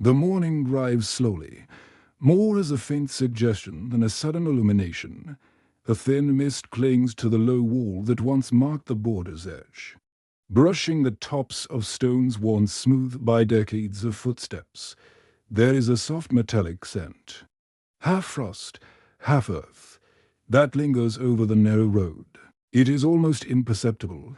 The morning arrives slowly, more as a faint suggestion than a sudden illumination. A thin mist clings to the low wall that once marked the border's edge, brushing the tops of stones worn smooth by decades of footsteps. There is a soft metallic scent, half frost, half earth, that lingers over the narrow road. It is almost imperceptible,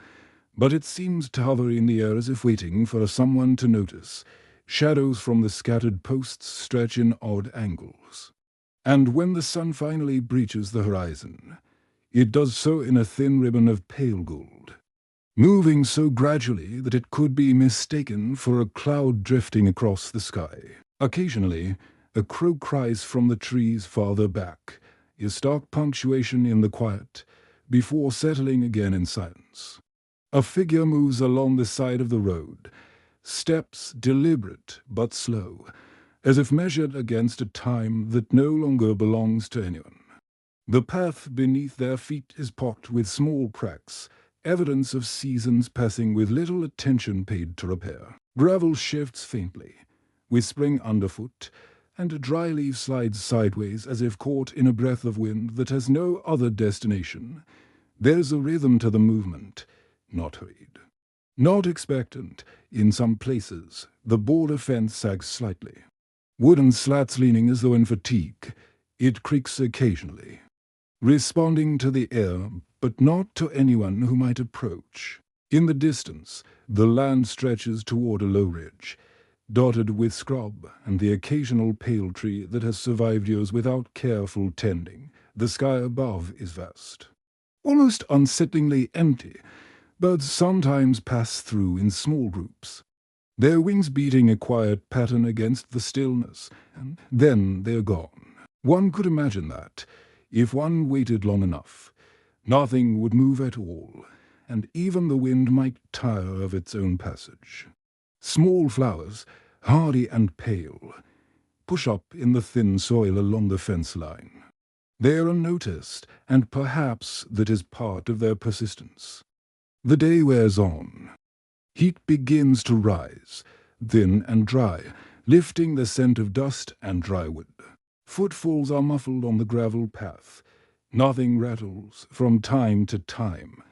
but it seems to hover in the air as if waiting for someone to notice. Shadows from the scattered posts stretch in odd angles. And when the sun finally breaches the horizon, it does so in a thin ribbon of pale gold, moving so gradually that it could be mistaken for a cloud drifting across the sky. Occasionally, a crow cries from the trees farther back, a stark punctuation in the quiet, before settling again in silence. A figure moves along the side of the road, steps deliberate but slow, as if measured against a time that no longer belongs to anyone. The path beneath their feet is pocked with small cracks, evidence of seasons passing with little attention paid to repair. Gravel shifts faintly, whispering underfoot, and a dry leaf slides sideways as if caught in a breath of wind that has no other destination. There's a rhythm to the movement, not hurried, not expectant. In some places, the border fence sags slightly, wooden slats leaning as though in fatigue. It creaks occasionally, responding to the air, but not to anyone who might approach. In the distance, the land stretches toward a low ridge, dotted with scrub and the occasional pale tree that has survived years without careful tending. The sky above is vast, almost unsettlingly empty. Birds sometimes pass through in small groups, their wings beating a quiet pattern against the stillness, and then they're gone. One could imagine that, if one waited long enough, nothing would move at all, and even the wind might tire of its own passage. Small flowers, hardy and pale, push up in the thin soil along the fence line. They are unnoticed, and perhaps that is part of their persistence. The day wears on. Heat begins to rise, thin and dry, lifting the scent of dust and dry wood. Footfalls are muffled on the gravel path. Nothing rattles from time to time.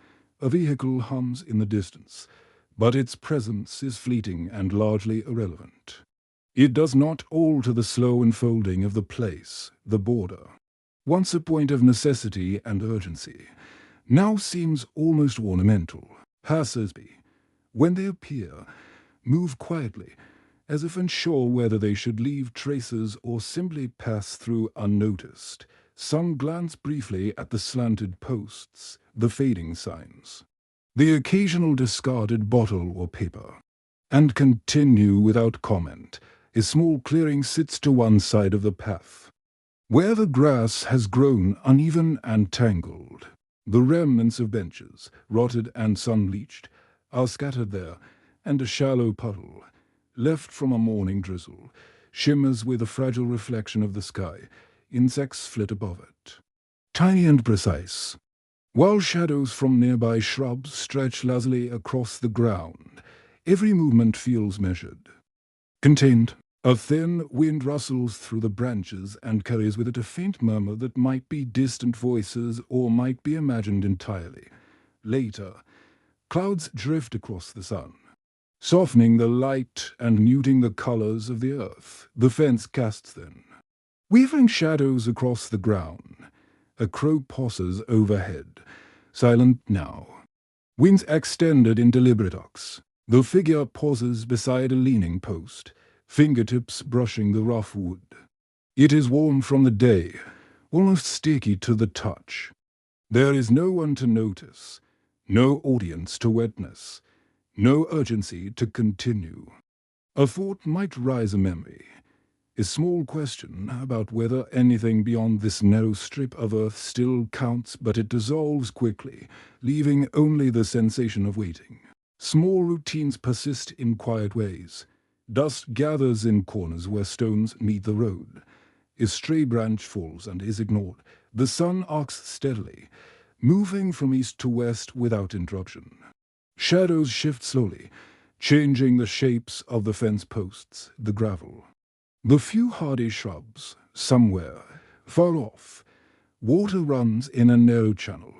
A vehicle hums in the distance, but its presence is fleeting and largely irrelevant. It does not alter the slow unfolding of the place, the border, once a point of necessity and urgency, now seems almost ornamental. Passersby, when they appear, move quietly, as if unsure whether they should leave traces or simply pass through unnoticed. Some glance briefly at the slanted posts, the fading signs, the occasional discarded bottle or paper, and continue without comment. A small clearing sits to one side of the path, where the grass has grown uneven and tangled. The remnants of benches, rotted and sun-bleached, are scattered there, and a shallow puddle, left from a morning drizzle, shimmers with a fragile reflection of the sky. Insects flit above it, tiny and precise, while shadows from nearby shrubs stretch lazily across the ground. Every movement feels measured, contained. A thin wind rustles through the branches and carries with it a faint murmur that might be distant voices or might be imagined entirely. Later, clouds drift across the sun, softening the light and muting the colors of the earth. The fence casts thin, weaving shadows across the ground. A crow pauses overhead, silent now, wings extended in deliberate arcs. The figure pauses beside a leaning post, fingertips brushing the rough wood. It is warm from the day, almost sticky to the touch. There is no one to notice, no audience to witness, no urgency to continue. A thought might rise, a memory, a small question about whether anything beyond this narrow strip of earth still counts, but it dissolves quickly, leaving only the sensation of waiting. Small routines persist in quiet ways. Dust gathers in corners where stones meet the road. A stray branch falls and is ignored. The sun arcs steadily, moving from east to west without interruption. Shadows shift slowly, changing the shapes of the fence posts, the gravel. The few hardy shrubs, somewhere, far off, water runs in a narrow channel,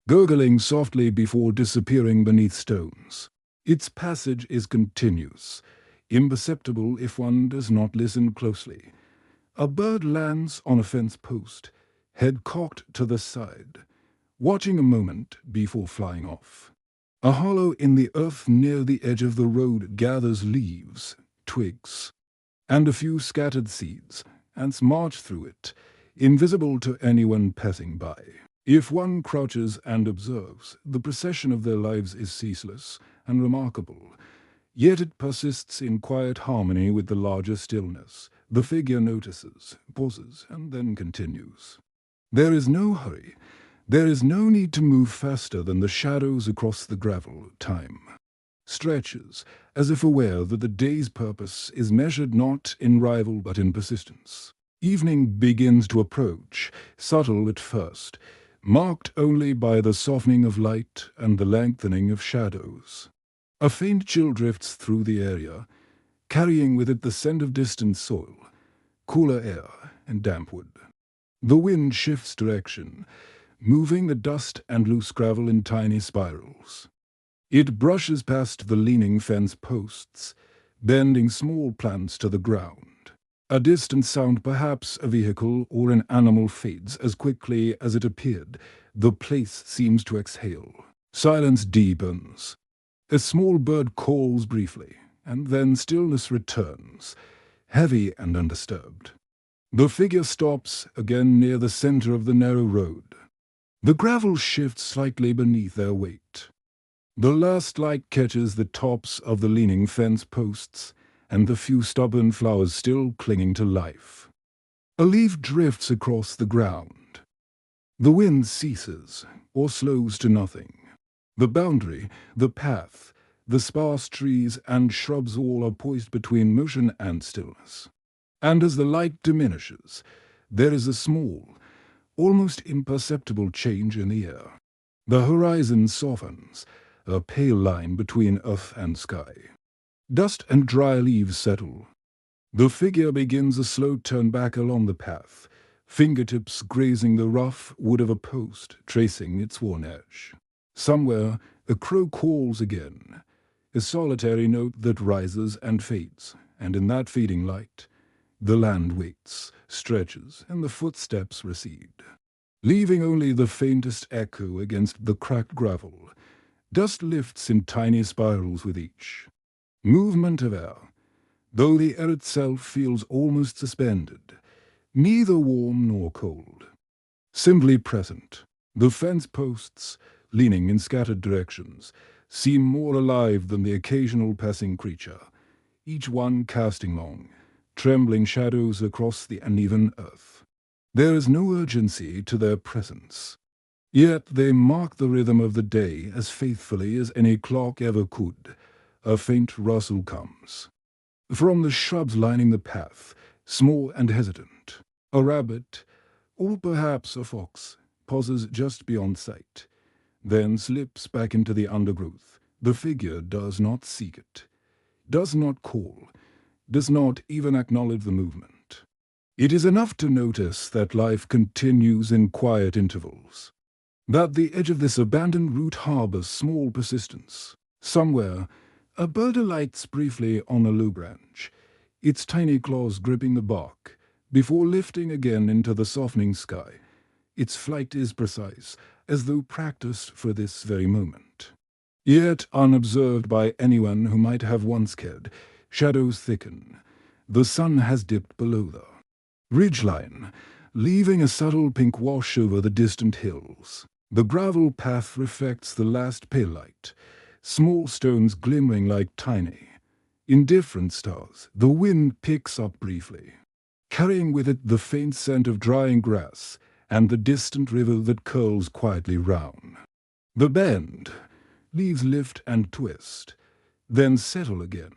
gurgling softly before disappearing beneath stones. Its passage is continuous, imperceptible if one does not listen closely. A bird lands on a fence post, head cocked to the side, watching a moment before flying off. A hollow in the earth near the edge of the road gathers leaves, twigs, and a few scattered seeds, and march through it, invisible to anyone passing by. If one crouches and observes, the procession of their lives is ceaseless and remarkable, yet it persists in quiet harmony with the larger stillness. The figure notices, pauses, and then continues. There is no hurry. There is no need to move faster than the shadows across the gravel. Time stretches, as if aware that the day's purpose is measured not in rival but in persistence. Evening begins to approach, subtle at first, marked only by the softening of light and the lengthening of shadows. A faint chill drifts through the area, carrying with it the scent of distant soil, cooler air, and damp wood. The wind shifts direction, moving the dust and loose gravel in tiny spirals. It brushes past the leaning fence posts, bending small plants to the ground. A distant sound, perhaps a vehicle or an animal, fades as quickly as it appeared. The place seems to exhale. Silence deepens. A small bird calls briefly, and then stillness returns, heavy and undisturbed. The figure stops again near the center of the narrow road. The gravel shifts slightly beneath their weight. The last light catches the tops of the leaning fence posts and the few stubborn flowers still clinging to life. A leaf drifts across the ground. The wind ceases or slows to nothing. The boundary, the path, the sparse trees and shrubs all are poised between motion and stillness. And as the light diminishes, there is a small, almost imperceptible change in the air. The horizon softens, a pale line between earth and sky. Dust and dry leaves settle. The figure begins a slow turn back along the path, fingertips grazing the rough wood of a post, tracing its worn edge. Somewhere, a crow calls again, a solitary note that rises and fades, and in that fading light, the land waits, stretches, and the footsteps recede, leaving only the faintest echo against the cracked gravel. Dust lifts in tiny spirals with each movement of air, though the air itself feels almost suspended, neither warm nor cold. Simply present, the fence posts, leaning in scattered directions, seem more alive than the occasional passing creature, each one casting long, trembling shadows across the uneven earth. There is no urgency to their presence, yet they mark the rhythm of the day as faithfully as any clock ever could. A faint rustle comes from the shrubs lining the path, small and hesitant. A rabbit, or perhaps a fox, pauses just beyond sight, then slips back into the undergrowth. The figure does not seek it, does not call, does not even acknowledge the movement. It is enough to notice that life continues in quiet intervals, that the edge of this abandoned route harbors small persistence. Somewhere, a bird alights briefly on a low branch, its tiny claws gripping the bark, before lifting again into the softening sky. Its flight is precise, as though practiced for this very moment. Yet, unobserved by anyone who might have once cared, shadows thicken. The sun has dipped below the ridgeline, leaving a subtle pink wash over the distant hills. The gravel path reflects the last pale light, small stones glimmering like tiny, indifferent stars. The wind picks up briefly, carrying with it the faint scent of drying grass and the distant river that curls quietly round. The bend, leaves lift and twist, then settle again,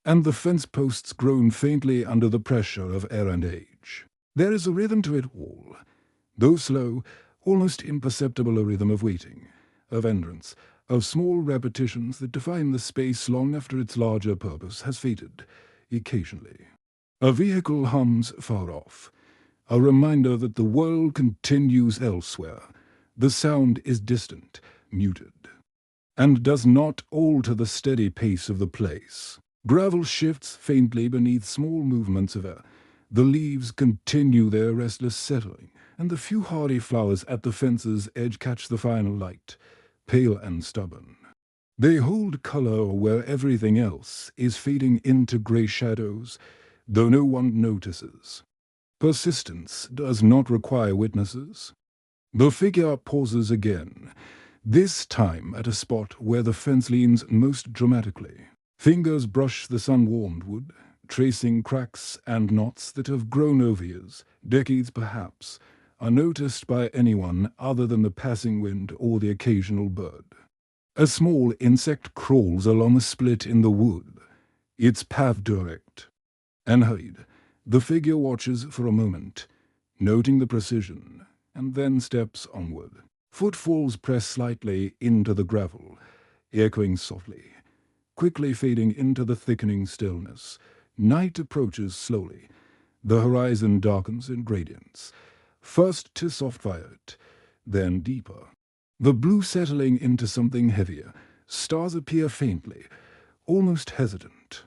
and the fence posts groan faintly under the pressure of air and age. There is a rhythm to it all, though slow, almost imperceptible, a rhythm of waiting, of endurance, of small repetitions that define the space long after its larger purpose has faded, occasionally. A vehicle hums far off, a reminder that the world continues elsewhere. The sound is distant, muted, and does not alter the steady pace of the place. Gravel shifts faintly beneath small movements of air. The leaves continue their restless settling, and the few hardy flowers at the fence's edge catch the final light, pale and stubborn. They hold color where everything else is fading into gray shadows, though no one notices. Persistence does not require witnesses. The figure pauses again, this time at a spot where the fence leans most dramatically. Fingers brush the sun-warmed wood, tracing cracks and knots that have grown over years, decades perhaps, unnoticed by anyone other than the passing wind or the occasional bird. A small insect crawls along a split in the wood, its path direct. Unhurried, the figure watches for a moment, noting the precision, and then steps onward. Footfalls press slightly into the gravel, echoing softly, quickly fading into the thickening stillness. Night approaches slowly. The horizon darkens in gradients, first to soft violet, then deeper. The blue settling into something heavier. Stars appear faintly, almost hesitant,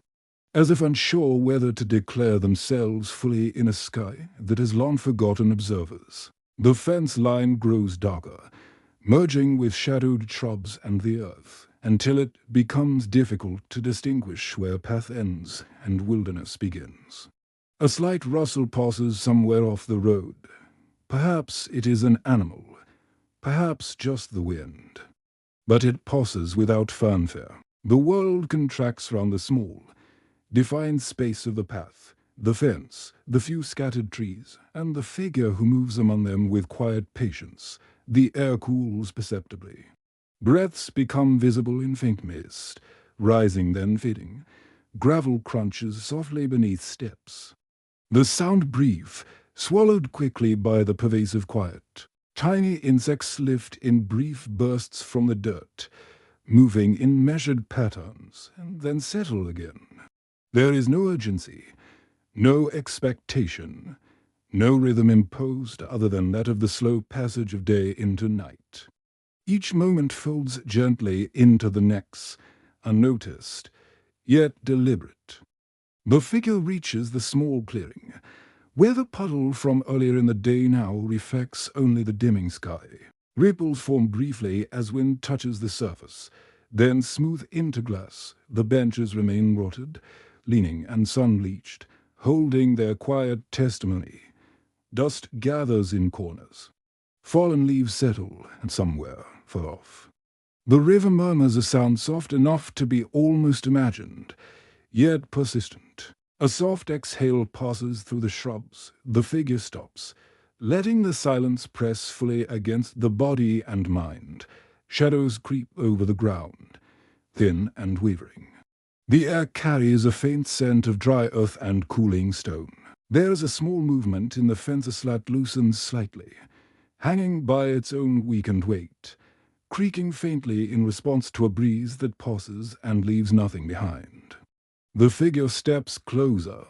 as if unsure whether to declare themselves fully in a sky that has long forgotten observers. The fence line grows darker, merging with shadowed shrubs and the earth, until it becomes difficult to distinguish where path ends and wilderness begins. A slight rustle passes somewhere off the road. Perhaps it is an animal, perhaps just the wind. But it passes without fanfare. The world contracts round the small, defined space of the path, the fence, the few scattered trees, and the figure who moves among them with quiet patience. The air cools perceptibly. Breaths become visible in faint mist, rising then fading. Gravel crunches softly beneath steps. The sound brief, swallowed quickly by the pervasive quiet. Tiny insects lift in brief bursts from the dirt, moving in measured patterns, and then settle again. There is no urgency, no expectation, no rhythm imposed other than that of the slow passage of day into night. Each moment folds gently into the next, unnoticed, yet deliberate. The figure reaches the small clearing, where the puddle from earlier in the day now reflects only the dimming sky. Ripples form briefly as wind touches the surface, then smooth into glass. The benches remain rotted, leaning and sun-bleached, holding their quiet testimony. Dust gathers in corners. Fallen leaves settle, and somewhere far off. The river murmurs a sound soft enough to be almost imagined, yet persistent. A soft exhale passes through the shrubs. The figure stops, letting the silence press fully against the body and mind. Shadows creep over the ground, thin and wavering. The air carries a faint scent of dry earth and cooling stone. There is a small movement in the fence. A slat loosens slightly, hanging by its own weakened weight, creaking faintly in response to a breeze that passes and leaves nothing behind. The figure steps closer,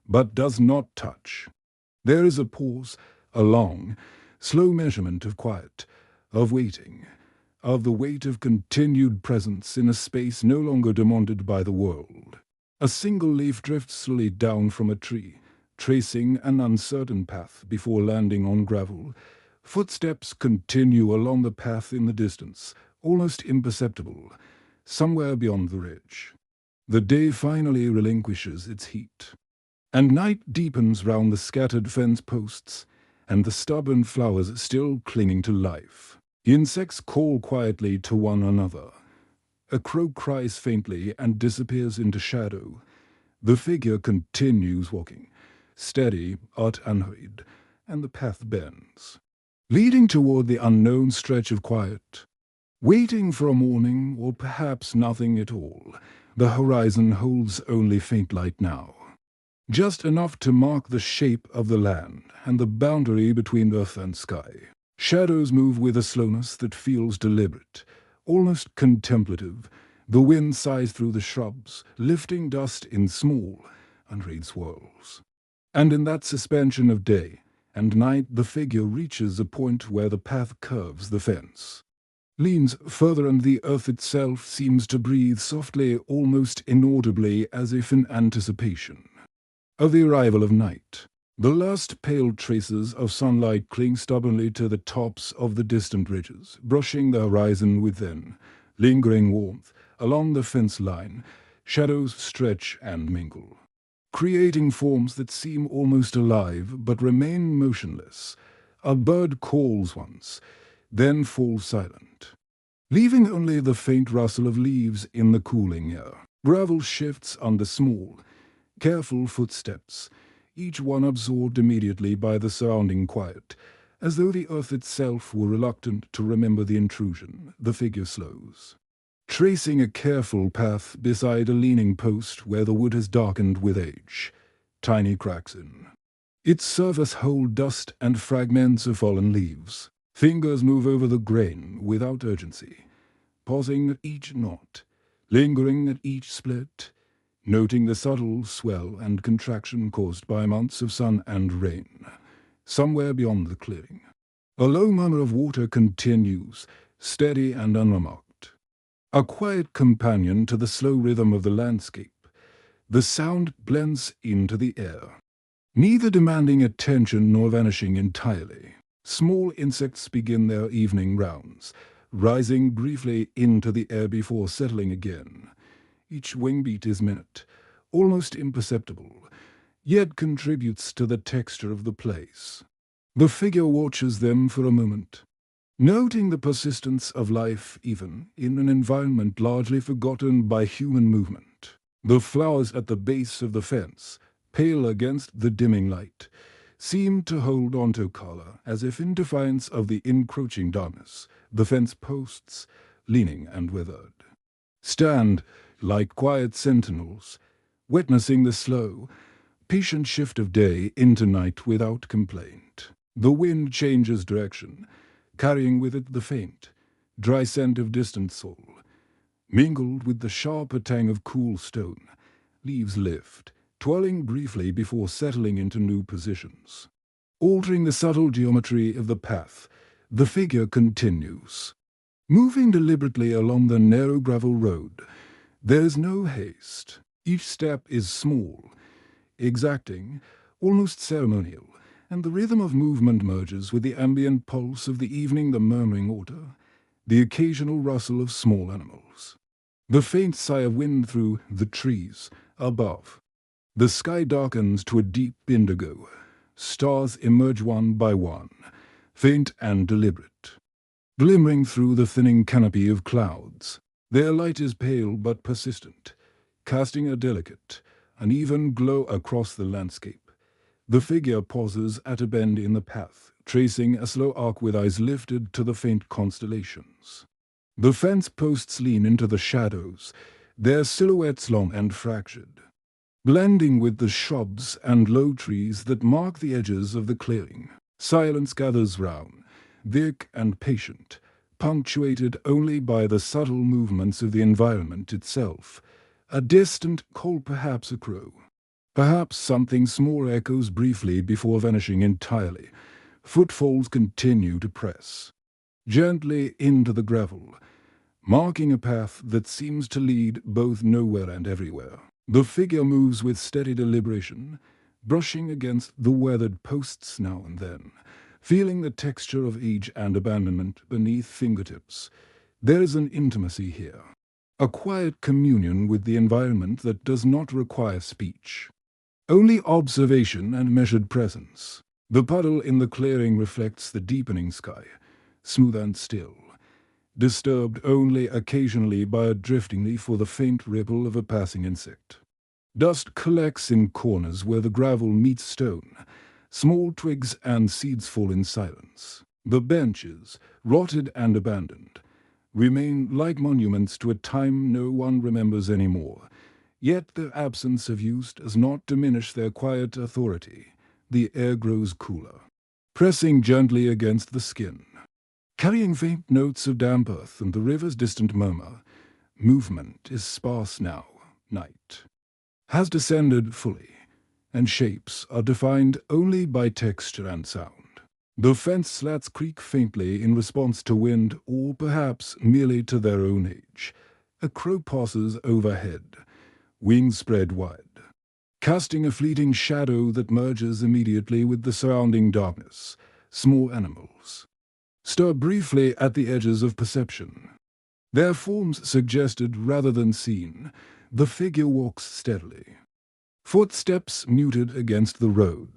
but does not touch. There is a pause, a long, slow measurement of quiet, of waiting, of the weight of continued presence in a space no longer demanded by the world. A single leaf drifts slowly down from a tree, tracing an uncertain path before landing on gravel. Footsteps continue along the path in the distance, almost imperceptible, somewhere beyond the ridge. The day finally relinquishes its heat, and night deepens round the scattered fence posts and the stubborn flowers still clinging to life. Insects call quietly to one another. A crow cries faintly and disappears into shadow. The figure continues walking, steady but unhurried, and the path bends, leading toward the unknown stretch of quiet. Waiting for a morning, or perhaps nothing at all. The horizon holds only faint light now, just enough to mark the shape of the land and the boundary between earth and sky. Shadows move with a slowness that feels deliberate, almost contemplative. The wind sighs through the shrubs, lifting dust in small, unhurried swirls. And in that suspension of day and night, the figure reaches a point where the path curves the fence, leans further, and the earth itself seems to breathe softly, almost inaudibly, as if in anticipation of the arrival of night. The last pale traces of sunlight cling stubbornly to the tops of the distant ridges, brushing the horizon with then lingering warmth. Along the fence line, shadows stretch and mingle, creating forms that seem almost alive but remain motionless. A bird calls once, then falls silent, leaving only the faint rustle of leaves in the cooling air. Gravel shifts under small, careful footsteps, each one absorbed immediately by the surrounding quiet. As though the earth itself were reluctant to remember the intrusion, the figure slows, tracing a careful path beside a leaning post where the wood has darkened with age. Tiny cracks in its surface hold dust and fragments of fallen leaves. Fingers move over the grain without urgency, pausing at each knot, lingering at each split, noting the subtle swell and contraction caused by months of sun and rain. Somewhere beyond the clearing, a low murmur of water continues, steady and unremarked, a quiet companion to the slow rhythm of the landscape. The sound blends into the air, neither demanding attention nor vanishing entirely. Small insects begin their evening rounds, rising briefly into the air before settling again. Each wingbeat is minute, almost imperceptible, yet contributes to the texture of the place. The figure watches them for a moment, noting the persistence of life even in an environment largely forgotten by human movement. The flowers at the base of the fence, pale against the dimming light, seem to hold onto color as if in defiance of the encroaching darkness. The fence posts, leaning and withered, stand like quiet sentinels, witnessing the slow, patient shift of day into night without complaint. The wind changes direction, carrying with it the faint, dry scent of distant soil. Mingled with the sharper tang of cool stone, leaves lift, twirling briefly before settling into new positions. Altering the subtle geometry of the path, the figure continues, moving deliberately along the narrow gravel road. There is no haste. Each step is small, exacting, almost ceremonial, and the rhythm of movement merges with the ambient pulse of the evening, the murmuring order, the occasional rustle of small animals, the faint sigh of wind through the trees above. The sky darkens to a deep indigo. Stars emerge one by one, faint and deliberate, glimmering through the thinning canopy of clouds. Their light is pale but persistent, casting a delicate, uneven glow across the landscape. The figure pauses at a bend in the path, tracing a slow arc with eyes lifted to the faint constellations. The fence posts lean into the shadows, their silhouettes long and fractured, blending with the shrubs and low trees that mark the edges of the clearing. Silence gathers round, thick and patient, punctuated only by the subtle movements of the environment itself. A distant call, perhaps a crow. Perhaps something small echoes briefly before vanishing entirely. Footfalls continue to press gently into the gravel, marking a path that seems to lead both nowhere and everywhere. The figure moves with steady deliberation, brushing against the weathered posts now and then, feeling the texture of age and abandonment beneath fingertips. There is an intimacy here, a quiet communion with the environment that does not require speech, only observation and measured presence. The puddle in the clearing reflects the deepening sky, smooth and still, disturbed only occasionally by a drifting leaf or the faint ripple of a passing insect. Dust collects in corners where the gravel meets stone. Small twigs and seeds fall in silence. The benches, rotted and abandoned, remain like monuments to a time no one remembers anymore. Yet their absence of use does not diminish their quiet authority. The air grows cooler, pressing gently against the skin, carrying faint notes of damp earth and the river's distant murmur. Movement is sparse now. Night has descended fully, and shapes are defined only by texture and sound. The fence slats creak faintly in response to wind or perhaps merely to their own age. A crow passes overhead, wings spread wide, casting a fleeting shadow that merges immediately with the surrounding darkness. Small animals stir briefly at the edges of perception. Their forms suggested rather than seen, the figure walks steadily. Footsteps muted against the road,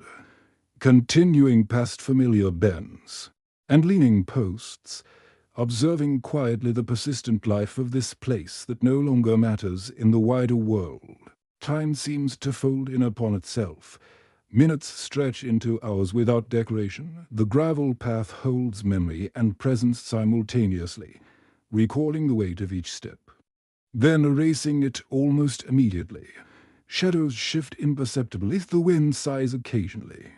continuing past familiar bends and leaning posts, observing quietly the persistent life of this place that no longer matters in the wider world. Time seems to fold in upon itself. Minutes stretch into hours without decoration. The gravel path holds memory and presence simultaneously, recalling the weight of each step, then erasing it almost immediately. Shadows shift imperceptibly, the wind sighs occasionally,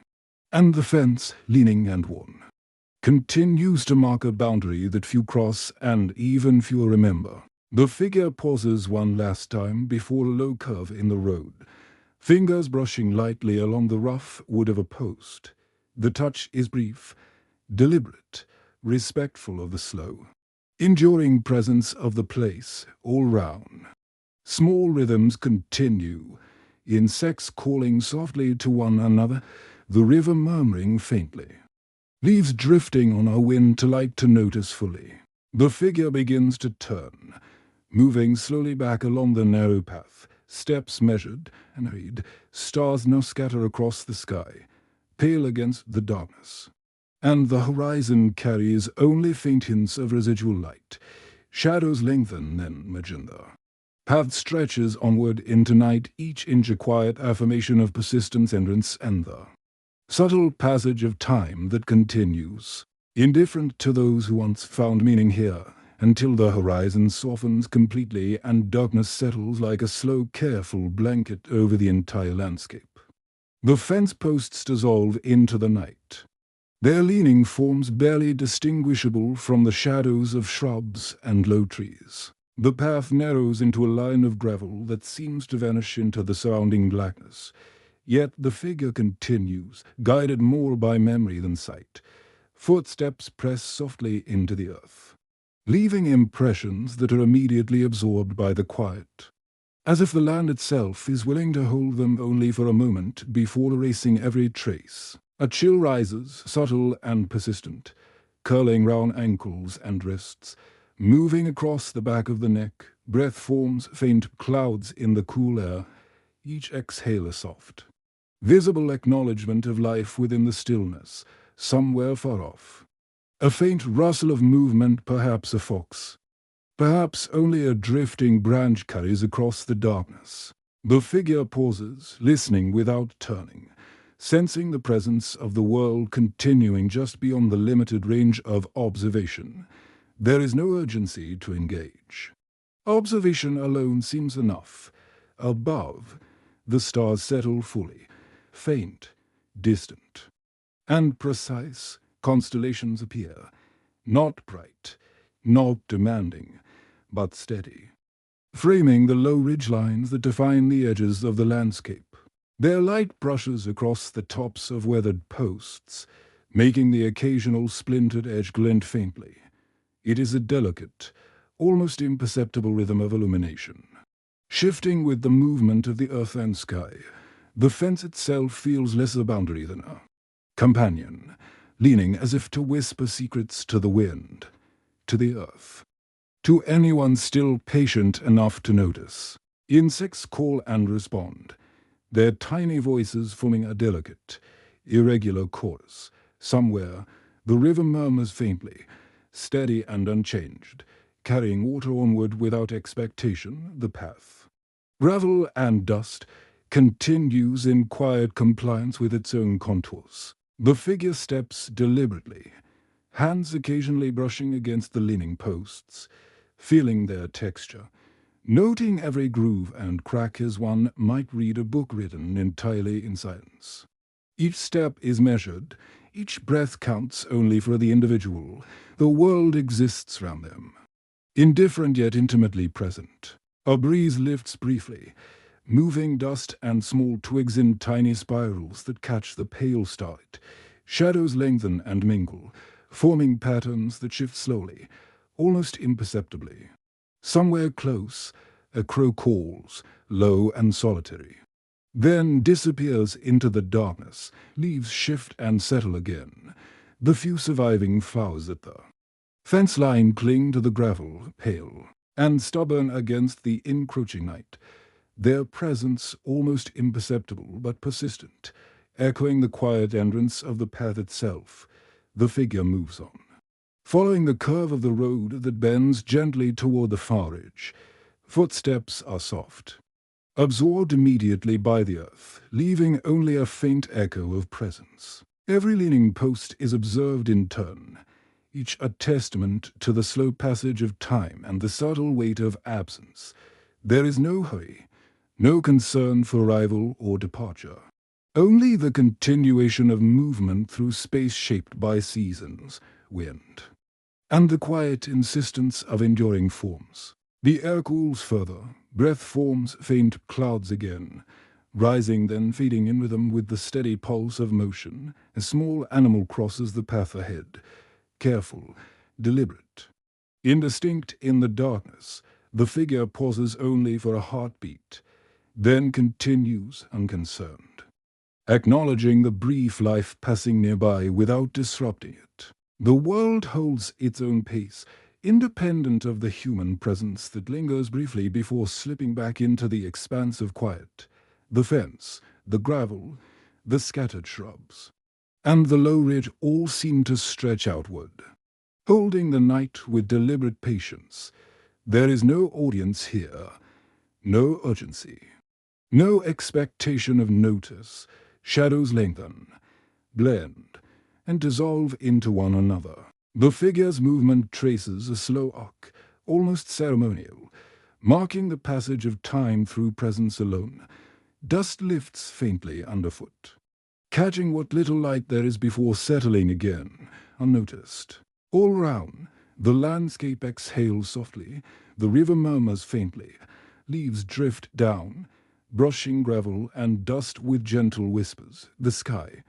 and the fence, leaning and worn, continues to mark a boundary that few cross and even fewer remember. The figure pauses one last time before a low curve in the road, fingers brushing lightly along the rough wood of a post. The touch is brief, deliberate, respectful of the slow, enduring presence of the place all round. Small rhythms continue, insects calling softly to one another, the river murmuring faintly. Leaves drifting on our wind too light to notice fully. The figure begins to turn, moving slowly back along the narrow path, steps measured and hurried. Stars now scatter across the sky, pale against the darkness, and the horizon carries only faint hints of residual light. Shadows lengthen, then magenta. Path stretches onward into night, each inch a quiet affirmation of persistence, endurance, and the subtle passage of time that continues, indifferent to those who once found meaning here, until the horizon softens completely and darkness settles like a slow, careful blanket over the entire landscape. The fence posts dissolve into the night, their leaning forms barely distinguishable from the shadows of shrubs and low trees. The path narrows into a line of gravel that seems to vanish into the surrounding blackness. Yet the figure continues, guided more by memory than sight. Footsteps press softly into the earth, leaving impressions that are immediately absorbed by the quiet, as if the land itself is willing to hold them only for a moment before erasing every trace. A chill rises, subtle and persistent, curling round ankles and wrists, moving across the back of the neck. Breath forms faint clouds in the cool air, each exhale a soft, visible acknowledgement of life within the stillness, somewhere far off. A faint rustle of movement, perhaps a fox, perhaps only a drifting branch carries across the darkness. The figure pauses, listening without turning, sensing the presence of the world continuing just beyond the limited range of observation. There is no urgency to engage. Observation alone seems enough. Above, the stars settle fully, faint, distant, and precise. Constellations appear, not bright, not demanding, but steady, framing the low ridgelines that define the edges of the landscape. Their light brushes across the tops of weathered posts, making the occasional splintered edge glint faintly. It is a delicate, almost imperceptible rhythm of illumination, shifting with the movement of the earth and sky. The fence itself feels less a boundary than a companion, leaning as if to whisper secrets to the wind, to the earth, to anyone still patient enough to notice. Insects call and respond, their tiny voices forming a delicate, irregular chorus. Somewhere, the river murmurs faintly, steady and unchanged, carrying water onward without expectation. The path, gravel and dust, continues in quiet compliance with its own contours. The figure steps deliberately, hands occasionally brushing against the leaning posts, feeling their texture, noting every groove and crack as one might read a book written entirely in silence. Each step is measured, each breath counts only for the individual. The world exists round them, indifferent yet intimately present. A breeze lifts briefly, moving dust and small twigs in tiny spirals that catch the pale starlight. Shadows lengthen and mingle, forming patterns that shift slowly, almost imperceptibly. Somewhere close, a crow calls, low and solitary. Then disappears into the darkness, leaves shift and settle again. The few surviving flowers at the fence line cling to the gravel, pale and stubborn against the encroaching night, their presence almost imperceptible but persistent, echoing the quiet entrance of the path itself. The figure moves on, following the curve of the road that bends gently toward the far ridge. Footsteps are soft, absorbed immediately by the earth, leaving only a faint echo of presence. Every leaning post is observed in turn, each a testament to the slow passage of time and the subtle weight of absence. There is no hurry, no concern for arrival or departure. Only the continuation of movement through space shaped by seasons, wind, and the quiet insistence of enduring forms. The air cools further, breath forms faint clouds again, rising then fading in rhythm with the steady pulse of motion. A small animal crosses the path ahead, careful, deliberate. Indistinct in the darkness, the figure pauses only for a heartbeat, then continues unconcerned, acknowledging the brief life passing nearby without disrupting it. The world holds its own pace, independent of the human presence that lingers briefly before slipping back into the expanse of quiet. The fence, the gravel, the scattered shrubs, and the low ridge all seem to stretch outward, holding the night with deliberate patience. There is no audience here, no urgency, no expectation of notice. Shadows lengthen, blend, and dissolve into one another. The figure's movement traces a slow arc, almost ceremonial, marking the passage of time through presence alone. Dust lifts faintly underfoot, catching what little light there is before settling again, unnoticed. All round, the landscape exhales softly, the river murmurs faintly, leaves drift down, brushing gravel and dust with gentle whispers. The sky,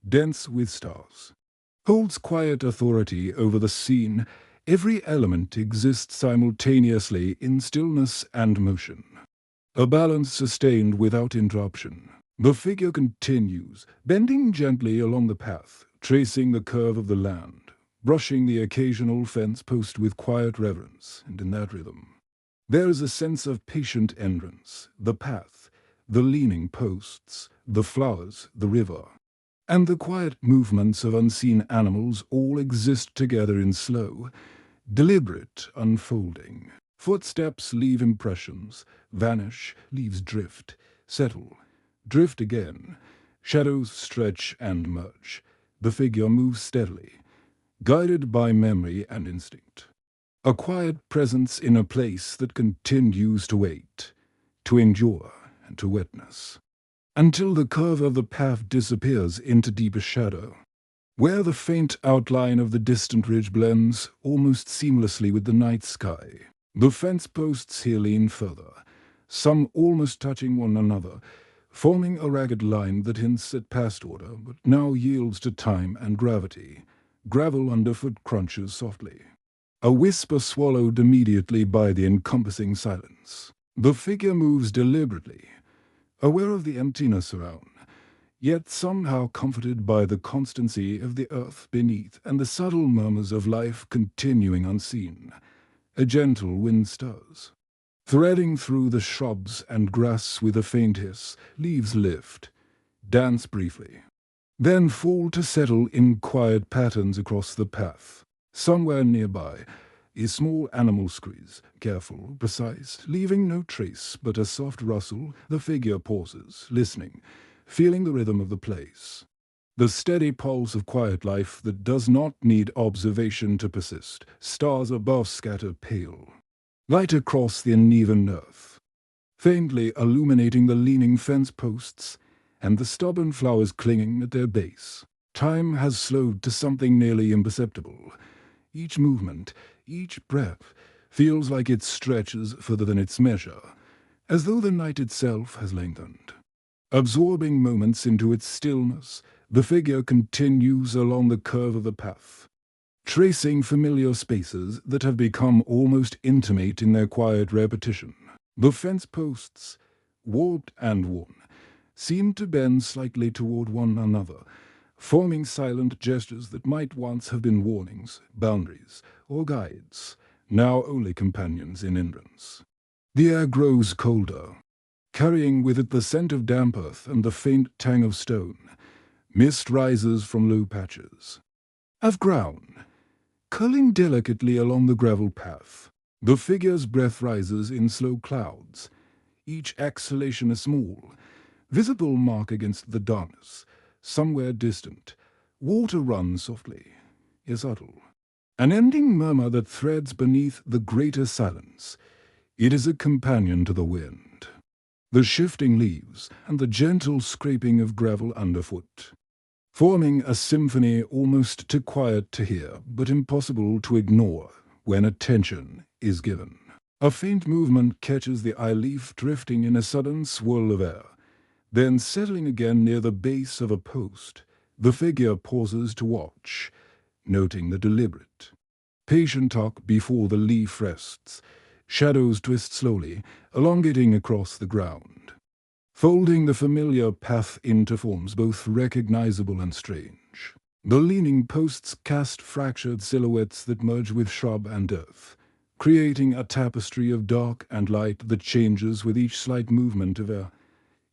dense with stars, holds quiet authority over the scene. Every element exists simultaneously in stillness and motion, a balance sustained without interruption. The figure continues, bending gently along the path, tracing the curve of the land, brushing the occasional fence post with quiet reverence, and in that rhythm, there is a sense of patient endurance. The path, the leaning posts, the flowers, the river, and the quiet movements of unseen animals all exist together in slow, deliberate unfolding. Footsteps leave impressions, vanish, leaves drift, settle, drift again. Shadows stretch and merge. The figure moves steadily, guided by memory and instinct. A quiet presence in a place that continues to wait, to endure, and to witness, until the curve of the path disappears into deeper shadow, where the faint outline of the distant ridge blends almost seamlessly with the night sky. The fence posts here lean further, some almost touching one another, forming a ragged line that hints at past order, but now yields to time and gravity. Gravel underfoot crunches softly, a whisper swallowed immediately by the encompassing silence. The figure moves deliberately, aware of the emptiness around, yet somehow comforted by the constancy of the earth beneath and the subtle murmurs of life continuing unseen. A gentle wind stirs, threading through the shrubs and grass with a faint hiss. Leaves lift, dance briefly, then fall to settle in quiet patterns across the path. Somewhere nearby, a small animal screams, careful, precise, leaving no trace but a soft rustle. The figure pauses, listening, feeling the rhythm of the place, the steady pulse of quiet life that does not need observation to persist. Stars above scatter pale light across the uneven earth, faintly illuminating the leaning fence posts and the stubborn flowers clinging at their base. Time has slowed to something nearly imperceptible. Each movement, each breath, feels like it stretches further than its measure, as though the night itself has lengthened. Absorbing moments into its stillness, the figure continues along the curve of the path, tracing familiar spaces that have become almost intimate in their quiet repetition. The fence posts, warped and worn, seem to bend slightly toward one another, forming silent gestures that might once have been warnings, boundaries, or guides, now only companions in hindrance. The air grows colder, carrying with it the scent of damp earth and the faint tang of stone. Mist rises from low patches of ground, curling delicately along the gravel path. The figure's breath rises in slow clouds, each exhalation a small, visible mark against the darkness. Somewhere distant, water runs softly, yet subtle. An ending murmur that threads beneath the greater silence. It is a companion to the wind, the shifting leaves, and the gentle scraping of gravel underfoot, forming a symphony almost too quiet to hear, but impossible to ignore when attention is given. A faint movement catches the eye, leaf drifting in a sudden swirl of air, then settling again near the base of a post. The figure pauses to watch, noting the deliberate, patient talk before the leaf rests. Shadows twist slowly, elongating across the ground, folding the familiar path into forms both recognizable and strange. The leaning posts cast fractured silhouettes that merge with shrub and earth, creating a tapestry of dark and light that changes with each slight movement of air.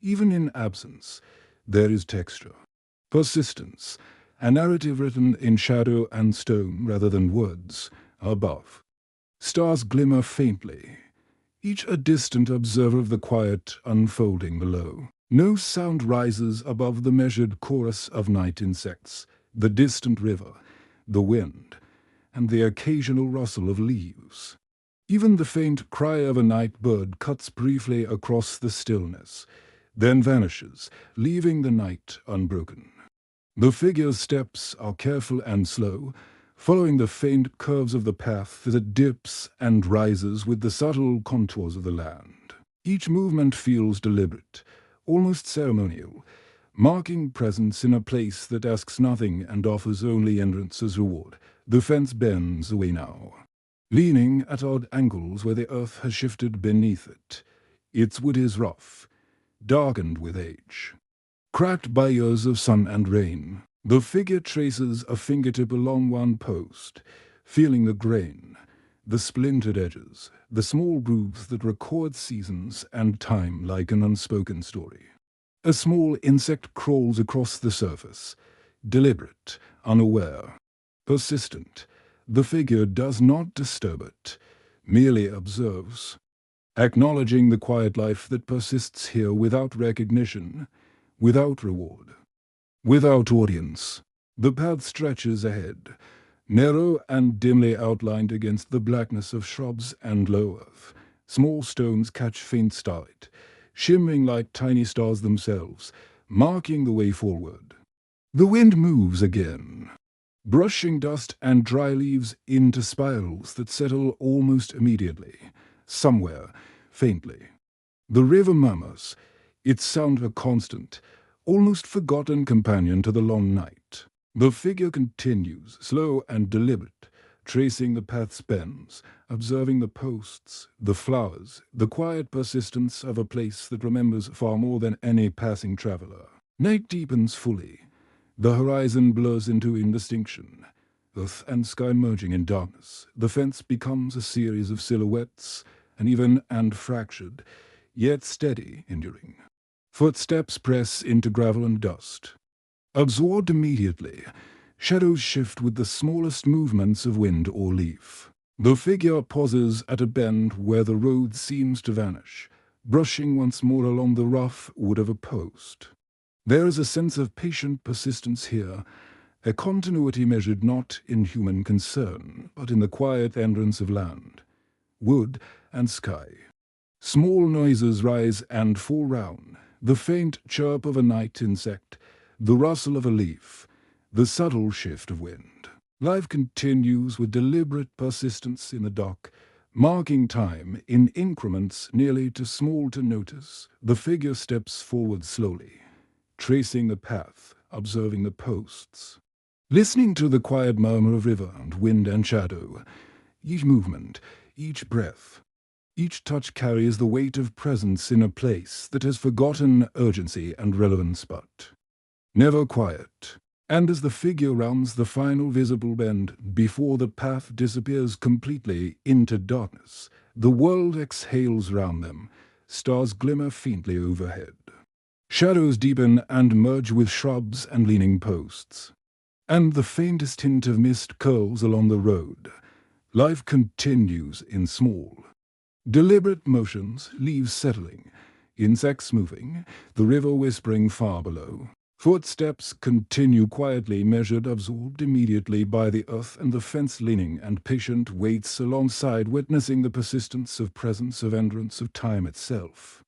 Even in absence, there is texture, persistence, a narrative written in shadow and stone rather than words. Above, stars glimmer faintly, each a distant observer of the quiet unfolding below. No sound rises above the measured chorus of night insects, the distant river, the wind, and the occasional rustle of leaves. Even the faint cry of a night bird cuts briefly across the stillness, then vanishes, leaving the night unbroken. The figure's steps are careful and slow, following the faint curves of the path as it dips and rises with the subtle contours of the land. Each movement feels deliberate, almost ceremonial, marking presence in a place that asks nothing and offers only entrance as reward. The fence bends away now, leaning at odd angles where the earth has shifted beneath it. Its wood is rough, darkened with age, cracked by years of sun and rain. The figure traces a fingertip along one post, feeling the grain, the splintered edges, the small grooves that record seasons and time like an unspoken story. A small insect crawls across the surface, deliberate, unaware, persistent. The figure does not disturb it, merely observes, acknowledging the quiet life that persists here without recognition, without reward, without audience. The path stretches ahead, narrow and dimly outlined against the blackness of shrubs and low earth. Small stones catch faint starlight, shimmering like tiny stars themselves, marking the way forward. The wind moves again, brushing dust and dry leaves into spirals that settle almost immediately, somewhere, faintly. The river murmurs, its sound a constant, almost forgotten companion to the long night. The figure continues, slow and deliberate, tracing the path's bends, observing the posts, the flowers, the quiet persistence of a place that remembers far more than any passing traveler. Night deepens fully. The horizon blurs into indistinction, earth and sky merging in darkness. The fence becomes a series of silhouettes, uneven and fractured, yet steady, enduring. Footsteps press into gravel and dust. Absorbed immediately, shadows shift with the smallest movements of wind or leaf. The figure pauses at a bend where the road seems to vanish, brushing once more along the rough wood of a post. There is a sense of patient persistence here, a continuity measured not in human concern, but in the quiet entrance of land, wood, and sky. Small noises rise and fall round, the faint chirp of a night insect, the rustle of a leaf, the subtle shift of wind. Life continues with deliberate persistence in the dark, Marking time in increments nearly too small to notice, the figure steps forward slowly, tracing the path, observing the posts. Listening to the quiet murmur of river and wind and shadow, each movement, each breath, each touch carries the weight of presence in a place that has forgotten urgency and relevance but never quiet. And as the figure rounds the final visible bend before the path disappears completely into darkness, the world exhales round them, stars glimmer faintly overhead. Shadows deepen and merge with shrubs and leaning posts, and the faintest hint of mist curls along the road. Life continues in small, deliberate motions, leaves settling, insects moving, the river whispering far below. Footsteps continue quietly measured, absorbed immediately by the earth, and the fence leaning and patient waits alongside, witnessing the persistence of presence, of endurance, of time itself.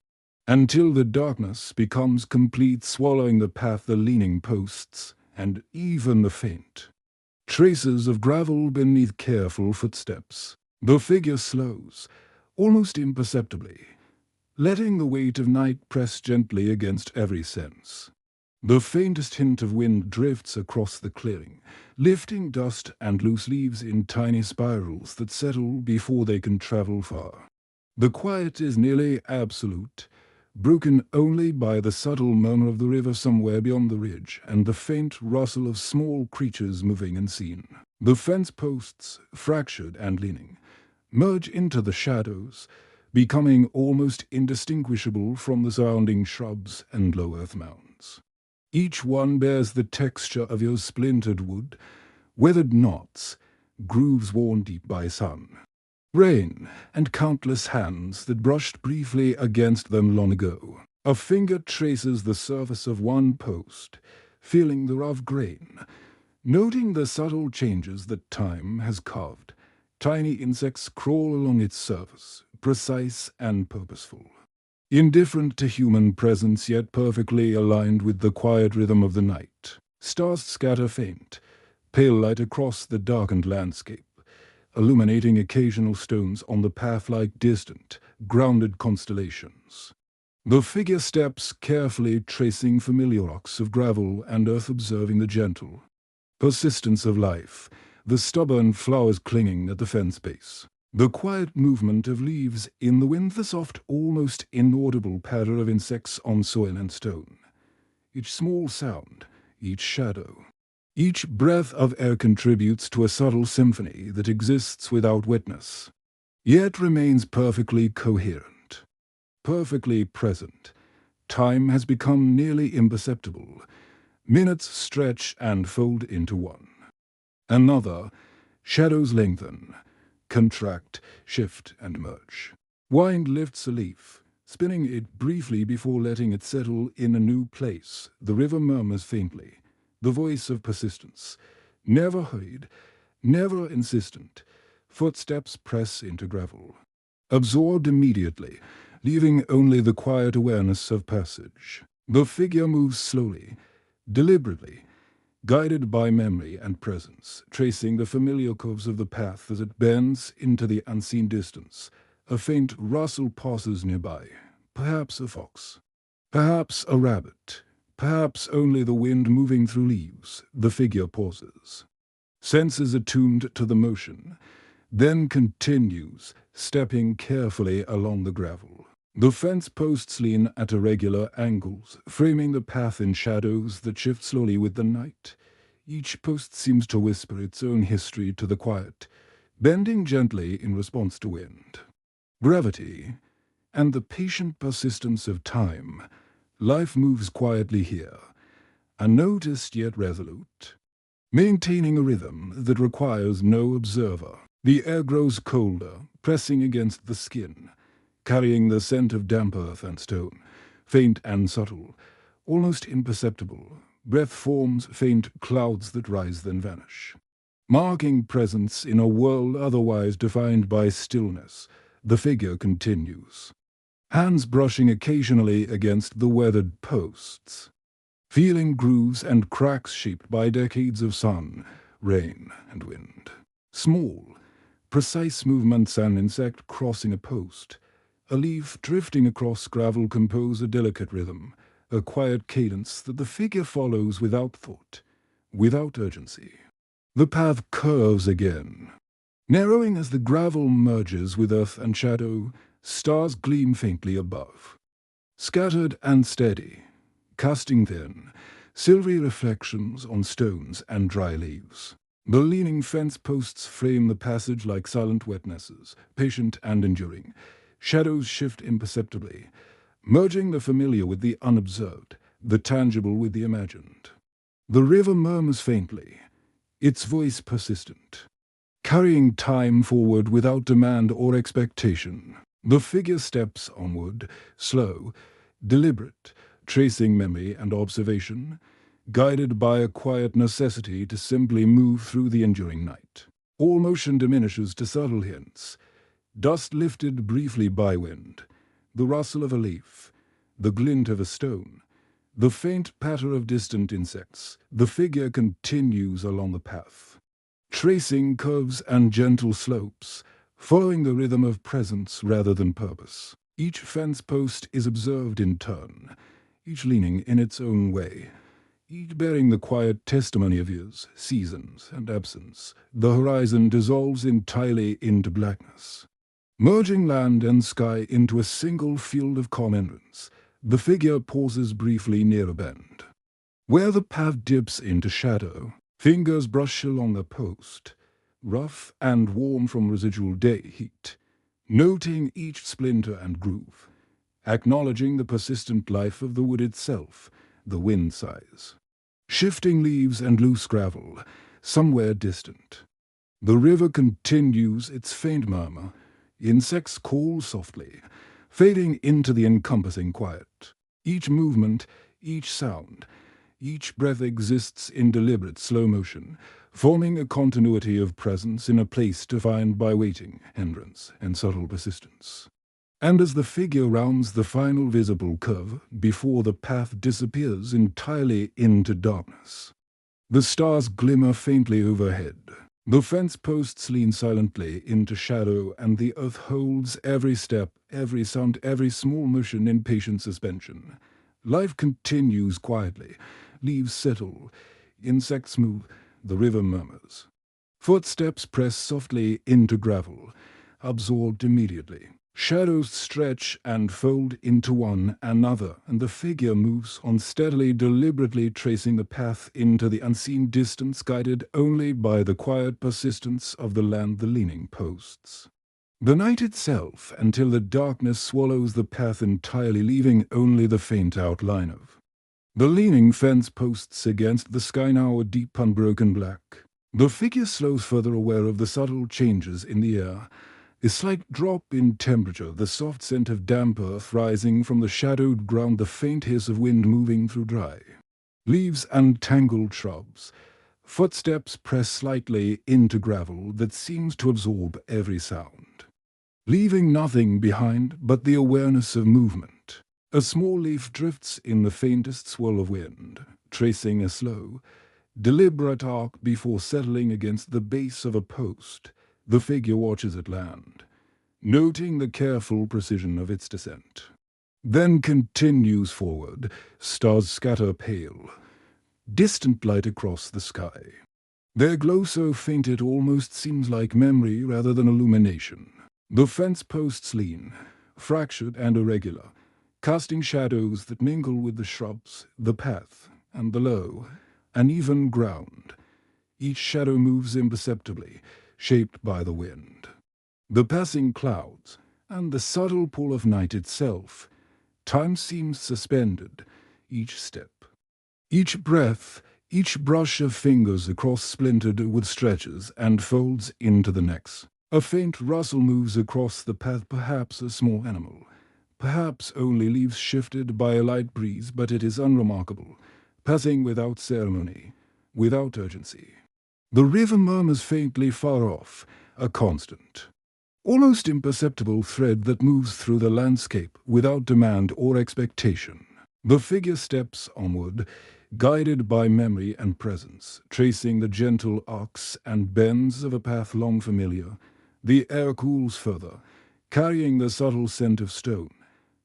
Until the darkness becomes complete, swallowing the path, the leaning posts, and even the faint traces of gravel beneath careful footsteps. The figure slows, almost imperceptibly, letting the weight of night press gently against every sense. The faintest hint of wind drifts across the clearing, lifting dust and loose leaves in tiny spirals that settle before they can travel far. The quiet is nearly absolute, broken only by the subtle murmur of the river somewhere beyond the ridge and the faint rustle of small creatures moving unseen. The fence posts, fractured and leaning, merge into the shadows, becoming almost indistinguishable from the surrounding shrubs and low earth mounds. Each one bears the texture of your splintered wood, weathered knots, grooves worn deep by sun, rain, and countless hands that brushed briefly against them long ago. A finger traces the surface of one post, feeling the rough grain, noting the subtle changes that time has carved. Tiny insects crawl along its surface, precise and purposeful, indifferent to human presence yet perfectly aligned with the quiet rhythm of the night. Stars scatter faint, pale light across the darkened landscape, illuminating occasional stones on the path like distant, grounded constellations. The figure steps carefully, tracing familiar rocks of gravel and earth, observing the gentle persistence of life, the stubborn flowers clinging at the fence base, the quiet movement of leaves in the wind, the soft, almost inaudible patter of insects on soil and stone. Each small sound, each shadow, each breath of air contributes to a subtle symphony that exists without witness, yet remains perfectly coherent, perfectly present. Time has become nearly imperceptible. Minutes stretch and fold into one. Another, shadows lengthen, contract, shift, and merge. Wind lifts a leaf, spinning it briefly before letting it settle in a new place. The river murmurs faintly, the voice of persistence. Never hurried, never insistent. Footsteps press into gravel, absorbed immediately, leaving only the quiet awareness of passage. The figure moves slowly, deliberately, guided by memory and presence, tracing the familiar curves of the path as it bends into the unseen distance. A faint rustle passes nearby, perhaps a fox, perhaps a rabbit, perhaps only the wind moving through leaves. The figure pauses, senses attuned to the motion, then continues, stepping carefully along the gravel. The fence posts lean at irregular angles, framing the path in shadows that shift slowly with the night. Each post seems to whisper its own history to the quiet, bending gently in response to wind, gravity, and the patient persistence of time. Life moves quietly here, unnoticed yet resolute, maintaining a rhythm that requires no observer. The air grows colder, pressing against the skin, carrying the scent of damp earth and stone, faint and subtle, almost imperceptible. Breath forms faint clouds that rise then vanish, marking presence in a world otherwise defined by stillness. The figure continues, hands brushing occasionally against the weathered posts, feeling grooves and cracks shaped by decades of sun, rain, and wind. Small, Precise movements, an insect crossing a post, a leaf drifting across gravel compose a delicate rhythm, a quiet cadence that the figure follows without thought, without urgency. The path curves again. Narrowing as the gravel merges with earth and shadow, stars gleam faintly above. Scattered and steady, casting thin, silvery reflections on stones and dry leaves. The leaning fence posts frame the passage like silent witnesses, patient and enduring. Shadows shift imperceptibly, merging the familiar with the unobserved, the tangible with the imagined. The river murmurs faintly, its voice persistent, carrying time forward without demand or expectation. The figure steps onward, slow, deliberate, tracing memory and observation, guided by a quiet necessity to simply move through the enduring night. All motion diminishes to subtle hints, dust lifted briefly by wind, the rustle of a leaf, the glint of a stone, the faint patter of distant insects. The figure continues along the path, tracing curves and gentle slopes, following the rhythm of presence rather than purpose. Each fence post is observed in turn, each leaning in its own way, each bearing the quiet testimony of years, seasons, and absence. The horizon dissolves entirely into blackness, merging land and sky into a single field of calm endurance. The figure pauses briefly near a bend, where the path dips into shadow. Fingers brush along the post, rough and warm from residual day heat, noting each splinter and groove, acknowledging the persistent life of the wood itself. The wind sighs, shifting leaves and loose gravel, somewhere distant. The river continues its faint murmur. Insects call softly, fading into the encompassing quiet. Each movement, each sound, each breath exists in deliberate slow motion, forming a continuity of presence in a place defined by waiting, hindrance, and subtle persistence. And as the figure rounds the final visible curve before the path disappears entirely into darkness, the stars glimmer faintly overhead. The fence posts lean silently into shadow, and the earth holds every step, every sound, every small motion in patient suspension. Life continues quietly. Leaves settle, insects move, the river murmurs. Footsteps press softly into gravel, absorbed immediately. Shadows stretch and fold into one another, and the figure moves on steadily, deliberately tracing the path into the unseen distance, guided only by the quiet persistence of the land, the leaning posts. The night itself, until the darkness swallows the path entirely, leaving only the faint outline of the leaning fence posts against the sky, now a deep unbroken black. The figure slows, further aware of the subtle changes in the air. A slight drop in temperature, the soft scent of damp earth rising from the shadowed ground, the faint hiss of wind moving through dry leaves and tangled shrubs. Footsteps press slightly into gravel that seems to absorb every sound, leaving nothing behind but the awareness of movement. A small leaf drifts in the faintest swirl of wind, tracing a slow, deliberate arc before settling against the base of a post. The figure watches it land, noting the careful precision of its descent. Then continues forward. Stars scatter pale, distant light across the sky. Their glow so faint it almost seems like memory rather than illumination. The fence posts lean, fractured and irregular, casting shadows that mingle with the shrubs, the path, and the low, uneven ground. Each shadow moves imperceptibly, shaped by the wind, the passing clouds, and the subtle pull of night itself. Time seems suspended, each step, each breath, each brush of fingers across splintered wood stretches and folds into the next. A faint rustle moves across the path, perhaps a small animal, perhaps only leaves shifted by a light breeze, but it is unremarkable, passing without ceremony, without urgency. The river murmurs faintly far off, a constant, almost imperceptible thread that moves through the landscape without demand or expectation. The figure steps onward, guided by memory and presence, tracing the gentle arcs and bends of a path long familiar, The air cools further, carrying the subtle scent of stone,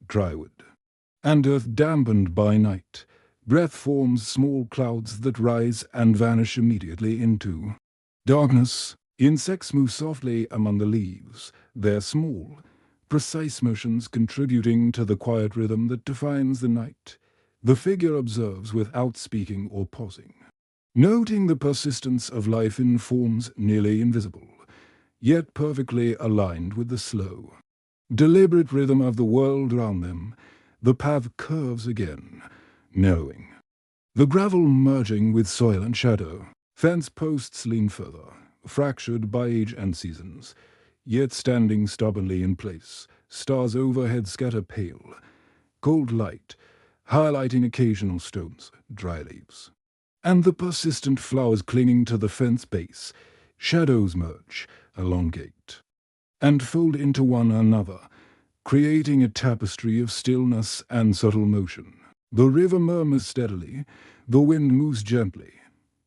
drywood, and earth dampened by night. Breath forms small clouds that rise and vanish immediately into darkness. Insects move softly among the leaves, their small, precise motions contributing to the quiet rhythm that defines the night. The figure observes without speaking or pausing, noting the persistence of life in forms nearly invisible, yet perfectly aligned with the slow, deliberate rhythm of the world around them. The path curves again, narrowing, the gravel merging with soil and shadow. Fence posts lean further, fractured by age and seasons, yet standing stubbornly in place. Stars overhead scatter pale, cold light, highlighting occasional stones, dry leaves, and the persistent flowers clinging to the fence base. Shadows merge, elongate, and fold into one another, creating a tapestry of stillness and subtle motion. The river murmurs steadily, the wind moves gently,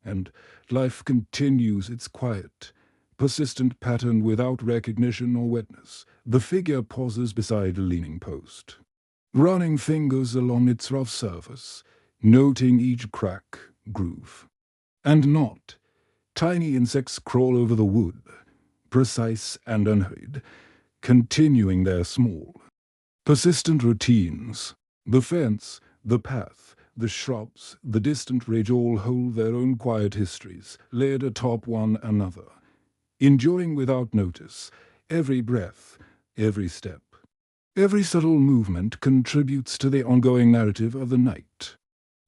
and life continues its quiet, persistent pattern without recognition or witness. The figure pauses beside a leaning post, running fingers along its rough surface, noting each crack, groove, and knot. Tiny insects crawl over the wood, precise and unhurried, continuing their small, persistent routines. The fence, the path, the shrubs, the distant ridge all hold their own quiet histories, layered atop one another, enduring without notice. Every breath, every step, every subtle movement contributes to the ongoing narrative of the night.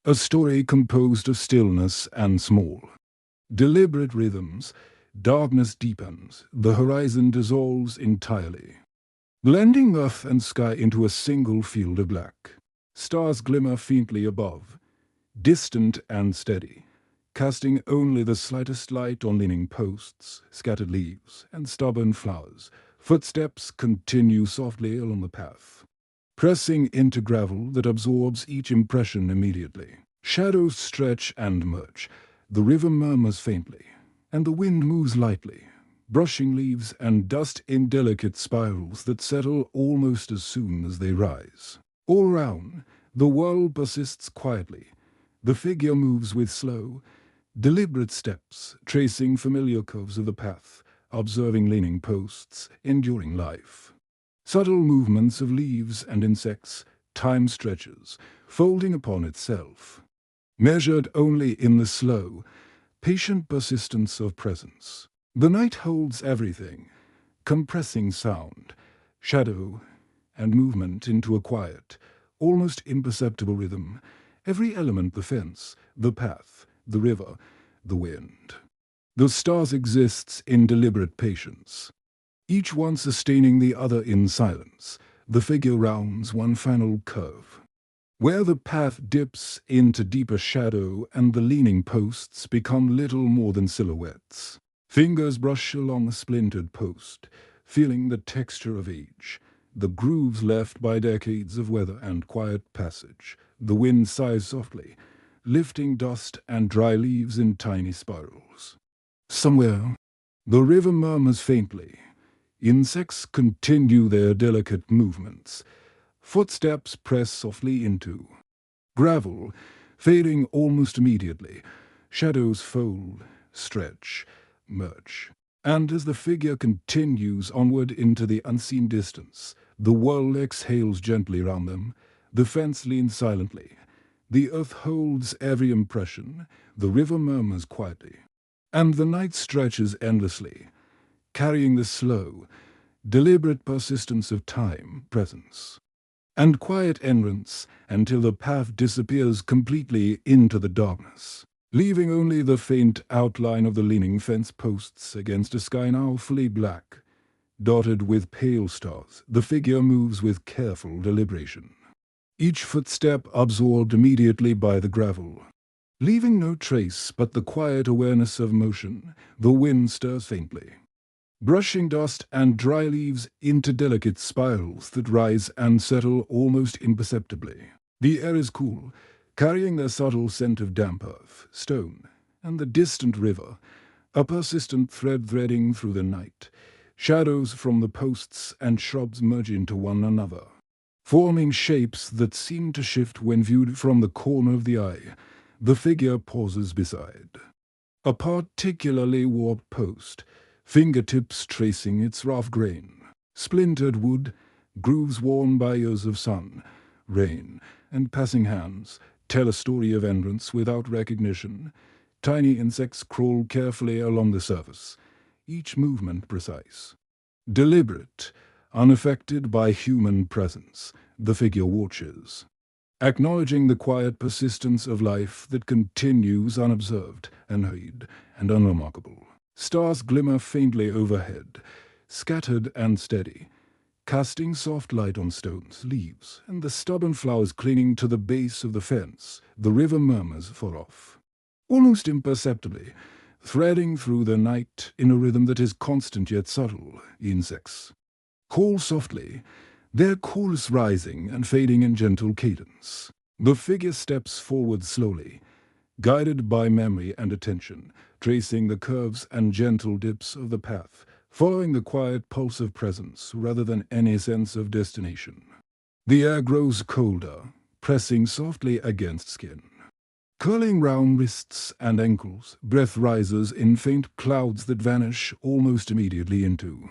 A story composed of stillness and small, deliberate rhythms. Darkness deepens, the horizon dissolves entirely, blending earth and sky into a single field of black. Stars glimmer faintly above, distant and steady, casting only the slightest light on leaning posts, scattered leaves, and stubborn flowers. Footsteps continue softly along the path, pressing into gravel that absorbs each impression immediately. Shadows stretch and merge, the river murmurs faintly, and the wind moves lightly, brushing leaves and dust in delicate spirals that settle almost as soon as they rise. All round, the world persists quietly. The figure moves with slow, deliberate steps, tracing familiar curves of the path, observing leaning posts, enduring life. Subtle movements of leaves and insects, time stretches, folding upon itself, measured only in the slow, patient persistence of presence. The night holds everything, compressing sound, shadow, and movement into a quiet, almost imperceptible rhythm. Every element, the fence, the path, the river, the wind, the stars, exists in deliberate patience, each one sustaining the other in silence. The figure rounds one final curve, where the path dips into deeper shadow and the leaning posts become little more than silhouettes. Fingers brush along a splintered post, feeling the texture of age, the grooves left by decades of weather and quiet passage. The wind sighs softly, lifting dust and dry leaves in tiny spirals. Somewhere, the river murmurs faintly. Insects continue their delicate movements. Footsteps press softly into gravel, fading almost immediately. Shadows fold, stretch, merge. And as the figure continues onward into the unseen distance, the world exhales gently round them. The fence leans silently. The earth holds every impression. The river murmurs quietly, and the night stretches endlessly, carrying the slow, deliberate persistence of time, presence, and quiet endurance until the path disappears completely into the darkness, leaving only the faint outline of the leaning fence posts against a sky now fully black, dotted with pale stars. The figure moves with careful deliberation, each footstep absorbed immediately by the gravel, leaving no trace but the quiet awareness of motion. The wind stirs faintly, brushing dust and dry leaves into delicate spirals that rise and settle almost imperceptibly. The air is cool, carrying the subtle scent of damp earth, stone, and the distant river, a persistent thread threading through the night, Shadows from the posts and shrubs merge into one another, forming shapes that seem to shift when viewed from the corner of the eye. The figure pauses beside a particularly warped post, fingertips tracing its rough grain. Splintered wood, grooves worn by years of sun, rain, and passing hands tell a story of endurance without recognition. Tiny insects crawl carefully along the surface, each movement precise. Deliberate, unaffected by human presence, the figure watches, acknowledging the quiet persistence of life that continues unobserved, unhurried, and unremarkable. Stars glimmer faintly overhead, scattered and steady, casting soft light on stones, leaves, and the stubborn flowers clinging to the base of the fence. The river murmurs far off, almost imperceptibly, threading through the night in a rhythm that is constant yet subtle. Insects call softly, their chorus rising and fading in gentle cadence. The figure steps forward slowly, guided by memory and attention, tracing the curves and gentle dips of the path, following the quiet pulse of presence rather than any sense of destination. The air grows colder, pressing softly against skin. Curling round wrists and ankles, breath rises in faint clouds that vanish almost immediately into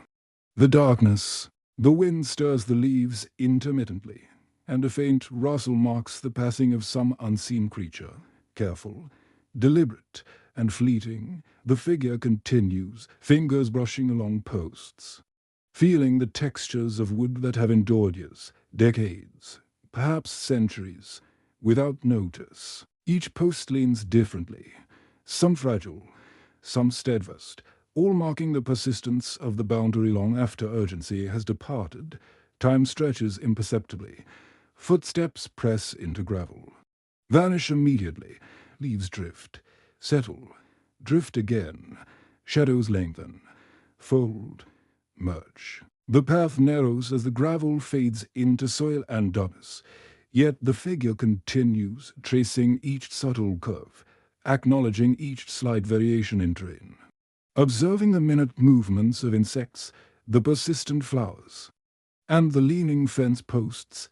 the darkness. The wind stirs the leaves intermittently, and a faint rustle marks the passing of some unseen creature. Careful, deliberate, and fleeting, the figure continues, fingers brushing along posts, feeling the textures of wood that have endured years, decades, perhaps centuries, without notice. Each post leans differently, some fragile, some steadfast, all marking the persistence of the boundary long after urgency has departed. Time stretches imperceptibly. Footsteps press into gravel, vanish immediately. Leaves drift, settle, drift again. Shadows lengthen, fold, merge. The path narrows as the gravel fades into soil and darkness. Yet the figure continues, tracing each subtle curve, acknowledging each slight variation in terrain. Observing the minute movements of insects, the persistent flowers, and the leaning fence posts,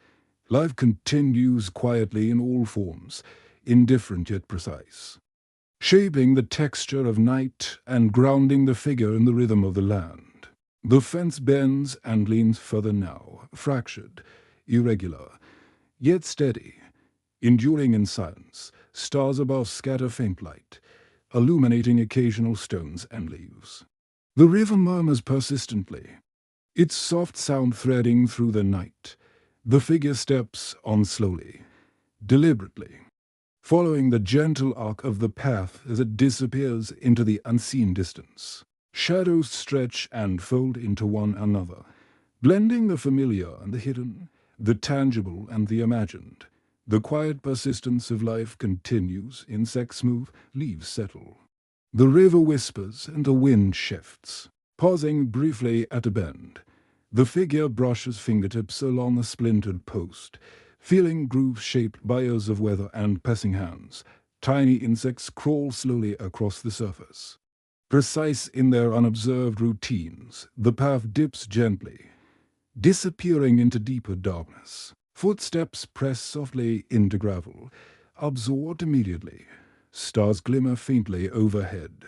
life continues quietly in all forms, indifferent yet precise, shaping the texture of night and grounding the figure in the rhythm of the land. The fence bends and leans further now, fractured, irregular, yet steady, enduring in silence. Stars above scatter faint light, illuminating occasional stones and leaves. The river murmurs persistently, its soft sound threading through the night. The figure steps on slowly, deliberately, following the gentle arc of the path as it disappears into the unseen distance. Shadows stretch and fold into one another, blending the familiar and the hidden, the tangible and the imagined. The quiet persistence of life continues. Insects move, leaves settle. The river whispers and the wind shifts. Pausing briefly at a bend, the figure brushes fingertips along a splintered post, feeling grooves shaped by years of weather and passing hands. Tiny insects crawl slowly across the surface. Precise in their unobserved routines, the path dips gently, disappearing into deeper darkness. Footsteps press softly into gravel, absorbed immediately. Stars glimmer faintly overhead,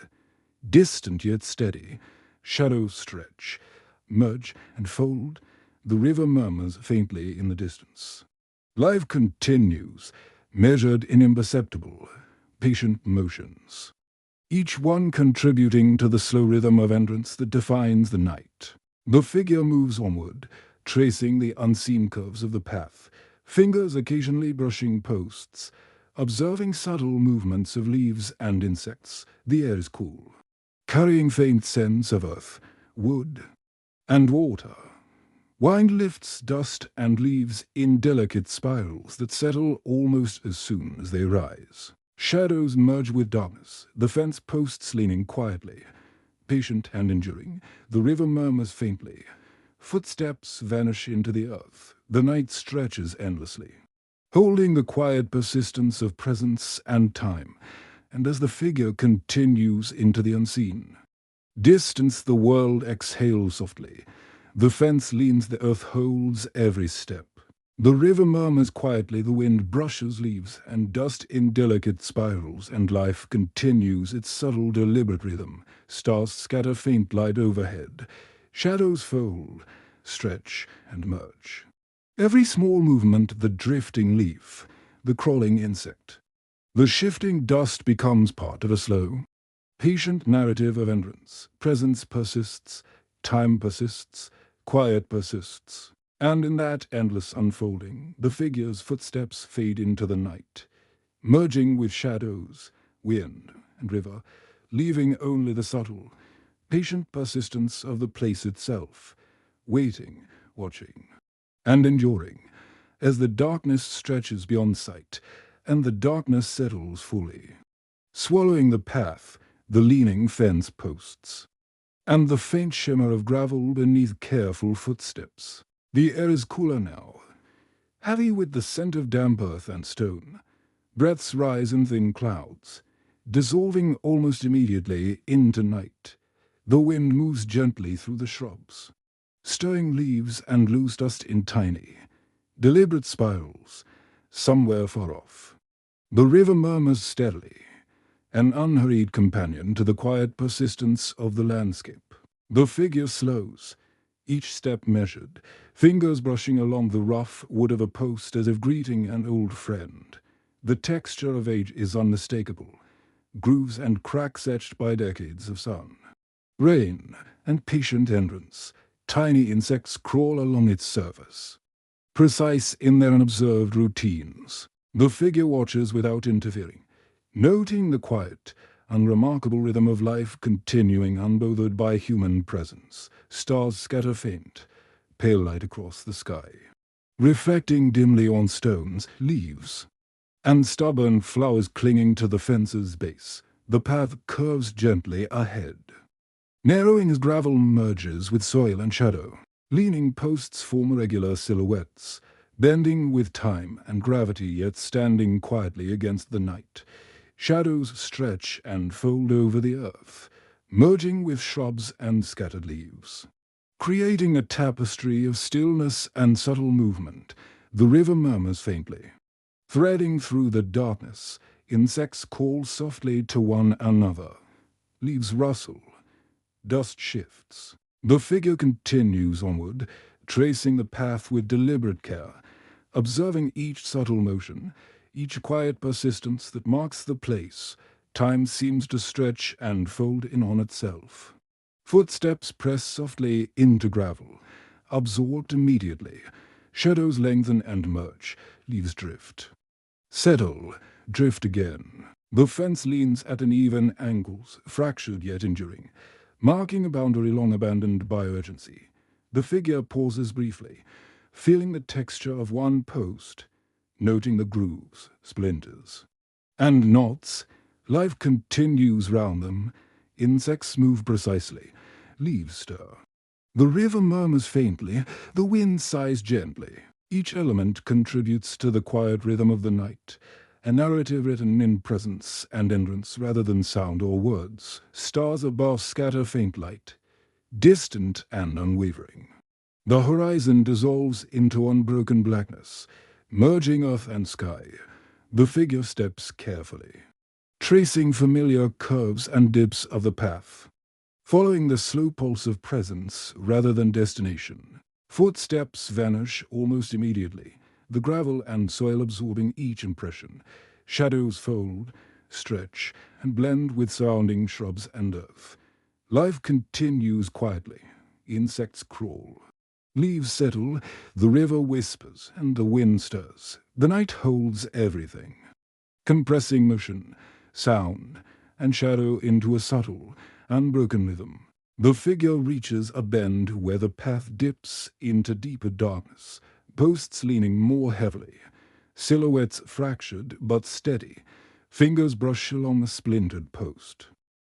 distant yet steady. Shadows stretch, merge, and fold. The river murmurs faintly in the distance. Life continues, measured in imperceptible, patient motions, each one contributing to the slow rhythm of endurance that defines the night. The figure moves onward, tracing the unseen curves of the path, fingers occasionally brushing posts, observing subtle movements of leaves and insects. The air is cool, carrying faint scents of earth, wood, and water. Wind lifts dust and leaves in delicate spirals that settle almost as soon as they rise. Shadows merge with darkness, the fence posts leaning quietly, patient and enduring. The river murmurs faintly. Footsteps vanish into the earth. The night stretches endlessly, holding the quiet persistence of presence and time. And as the figure continues into the unseen, Distance the world exhales softly. The fence leans, the earth holds every step. The river murmurs quietly, the wind brushes leaves and dust in delicate spirals, and life continues its subtle, deliberate rhythm. Stars scatter faint light overhead. Shadows fold, stretch, and merge. Every small movement, the drifting leaf, the crawling insect. The shifting dust becomes part of a slow, patient narrative of entrance. Presence persists, time persists, quiet persists. And in that endless unfolding, the figure's footsteps fade into the night, merging with shadows, wind, and river, leaving only the subtle, patient persistence of the place itself, waiting, watching, and enduring, as the darkness stretches beyond sight, and the darkness settles fully, swallowing the path, the leaning fence posts, and the faint shimmer of gravel beneath careful footsteps. The air is cooler now, heavy with the scent of damp earth and stone. Breaths rise in thin clouds, dissolving almost immediately into night. The wind moves gently through the shrubs, stirring leaves and loose dust in tiny, deliberate spirals, somewhere far off. The river murmurs steadily, an unhurried companion to the quiet persistence of the landscape. The figure slows, each step measured, fingers brushing along the rough wood of a post as if greeting an old friend. The texture of age is unmistakable, grooves and cracks etched by decades of sun. Rain and patient entrance, tiny insects crawl along its surface, precise in their unobserved routines. The figure watches without interfering, noting the quiet, unremarkable rhythm of life continuing unbothered by human presence. Stars scatter faint, pale light across the sky, reflecting dimly on stones, leaves, and stubborn flowers clinging to the fence's base. The path curves gently ahead, narrowing as gravel merges with soil and shadow. Leaning posts form irregular silhouettes, bending with time and gravity yet standing quietly against the night. Shadows stretch and fold over the earth, merging with shrubs and scattered leaves, creating a tapestry of stillness and subtle movement. The river murmurs faintly. Threading through the darkness, insects call softly to one another. Leaves rustle, dust shifts. The figure continues onward, tracing the path with deliberate care, observing each subtle motion, each quiet persistence that marks the place. Time seems to stretch and fold in on itself. Footsteps press softly into gravel, absorbed immediately. Shadows lengthen and merge, leaves drift. Settle, drift again. The fence leans at uneven angles, fractured yet enduring, marking a boundary long abandoned by urgency. The figure pauses briefly, feeling the texture of one post, noting the grooves, splinters, and knots. Life continues round them. Insects move precisely. Leaves stir. The river murmurs faintly. The wind sighs gently. Each element contributes to the quiet rhythm of the night, a narrative written in presence and entrance rather than sound or words. Stars above scatter faint light, distant and unwavering. The horizon dissolves into unbroken blackness, merging earth and sky. The figure steps carefully, tracing familiar curves and dips of the path, following the slow pulse of presence rather than destination. Footsteps vanish almost immediately, the gravel and soil absorbing each impression. Shadows fold, stretch, and blend with surrounding shrubs and earth. Life continues quietly. Insects crawl. Leaves settle, the river whispers, and the wind stirs. The night holds everything, compressing motion, sound, and shadow into a subtle, unbroken rhythm. The figure reaches a bend where the path dips into deeper darkness, posts leaning more heavily, silhouettes fractured but steady. Fingers brush along the splintered post,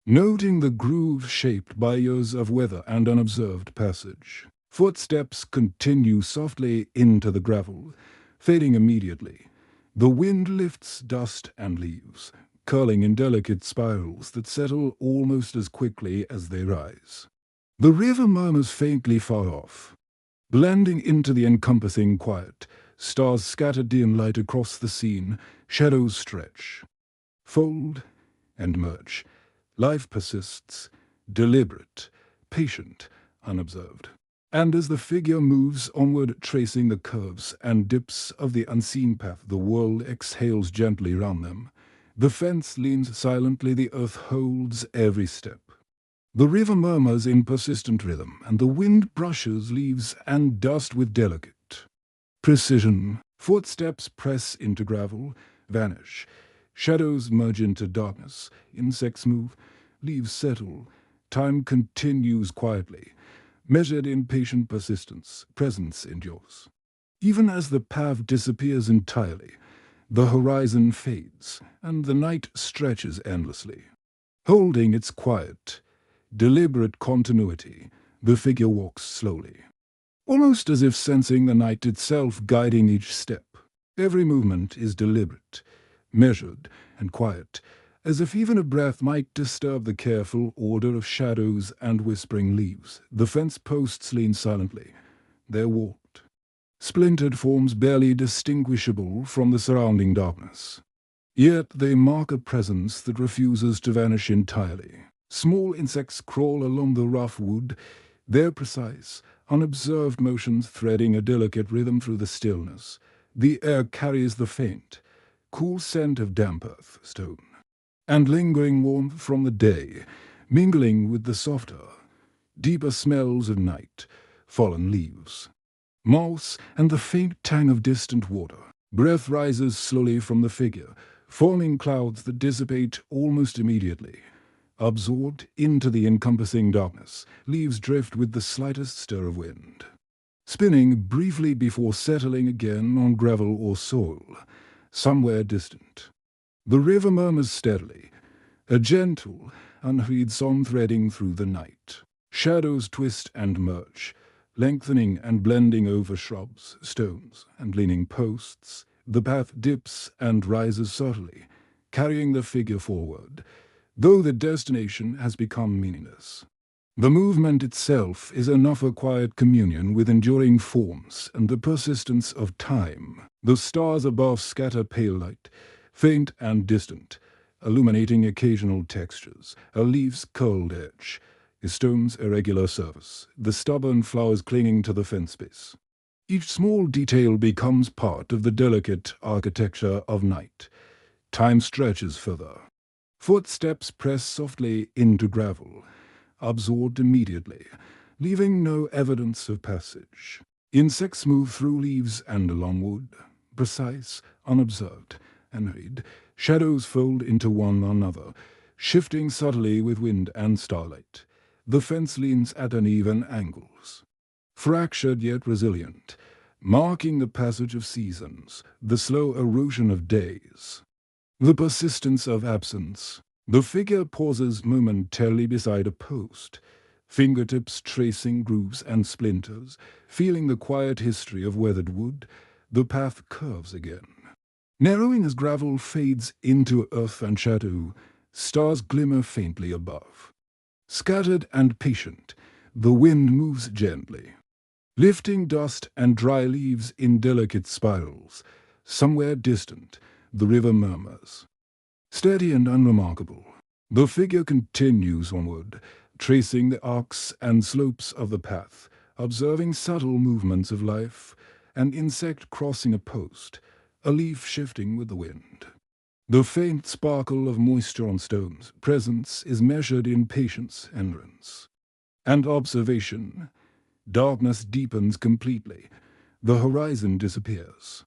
noting the groove shaped by years of weather and unobserved passage. Footsteps continue softly into the gravel, fading immediately. The wind lifts dust and leaves, curling in delicate spirals that settle almost as quickly as they rise. The river murmurs faintly far off. Blending into the encompassing quiet, stars scatter dim light across the scene, shadows stretch, fold, and merge. Life persists, deliberate, patient, unobserved. And as the figure moves onward, tracing the curves and dips of the unseen path, the world exhales gently round them. The fence leans silently, the earth holds every step. The river murmurs in persistent rhythm, and the wind brushes leaves and dust with delicate precision. Footsteps press into gravel, vanish. Shadows merge into darkness. Insects move, leaves settle. Time continues quietly, measured in patient persistence. Presence endures. Even as the path disappears entirely, the horizon fades, and the night stretches endlessly. Holding its quiet, deliberate continuity, the figure walks slowly, almost as if sensing the night itself guiding each step. Every movement is deliberate, measured, and quiet, as if even a breath might disturb the careful order of shadows and whispering leaves. The fence posts lean silently, their warped, splintered forms barely distinguishable from the surrounding darkness. Yet they mark a presence that refuses to vanish entirely. Small insects crawl along the rough wood, their precise, unobserved motions threading a delicate rhythm through the stillness. The air carries the faint, cool scent of damp earth, stone, and lingering warmth from the day, mingling with the softer, deeper smells of night, fallen leaves, moss, and the faint tang of distant water. Breath rises slowly from the figure, forming clouds that dissipate almost immediately. Absorbed into the encompassing darkness, leaves drift with the slightest stir of wind, spinning briefly before settling again on gravel or soil, somewhere distant. The river murmurs steadily, a gentle, unhurried song threading through the night. Shadows twist and merge, lengthening and blending over shrubs, stones, and leaning posts. The path dips and rises subtly, carrying the figure forward, though the destination has become meaningless. The movement itself is enough a quiet communion with enduring forms and the persistence of time. The stars above scatter pale light, faint and distant, illuminating occasional textures, a leaf's curled edge, a stone's irregular surface, the stubborn flowers clinging to the fence base. Each small detail becomes part of the delicate architecture of night. Time stretches further. Footsteps press softly into gravel, absorbed immediately, leaving no evidence of passage. Insects move through leaves and along wood, precise, unobserved, unhurried. Shadows fold into one another, shifting subtly with wind and starlight. The fence leans at uneven angles, fractured yet resilient, marking the passage of seasons, the slow erosion of days, the persistence of absence. The figure pauses momentarily beside a post, fingertips tracing grooves and splinters, feeling the quiet history of weathered wood. The path curves again, narrowing as gravel fades into earth and shadow. Stars glimmer faintly above. Scattered and patient, the wind moves gently, lifting dust and dry leaves in delicate spirals. Somewhere distant, the river murmurs, steady and unremarkable. The figure continues onward, tracing the arcs and slopes of the path, observing subtle movements of life, an insect crossing a post, a leaf shifting with the wind. The faint sparkle of moisture on stones. Presence is measured in patience, endurance, and observation. Darkness deepens completely. The horizon disappears,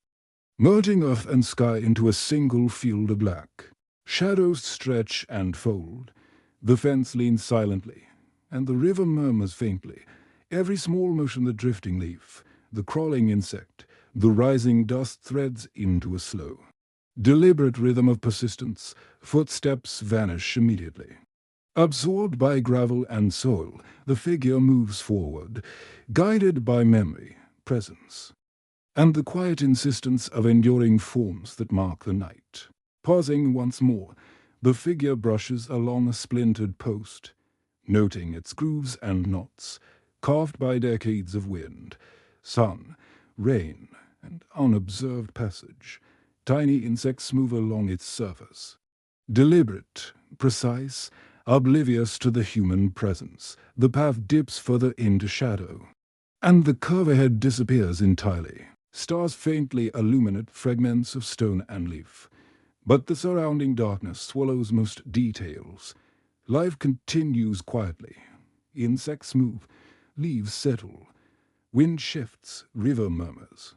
merging earth and sky into a single field of black. Shadows stretch and fold. The fence leans silently, and the river murmurs faintly. Every small motion, the drifting leaf, the crawling insect, the rising dust threads into a slow, deliberate rhythm of persistence. Footsteps vanish immediately. Absorbed by gravel and soil, the figure moves forward, guided by memory, presence, and the quiet insistence of enduring forms that mark the night. Pausing once more, The figure brushes along a splintered post, noting its grooves and knots, carved by decades of wind, sun, rain, and unobserved passage. Tiny insects move along its surface. Deliberate, precise, oblivious to the human presence, the path dips further into shadow, and the curve ahead disappears entirely. Stars faintly illuminate fragments of stone and leaf, but the surrounding darkness swallows most details. Life continues quietly. Insects move, leaves settle, wind shifts, river murmurs.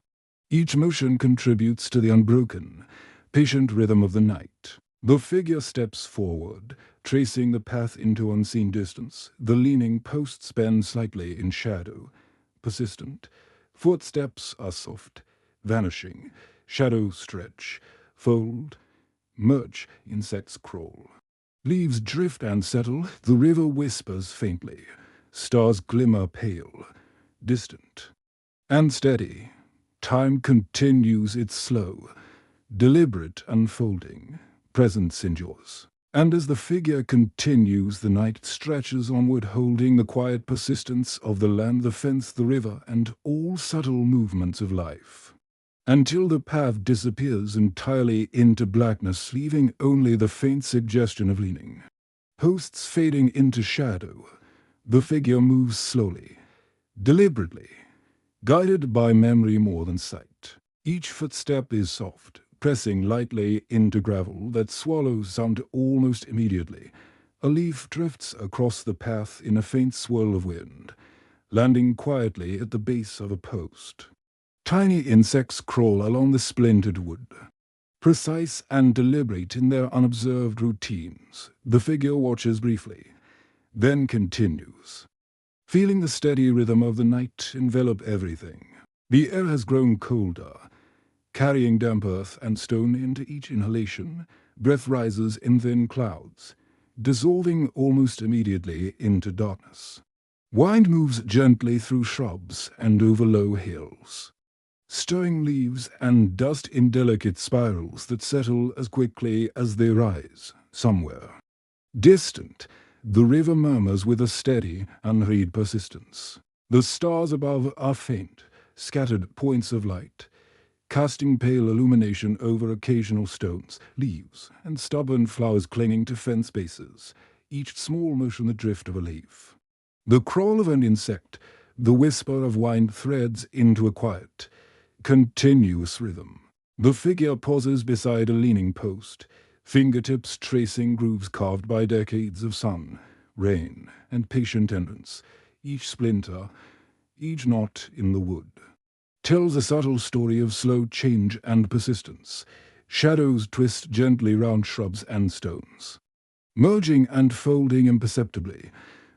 Each motion contributes to the unbroken, patient rhythm of the night. The figure steps forward, tracing the path into unseen distance. The leaning posts bend slightly in shadow, persistent. Footsteps are soft, vanishing. Shadows stretch, fold, merge. Insects crawl. Leaves drift and settle. The river whispers faintly. Stars glimmer pale, distant, and steady. Time continues its slow, deliberate unfolding. Presence endures. And as the figure continues, the night stretches onward, holding the quiet persistence of the land, the fence, the river, and all subtle movements of life, until the path disappears entirely into blackness, leaving only the faint suggestion of leaning. Posts fading into shadow, the figure moves slowly, deliberately, guided by memory more than sight. Each footstep is soft, pressing lightly into gravel that swallows sound almost immediately. A leaf drifts across the path in a faint swirl of wind, landing quietly at the base of a post. Tiny insects crawl along the splintered wood, precise and deliberate in their unobserved routines. The figure watches briefly, then continues, feeling the steady rhythm of the night envelop everything. The air has grown colder, carrying damp earth and stone into each inhalation. Breath rises in thin clouds, dissolving almost immediately into darkness. Wind moves gently through shrubs and over low hills, stirring leaves and dust in delicate spirals that settle as quickly as they rise. Somewhere distant, the river murmurs with a steady, unhurried persistence. The stars above are faint, scattered points of light, casting pale illumination over occasional stones, leaves, and stubborn flowers clinging to fence bases, each small motion the drift of a leaf. The crawl of an insect, the whisper of wind threads into a quiet, continuous rhythm. The figure pauses beside a leaning post, fingertips tracing grooves carved by decades of sun, rain, and patient endurance. Each splinter, each knot in the wood, tells a subtle story of slow change and persistence. Shadows twist gently round shrubs and stones, merging and folding imperceptibly.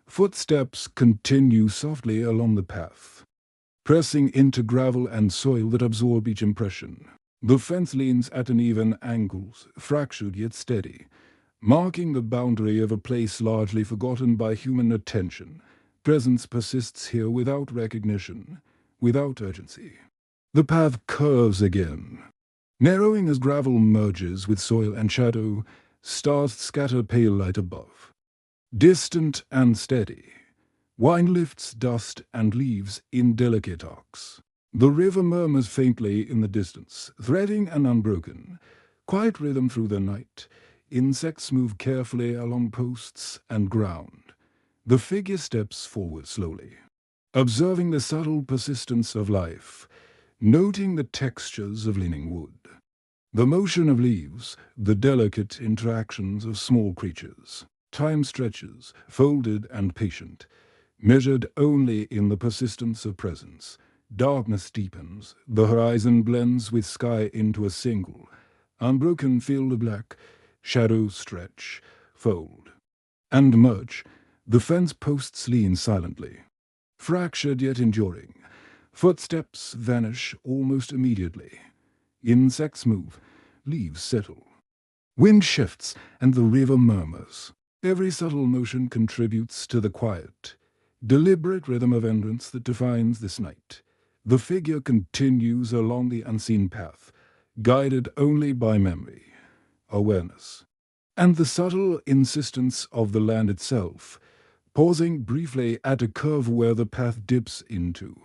Footsteps continue softly along the path, pressing into gravel and soil that absorb each impression. The fence leans at uneven angles, fractured yet steady, marking the boundary of a place largely forgotten by human attention. Presence persists here without recognition, without urgency. The path curves again, narrowing as gravel merges with soil and shadow. Stars scatter pale light above, distant and steady. Wind lifts dust and leaves in delicate arcs. The river murmurs faintly in the distance, threading an unbroken, quiet rhythm through the night. Insects move carefully along posts and ground. The figure steps forward slowly, observing the subtle persistence of life, noting the textures of leaning wood, the motion of leaves, the delicate interactions of small creatures. Time stretches, folded and patient, measured only in the persistence of presence. Darkness deepens, the horizon blends with sky into a single, unbroken field of black. Shadows stretch, fold, and merge. The fence posts lean silently, fractured yet enduring. Footsteps vanish almost immediately. Insects move, leaves settle. Wind shifts, and the river murmurs. Every subtle motion contributes to the quiet, deliberate rhythm of endurance that defines this night. The figure continues along the unseen path, guided only by memory, awareness, And the subtle insistence of the land itself, pausing briefly at a curve where the path dips into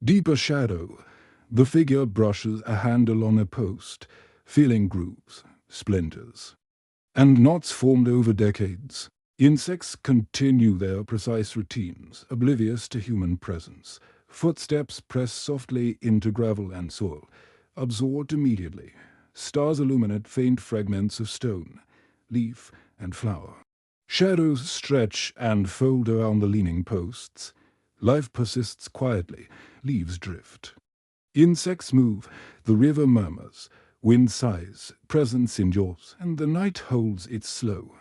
deeper shadow. The figure brushes a hand along a post, feeling grooves, splinters, and knots formed over decades. Insects continue their precise routines, oblivious to human presence. Footsteps press softly into gravel and soil, absorbed immediately. Stars illuminate faint fragments of stone, leaf, and flower. Shadows stretch and fold around the leaning posts. Life persists quietly, leaves drift. Insects move, the river murmurs, wind sighs, presence endures, and the night holds its slow,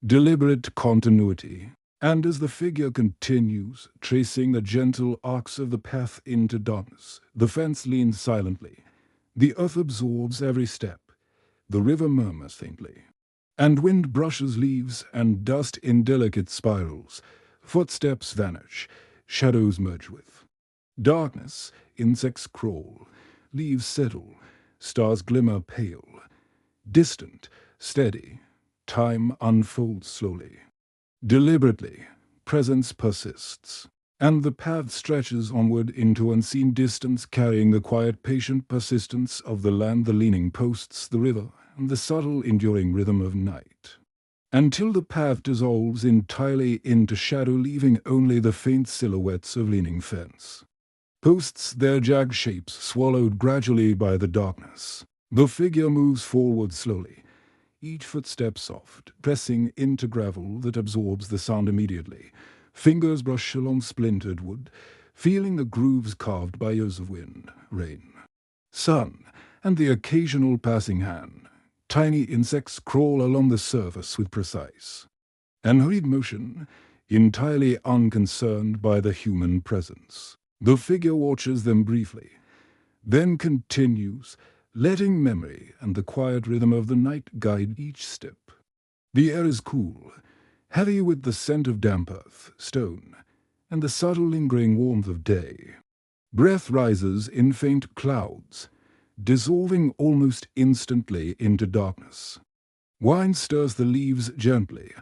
deliberate continuity. And as the figure continues, tracing the gentle arcs of the path into darkness, the fence leans silently. The earth absorbs every step. The river murmurs faintly, and wind brushes leaves and dust in delicate spirals. Footsteps vanish, shadows merge with darkness. Insects crawl, leaves settle, stars glimmer pale. Distant, steady, time unfolds slowly. Deliberately, presence persists, and the path stretches onward into unseen distance, carrying the quiet, patient persistence of the land, the leaning posts, the river, and the subtle, enduring rhythm of night. Until the path dissolves entirely into shadow, leaving only the faint silhouettes of leaning fence posts, their jagged shapes swallowed gradually by the darkness. The figure moves forward slowly, each footstep soft, pressing into gravel that absorbs the sound immediately. Fingers brush along splintered wood, feeling the grooves carved by years of wind, rain, sun, and the occasional passing hand. Tiny insects crawl along the surface with precise, unhurried motion, entirely unconcerned by the human presence. The figure watches them briefly, then continues, letting memory and the quiet rhythm of the night guide each step. The air is cool, heavy with the scent of damp earth, stone, and the subtle lingering warmth of day. Breath rises in faint clouds, dissolving almost instantly into darkness. Wind stirs the leaves gently,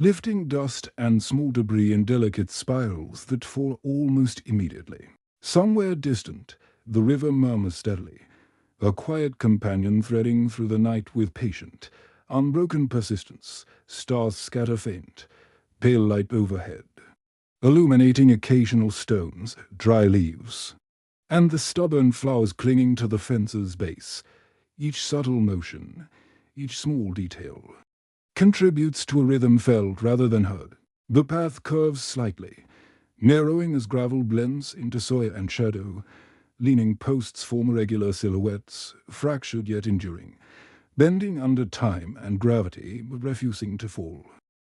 lifting dust and small debris in delicate spirals that fall almost immediately. Somewhere distant, the river murmurs steadily, a quiet companion threading through the night with patient, unbroken persistence. Stars scatter faint, pale light overhead, illuminating occasional stones, dry leaves, and the stubborn flowers clinging to the fence's base. Each subtle motion, each small detail, contributes to a rhythm felt rather than heard. The path curves slightly, narrowing as gravel blends into soil and shadow. Leaning posts form irregular silhouettes, fractured yet enduring, bending under time and gravity but refusing to fall.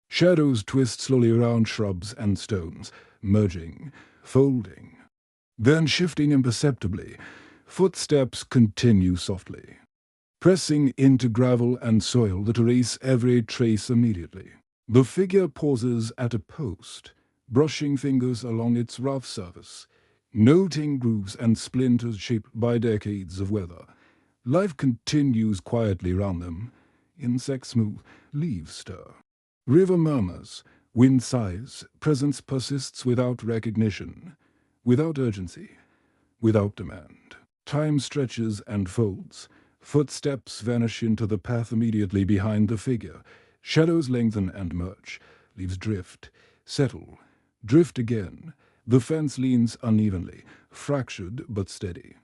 Shadows twist slowly around shrubs and stones, merging, folding, then shifting imperceptibly. Footsteps continue softly, pressing into gravel and soil that erase every trace immediately. The figure pauses at a post, brushing fingers along its rough surface, noting grooves and splinters shaped by decades of weather. Life continues quietly round them. Insects move, leaves stir. River murmurs, wind sighs, presence persists without recognition, without urgency, without demand. Time stretches and folds. Footsteps vanish into the path immediately behind the figure. Shadows lengthen and merge. Leaves drift, settle, drift again. The fence leans unevenly, fractured but steady,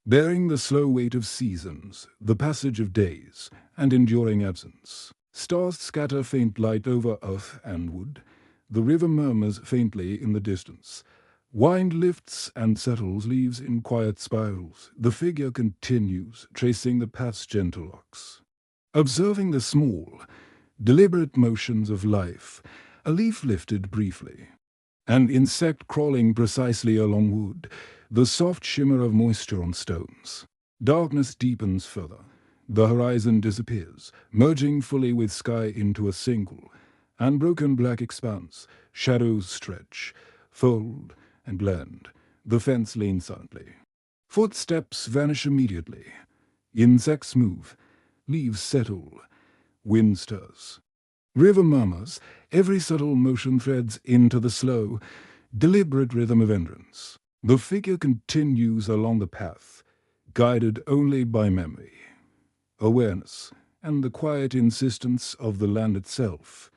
bearing the slow weight of seasons, the passage of days, and enduring absence. Stars scatter faint light over earth and wood. The river murmurs faintly in the distance. Wind lifts and settles leaves in quiet spirals. The figure continues, tracing the path's gentle arcs, observing the small, deliberate motions of life. A leaf lifted briefly, an insect crawling precisely along wood, the soft shimmer of moisture on stones. Darkness deepens further. The horizon disappears, merging fully with sky into a single, unbroken black expanse. Shadows stretch, fold, and blend. The fence leans silently. Footsteps vanish immediately. Insects move, leaves settle, wind stirs. River murmurs, every subtle motion threads into the slow, deliberate rhythm of entrance. The figure continues along the path, guided only by memory, awareness, and the quiet insistence of the land itself.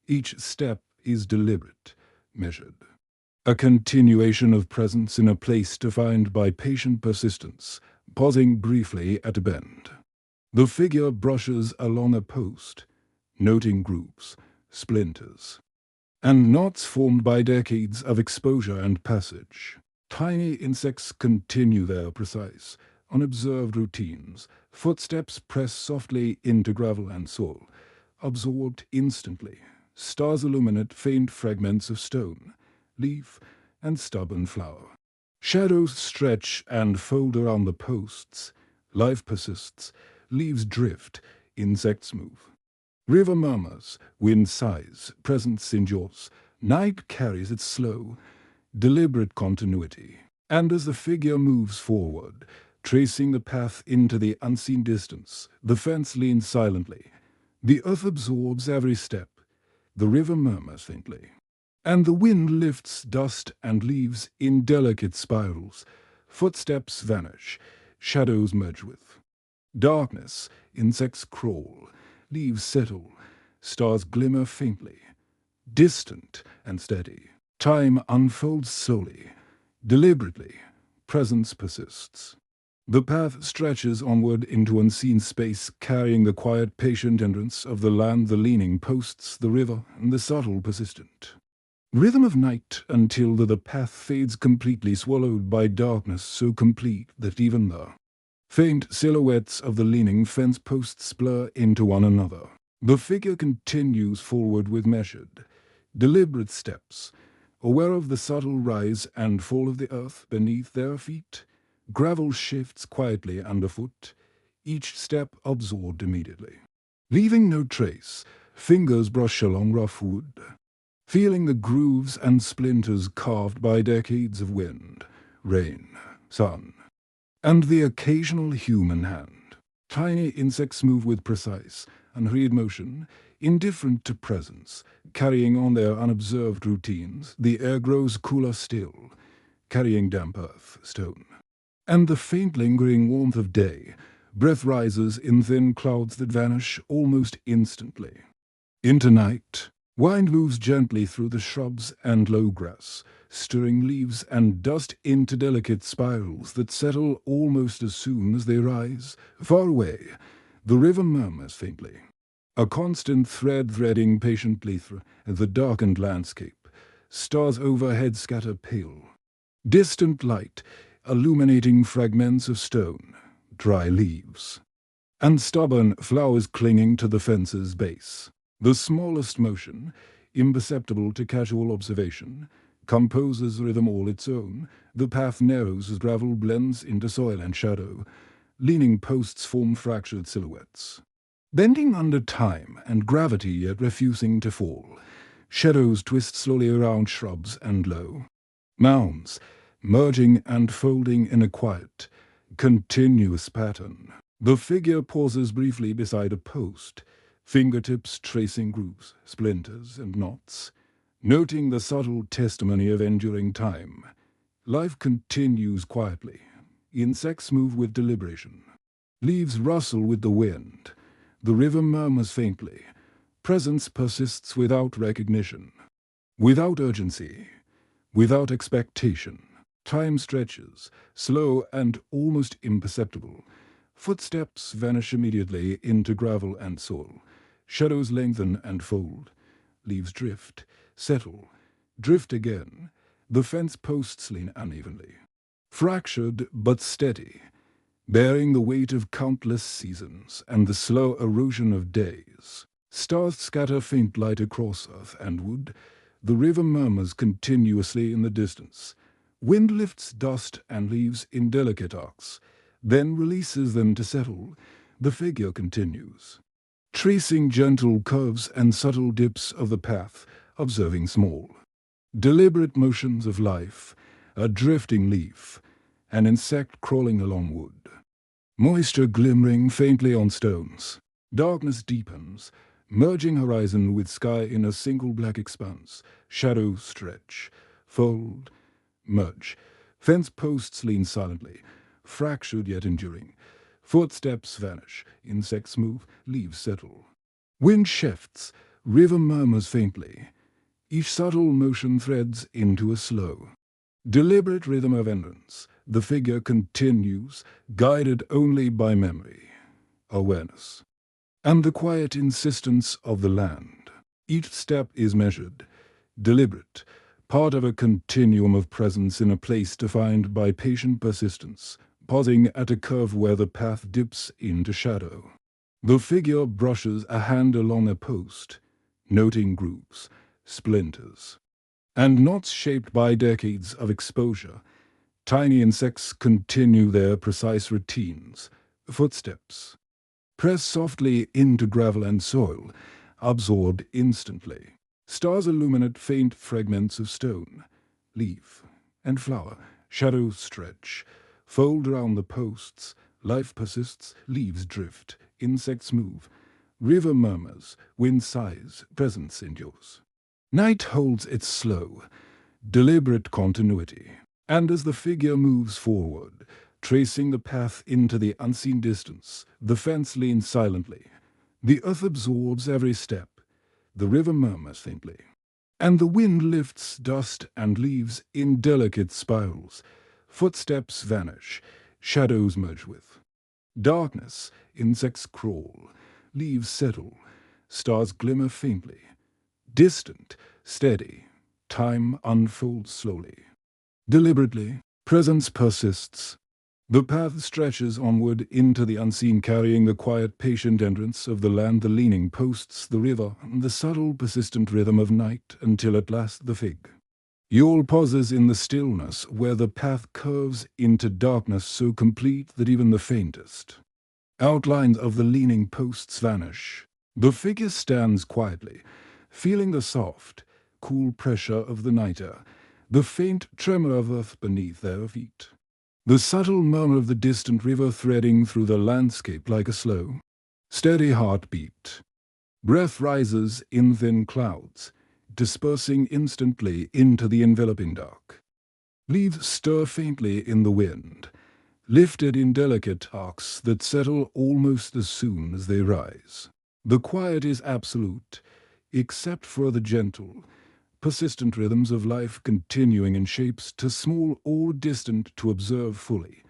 Each step is deliberate, measured. A continuation of presence in a place defined by patient persistence, pausing briefly at a bend. The figure brushes along a post, noting grooves, splinters, and knots formed by decades of exposure and passage. Tiny insects continue their precise, unobserved routines. Footsteps press softly into gravel and soil, absorbed instantly. Stars illuminate faint fragments of stone, leaf, and stubborn flower. Shadows stretch and fold around the posts. Life persists, leaves drift, insects move. River murmurs, wind sighs, presence endures. Night carries its slow, deliberate continuity. And as the figure moves forward, tracing the path into the unseen distance, the fence leans silently. The earth absorbs every step. The river murmurs faintly. And the wind lifts dust and leaves in delicate spirals. Footsteps vanish, shadows merge with darkness. Insects crawl, leaves settle, stars glimmer faintly, distant and steady. Time unfolds slowly, deliberately. Presence persists. The path stretches onward into unseen space, carrying the quiet, patient entrance of the land, the leaning posts, the river, and the subtle, persistent rhythm of night, until the path fades completely, swallowed by darkness so complete that even the faint silhouettes of the leaning fence posts blur into one another. The figure continues forward with measured, deliberate steps, aware of the subtle rise and fall of the earth beneath their feet. Gravel shifts quietly underfoot, each step absorbed immediately. Leaving no trace, fingers brush along rough wood, feeling the grooves and splinters carved by decades of wind, rain, sun, and the occasional human hand. Tiny insects move with precise, unhurried motion, indifferent to presence, carrying on their unobserved routines. The air grows cooler still, carrying damp earth, stone, and the faint lingering warmth of day. Breath rises in thin clouds that vanish almost instantly. Into night, wind moves gently through the shrubs and low grass, stirring leaves and dust into delicate spirals that settle almost as soon as they rise. Far away, the river murmurs faintly, a constant thread threading patiently through the darkened landscape. Stars overhead scatter pale, distant light, illuminating fragments of stone, dry leaves, and stubborn flowers clinging to the fence's base. The smallest motion, imperceptible to casual observation, composes rhythm all its own. The path narrows as gravel blends into soil and shadow. Leaning posts form fractured silhouettes, bending under time and gravity yet refusing to fall. Shadows twist slowly around shrubs and low mounds, merging and folding in a quiet, continuous pattern. The figure pauses briefly beside a post, fingertips tracing grooves, splinters, and knots, noting the subtle testimony of enduring time. Life continues quietly. Insects move with deliberation. Leaves rustle with the wind. The river murmurs faintly. Presence persists without recognition, without urgency, without expectation. Time stretches, slow and almost imperceptible. Footsteps vanish immediately into gravel and soil. Shadows lengthen and fold. Leaves drift, settle, drift again. The fence posts lean unevenly, fractured but steady, bearing the weight of countless seasons and the slow erosion of days. Stars scatter faint light across earth and wood. The river murmurs continuously in the distance. Wind lifts dust and leaves in delicate arcs, then releases them to settle. The figure continues, tracing gentle curves and subtle dips of the path, observing small, deliberate motions of life, a drifting leaf, an insect crawling along wood, moisture glimmering faintly on stones. Darkness deepens, merging horizon with sky in a single black expanse. Shadows stretch, fold, merge. Fence posts lean silently, fractured yet enduring. Footsteps vanish, insects move, leaves settle. Wind shifts, river murmurs faintly. Each subtle motion threads into a slow, deliberate rhythm of entrance. The figure continues, guided only by memory, awareness, and the quiet insistence of the land. Each step is measured, deliberate, part of a continuum of presence in a place defined by patient persistence, pausing at a curve where the path dips into shadow. The figure brushes a hand along a post, noting grooves, splinters, and knots shaped by decades of exposure. Tiny insects continue their precise routines. Footsteps press softly into gravel and soil, absorbed instantly. Stars illuminate faint fragments of stone, leaf, and flower. Shadows stretch, fold around the posts. Life persists, leaves drift, insects move. River murmurs, wind sighs, presence endures. Night holds its slow, deliberate continuity, and as the figure moves forward, tracing the path into the unseen distance, the fence leans silently. The earth absorbs every step. The river murmurs faintly, and the wind lifts dust and leaves in delicate spirals. Footsteps vanish, shadows merge with darkness. Insects crawl, leaves settle, stars glimmer faintly. Distant, steady, time unfolds slowly. Deliberately, presence persists. The path stretches onward into the unseen, carrying the quiet, patient entrance of the land, the leaning posts, the river, and the subtle, persistent rhythm of night, until at last the fig. Yule pauses in the stillness, where the path curves into darkness so complete that even the faintest outlines of the leaning posts vanish. The figure stands quietly, feeling the soft, cool pressure of the night air, the faint tremor of earth beneath their feet, the subtle murmur of the distant river threading through the landscape like a slow, steady heartbeat. Breath rises in thin clouds, dispersing instantly into the enveloping dark. Leaves stir faintly in the wind, lifted in delicate arcs that settle almost as soon as they rise. The quiet is absolute, except for the gentle, persistent rhythms of life continuing in shapes too small or distant to observe fully.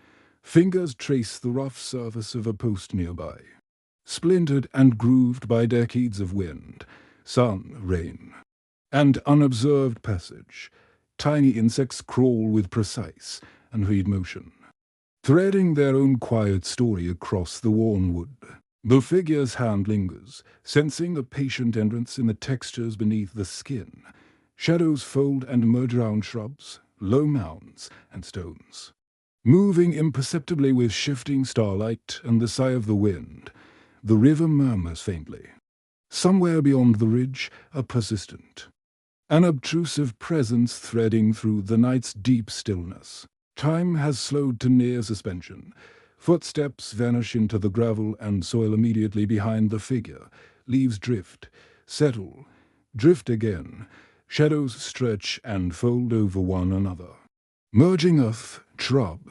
Fingers trace the rough surface of a post nearby, splintered and grooved by decades of wind, sun, rain, and unobserved passage. Tiny insects crawl with precise, unhurried motion, threading their own quiet story across the worn wood. The figure's hand lingers, sensing a patient entrance in the textures beneath the skin. Shadows fold and merge around shrubs, low mounds, and stones, moving imperceptibly with shifting starlight and the sigh of the wind. The river murmurs faintly. Somewhere beyond the ridge, a persistent, an obtrusive presence threading through the night's deep stillness. Time has slowed to near suspension. Footsteps vanish into the gravel and soil immediately behind the figure. Leaves drift, settle, drift again. Shadows stretch and fold over one another, merging earth, shrub,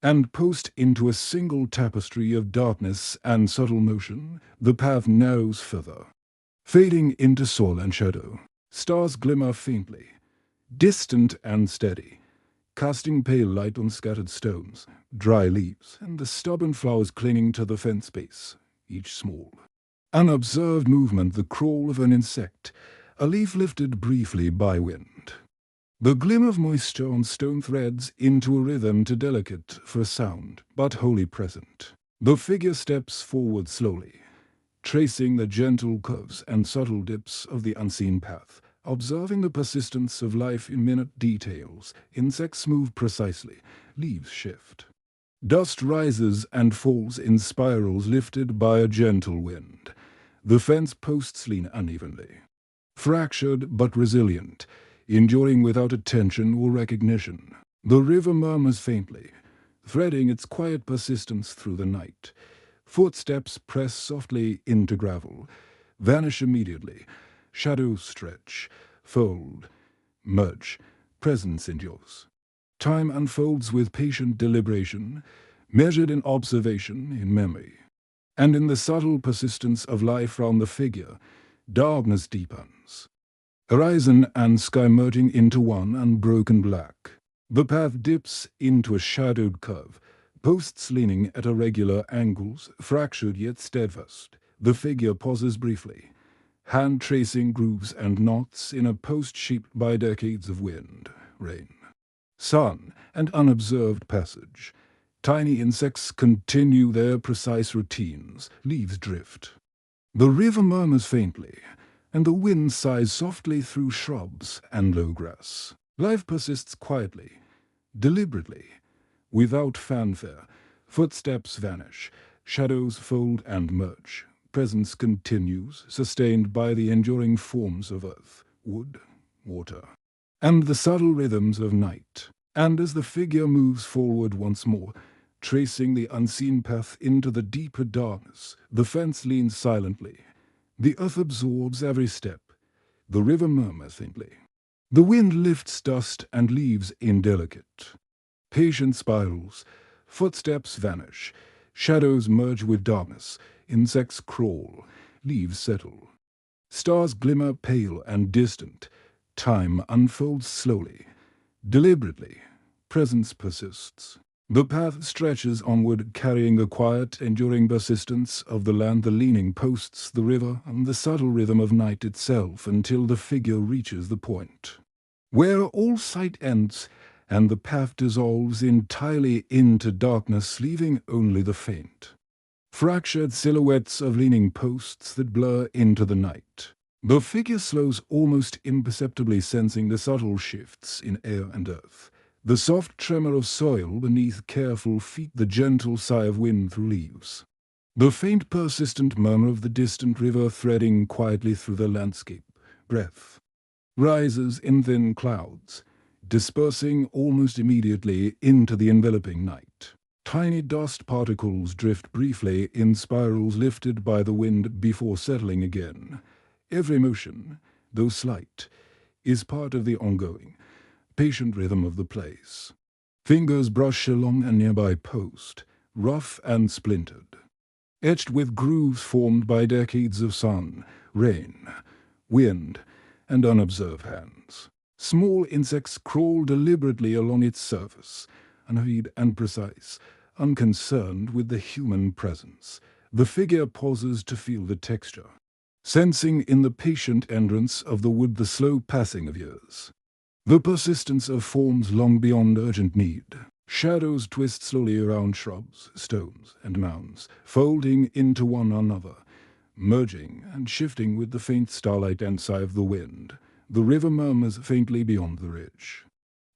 and post into a single tapestry of darkness and subtle motion. The path narrows further, fading into soil and shadow. Stars glimmer faintly, distant and steady, casting pale light on scattered stones, dry leaves, and the stubborn flowers clinging to the fence base, each small. Unobserved movement, the crawl of an insect, a leaf lifted briefly by wind. The glim of moisture on stone threads into a rhythm too delicate for sound, but wholly present. The figure steps forward slowly, tracing the gentle curves and subtle dips of the unseen path, observing the persistence of life in minute details. Insects move precisely, leaves shift. Dust rises and falls in spirals lifted by a gentle wind. The fence posts lean unevenly, fractured but resilient, enduring without attention or recognition. The river murmurs faintly, threading its quiet persistence through the night. Footsteps press softly into gravel, vanish immediately. Shadows stretch, fold, merge. Presence endures. Time unfolds with patient deliberation, measured in observation, in memory. And in the subtle persistence of life round the figure, darkness deepens. Horizon and sky merging into one unbroken black. The path dips into a shadowed curve, posts leaning at irregular angles, fractured yet steadfast. The figure pauses briefly, hand tracing grooves and knots in a post shaped by decades of wind, rain, sun, and unobserved passage. Tiny insects continue their precise routines, leaves drift. The river murmurs faintly, and the wind sighs softly through shrubs and low grass. Life persists quietly, deliberately, without fanfare. Footsteps vanish, shadows fold and merge. Presence continues, sustained by the enduring forms of earth, wood, water, and the subtle rhythms of night. And as the figure moves forward once more, tracing the unseen path into the deeper darkness, the fence leans silently. The earth absorbs every step. The river murmurs faintly. The wind lifts dust and leaves indelicate. Patient spirals, footsteps vanish, shadows merge with darkness, insects crawl, leaves settle. Stars glimmer pale and distant. Time unfolds slowly, deliberately. Presence persists. The path stretches onward, carrying the quiet, enduring persistence of the land, the leaning posts, the river, and the subtle rhythm of night itself, until the figure reaches the point where all sight ends and the path dissolves entirely into darkness, leaving only the faint, fractured silhouettes of leaning posts that blur into the night. The figure slows almost imperceptibly, sensing the subtle shifts in air and earth. The soft tremor of soil beneath careful feet, the gentle sigh of wind through leaves. The faint persistent murmur of the distant river threading quietly through the landscape. Breath rises in thin clouds, dispersing almost immediately into the enveloping night. Tiny dust particles drift briefly in spirals lifted by the wind before settling again. Every motion, though slight, is part of the ongoing, patient rhythm of the place. Fingers brush along a nearby post, rough and splintered, etched with grooves formed by decades of sun, rain, wind, and unobserved hands. Small insects crawl deliberately along its surface, unhurried and precise, unconcerned with the human presence. The figure pauses to feel the texture, sensing in the patient entrance of the wood the slow passing of years, the persistence of forms long beyond urgent need. Shadows twist slowly around shrubs, stones, and mounds, folding into one another, merging and shifting with the faint starlight and sigh of the wind. The river murmurs faintly beyond the ridge.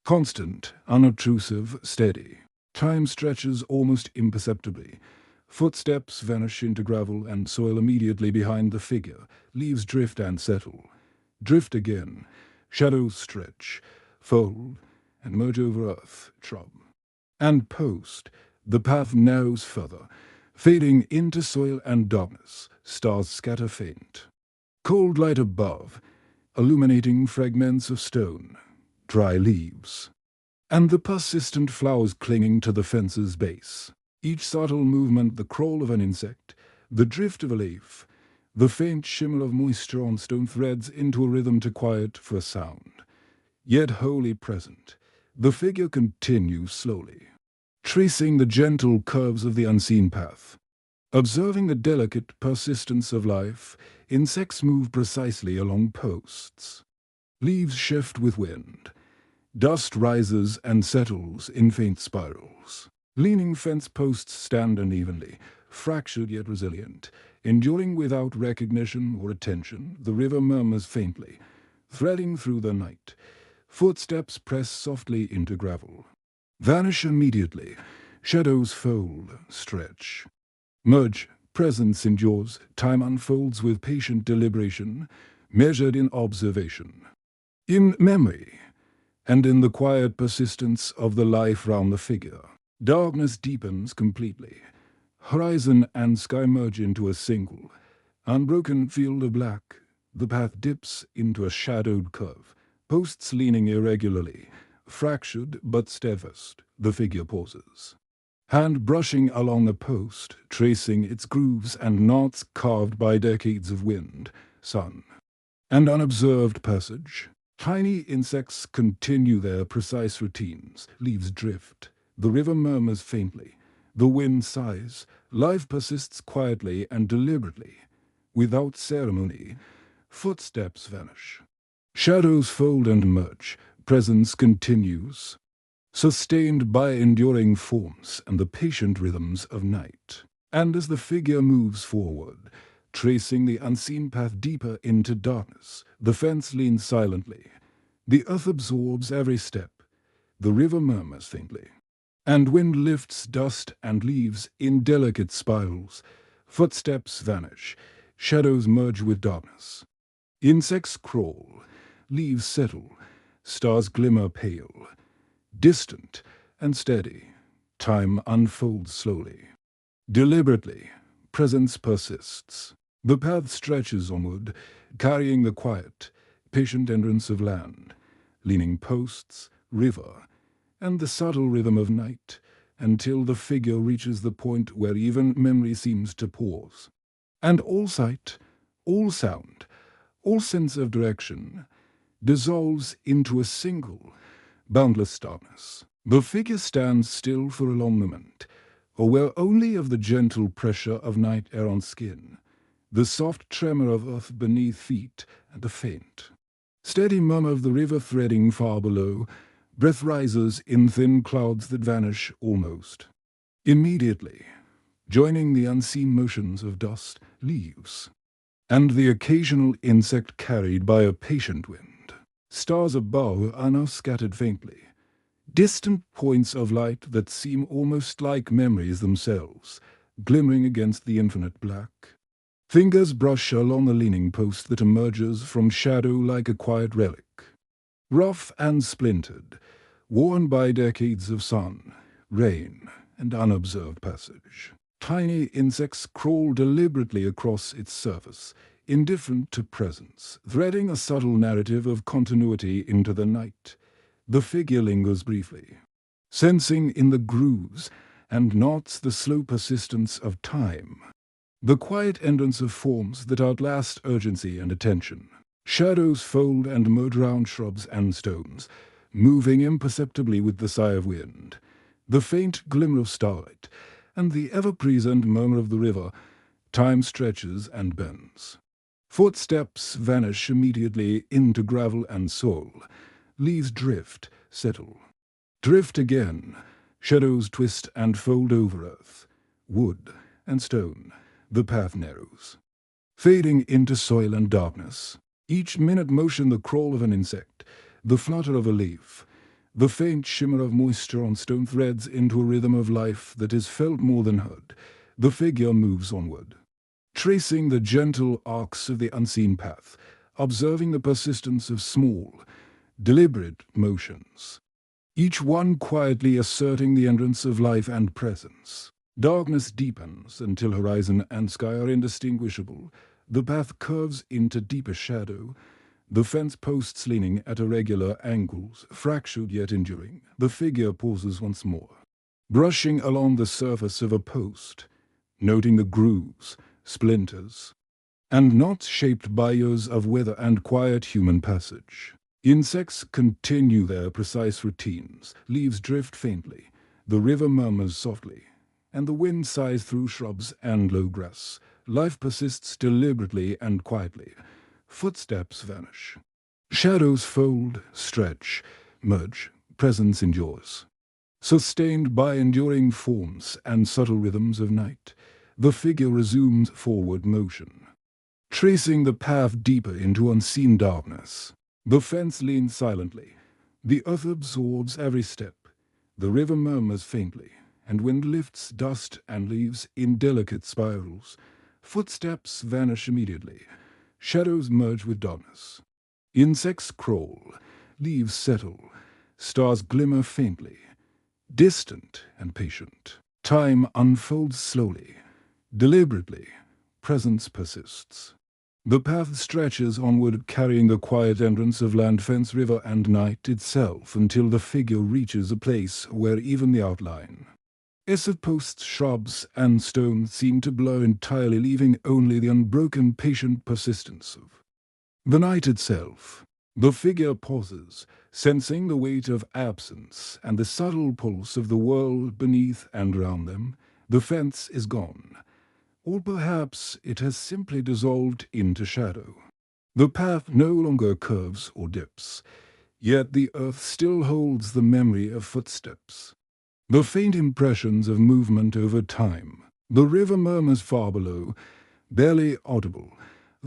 Constant, unobtrusive, steady. Time stretches almost imperceptibly. Footsteps vanish into gravel and soil immediately behind the figure. Leaves drift and settle. Drift again. Shadows stretch, fold, and merge over earth, shrub, and post. The path narrows further, fading into soil and darkness. Stars scatter faint. Cold light above, illuminating fragments of stone, dry leaves, and the persistent flowers clinging to the fence's base. Each subtle movement, the crawl of an insect, the drift of a leaf, the faint shimmer of moisture on stone threads into a rhythm to quiet for a sound. Yet wholly present, the figure continues slowly, tracing the gentle curves of the unseen path. Observing the delicate persistence of life, insects move precisely along posts. Leaves shift with wind. Dust rises and settles in faint spirals. Leaning fence posts stand unevenly, fractured yet resilient. Enduring without recognition or attention, the river murmurs faintly, threading through the night. Footsteps press softly into gravel. Vanish immediately. Shadows fold, stretch. Merge, presence endures, time unfolds with patient deliberation, measured in observation, in memory, and in the quiet persistence of the life round the figure. Darkness deepens completely. Horizon and sky merge into a single, unbroken field of black. The path dips into a shadowed curve, posts leaning irregularly, fractured but steadfast. The figure pauses. Hand brushing along a post, tracing its grooves and knots carved by decades of wind, sun, and unobserved passage. Tiny insects continue their precise routines. Leaves drift. The river murmurs faintly. The wind sighs. Life persists quietly and deliberately. Without ceremony, footsteps vanish. Shadows fold and merge. Presence continues, sustained by enduring forms and the patient rhythms of night. And as the figure moves forward, tracing the unseen path deeper into darkness, the fence leans silently. The earth absorbs every step. The river murmurs faintly. And wind lifts dust and leaves in delicate spirals. Footsteps vanish. Shadows merge with darkness. Insects crawl. Leaves settle. Stars glimmer pale. Distant and steady, time unfolds slowly. Deliberately, presence persists. The path stretches onward, carrying the quiet, patient entrance of land, leaning posts, river, and the subtle rhythm of night, until the figure reaches the point where even memory seems to pause. And all sight, all sound, all sense of direction dissolves into a single, boundless darkness. The figure stands still for a long moment, aware only of the gentle pressure of night air on skin, the soft tremor of earth beneath feet, and the faint, steady murmur of the river threading far below. Breath rises in thin clouds that vanish almost immediately, joining the unseen motions of dust, leaves, and the occasional insect carried by a patient wind. Stars above are now scattered faintly, distant points of light that seem almost like memories themselves, glimmering against the infinite black. Fingers brush along the leaning post that emerges from shadow like a quiet relic. Rough and splintered, worn by decades of sun, rain, and unobserved passage. Tiny insects crawl deliberately across its surface, indifferent to presence, threading a subtle narrative of continuity into the night. The figure lingers briefly, sensing in the grooves and knots the slow persistence of time, the quiet entrance of forms that outlast urgency and attention. Shadows fold and merge round shrubs and stones, moving imperceptibly with the sigh of wind. The faint glimmer of starlight, and the ever-present murmur of the river. Time stretches and bends. Footsteps vanish immediately into gravel and soil. Leaves drift, settle. Drift again. Shadows twist and fold over earth, wood and stone. The path narrows, fading into soil and darkness. Each minute motion the crawl of an insect, the flutter of a leaf, the faint shimmer of moisture on stone threads into a rhythm of life that is felt more than heard. The figure moves onward, tracing the gentle arcs of the unseen path, observing the persistence of small, deliberate motions, each one quietly asserting the entrance of life and presence. Darkness deepens until horizon and sky are indistinguishable. The path curves into deeper shadow, the fence posts leaning at irregular angles, fractured yet enduring. The figure pauses once more, brushing along the surface of a post, noting the grooves, splinters, and knots shaped by years of weather and quiet human passage. Insects continue their precise routines. Leaves drift faintly. The river murmurs softly, and the wind sighs through shrubs and low grass. Life persists deliberately and quietly. Footsteps vanish. Shadows fold, stretch, merge. Presence endures. Sustained by enduring forms and subtle rhythms of night, the figure resumes forward motion, tracing the path deeper into unseen darkness. The fence leans silently. The earth absorbs every step. The river murmurs faintly, and wind lifts dust and leaves in delicate spirals. Footsteps vanish immediately. Shadows merge with darkness. Insects crawl. Leaves settle. Stars glimmer faintly, distant and patient. Time unfolds slowly, deliberately. Presence persists. The path stretches onward, carrying the quiet entrance of land, fence, river, and night itself, until the figure reaches a place where even the outline of posts, shrubs, and stones seem to blur entirely, leaving only the unbroken, patient persistence of the night itself. The figure pauses, sensing the weight of absence and the subtle pulse of the world beneath and around them. The fence is gone. Or perhaps it has simply dissolved into shadow. The path no longer curves or dips, yet the earth still holds the memory of footsteps, the faint impressions of movement over time. The river murmurs far below, barely audible,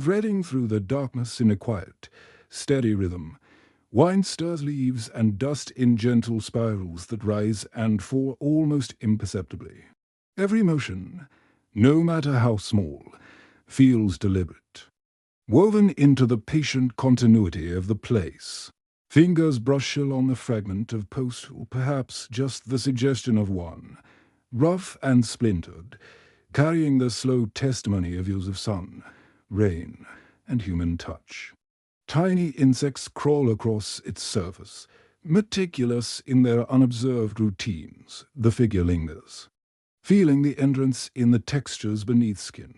threading through the darkness in a quiet, steady rhythm. Wind stirs leaves and dust in gentle spirals that rise and fall almost imperceptibly. Every motion, no matter how small, feels deliberate, woven into the patient continuity of the place. Fingers brush along a fragment of post, or perhaps just the suggestion of one, rough and splintered, carrying the slow testimony of years of sun, rain, and human touch. Tiny insects crawl across its surface, meticulous in their unobserved routines. The figure lingers, feeling the entrance in the textures beneath skin.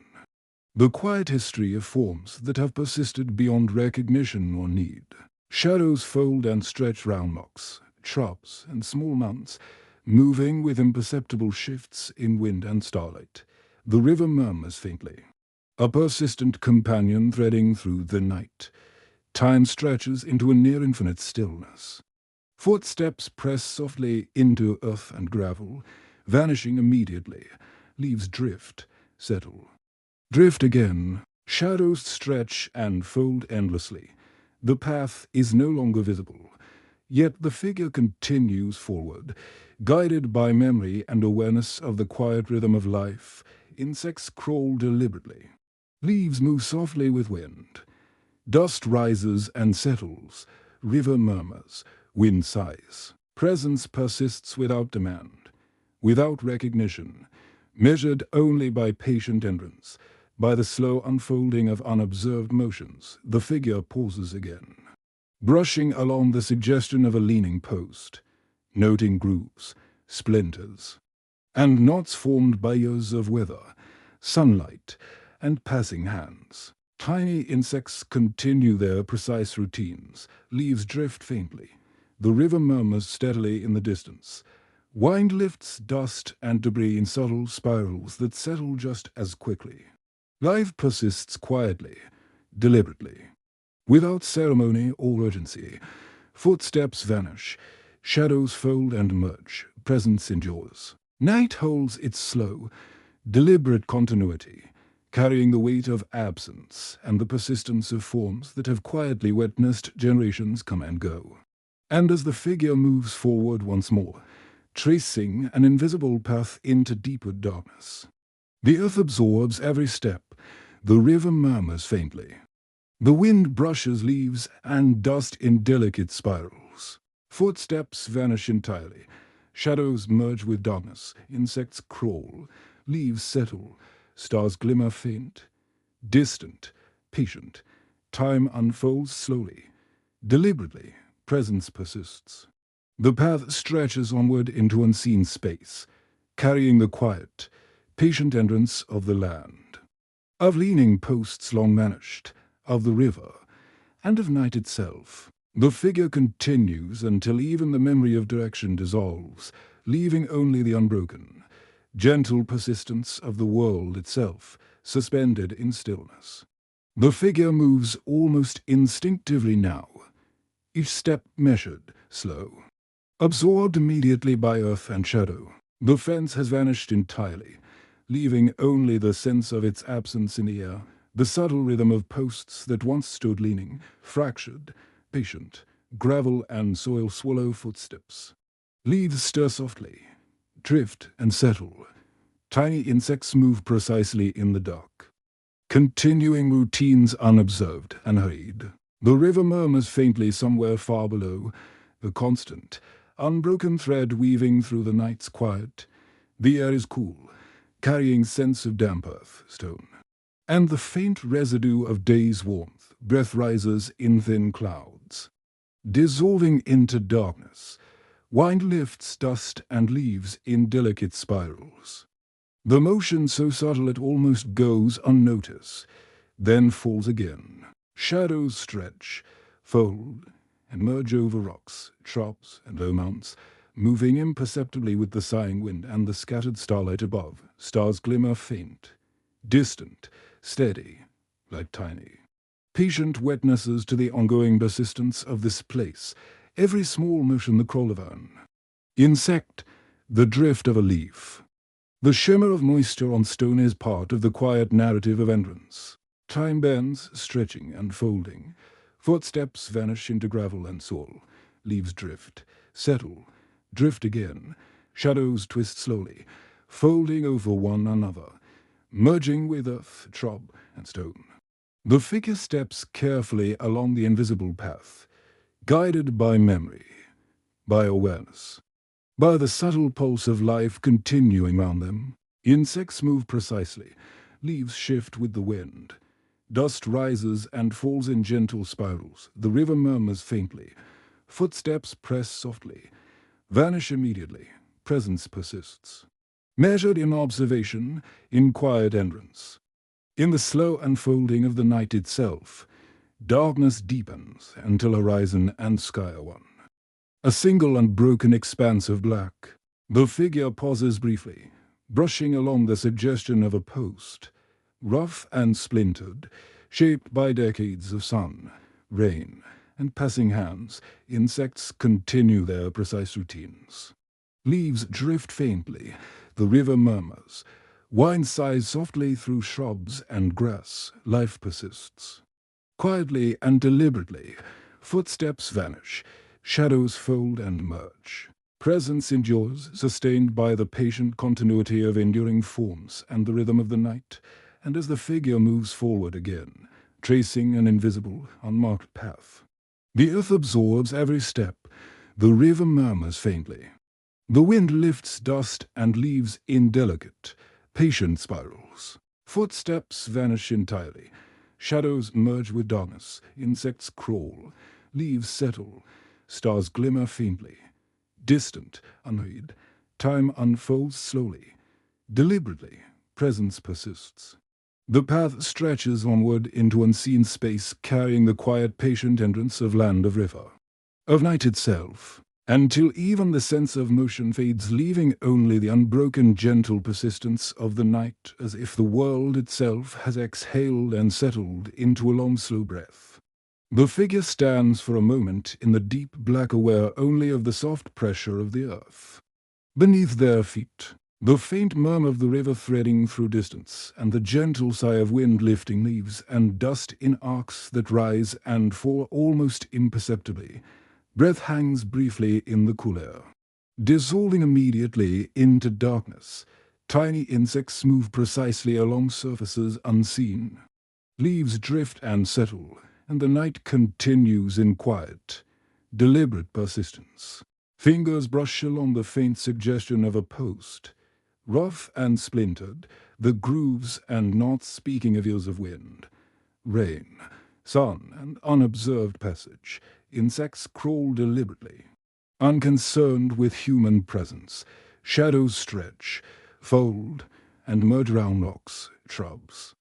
The quiet history of forms that have persisted beyond recognition or need. Shadows fold and stretch round rocks, shrubs, and small mountains, moving with imperceptible shifts in wind and starlight. The river murmurs faintly, a persistent companion threading through the night. Time stretches into a near-infinite stillness. Footsteps press softly into earth and gravel, vanishing immediately. Leaves drift, settle, drift again. Shadows stretch and fold endlessly. The path is no longer visible, yet the figure continues forward, guided by memory and awareness of the quiet rhythm of life. Insects crawl deliberately. Leaves move softly with wind. Dust rises and settles. River murmurs. Wind sighs. Presence persists without demand, without recognition, measured only by patient entrance, by the slow unfolding of unobserved motions. The figure pauses again, brushing along the suggestion of a leaning post, noting grooves, splinters, and knots formed by years of weather, sunlight, and passing hands. Tiny insects continue their precise routines. Leaves drift faintly. The river murmurs steadily in the distance. Wind lifts dust and debris in subtle spirals that settle just as quickly. Life persists quietly, deliberately, without ceremony or urgency. Footsteps vanish, shadows fold and merge, presence endures. Night holds its slow, deliberate continuity, carrying the weight of absence and the persistence of forms that have quietly witnessed generations come and go. And as the figure moves forward once more, tracing an invisible path into deeper darkness, the earth absorbs every step. The river murmurs faintly. The wind brushes leaves and dust in delicate spirals. Footsteps vanish entirely. Shadows merge with darkness. Insects crawl. Leaves settle. Stars glimmer faint, distant, patient. Time unfolds slowly, deliberately. Presence persists. The path stretches onward into unseen space, carrying the quiet, patient entrance of the land, of leaning posts long vanished, of the river, and of night itself. The figure continues until even the memory of direction dissolves, leaving only the unbroken, gentle persistence of the world itself, suspended in stillness. The figure moves almost instinctively now, each step measured, slow, absorbed immediately by earth and shadow. The fence has vanished entirely, leaving only the sense of its absence in the air, the subtle rhythm of posts that once stood leaning, fractured, patient. Gravel and soil swallow footsteps. Leaves stir softly, drift and settle. Tiny insects move precisely in the dark, continuing routines unobserved, unhurried. The river murmurs faintly somewhere far below, the constant, unbroken thread weaving through the night's quiet, The air is cool, carrying scents of damp earth, stone, and the faint residue of day's warmth. Breath rises in thin clouds, dissolving into darkness. Wind lifts dust and leaves in delicate spirals. The motion so subtle it almost goes unnoticed, then falls again. Shadows stretch, fold, and merge over rocks, shrubs, and low mounts, moving imperceptibly with the sighing wind and the scattered starlight above. Stars glimmer faint, distant, steady, like tiny, patient witnesses to the ongoing persistence of this place. Every small motion the crawl of an insect, the drift of a leaf, the shimmer of moisture on stone is part of the quiet narrative of entrance. Time bends, stretching and folding. Footsteps vanish into gravel and soil. Leaves drift, settle, drift again. Shadows twist slowly, folding over one another, merging with earth, shrub, and stone. The figure steps carefully along the invisible path, guided by memory, by awareness, by the subtle pulse of life continuing round them. Insects move precisely, leaves shift with the wind. Dust rises and falls in gentle spirals. The river murmurs faintly. Footsteps press softly, vanish immediately. Presence persists. Measured in observation, in quiet entrance. In the slow unfolding of the night itself, darkness deepens until horizon and sky are one. A single unbroken expanse of black. The figure pauses briefly, brushing along the suggestion of a post, rough and splintered, shaped by decades of sun, rain, and passing hands. Insects continue their precise routines. Leaves drift faintly, the river murmurs. Wind sighs softly through shrubs and grass. Life persists. Quietly and deliberately, footsteps vanish. Shadows fold and merge. Presence endures, sustained by the patient continuity of enduring forms and the rhythm of the night, and as the figure moves forward again, tracing an invisible, unmarked path. The earth absorbs every step. The river murmurs faintly. The wind lifts dust and leaves in delicate, patient spirals. Footsteps vanish entirely. Shadows merge with darkness. Insects crawl. Leaves settle. Stars glimmer faintly. Distant, unhurried. Time unfolds slowly. Deliberately, presence persists. The path stretches onward into unseen space, carrying the quiet, patient entrance of land, of river, of night itself, until even the sense of motion fades, leaving only the unbroken, gentle persistence of the night, as if the world itself has exhaled and settled into a long, slow breath. The figure stands for a moment in the deep black, aware only of the soft pressure of the earth beneath their feet, the faint murmur of the river threading through distance, and the gentle sigh of wind lifting leaves and dust in arcs that rise and fall almost imperceptibly. Breath hangs briefly in the cool air, dissolving immediately into darkness. Tiny insects move precisely along surfaces unseen. Leaves drift and settle, and the night continues in quiet, deliberate persistence. Fingers brush along the faint suggestion of a post, rough and splintered, the grooves and knots speaking of years of wind, rain, sun, and unobserved passage. Insects crawl deliberately, unconcerned with human presence. Shadows stretch, fold, and merge round rocks, shrubs,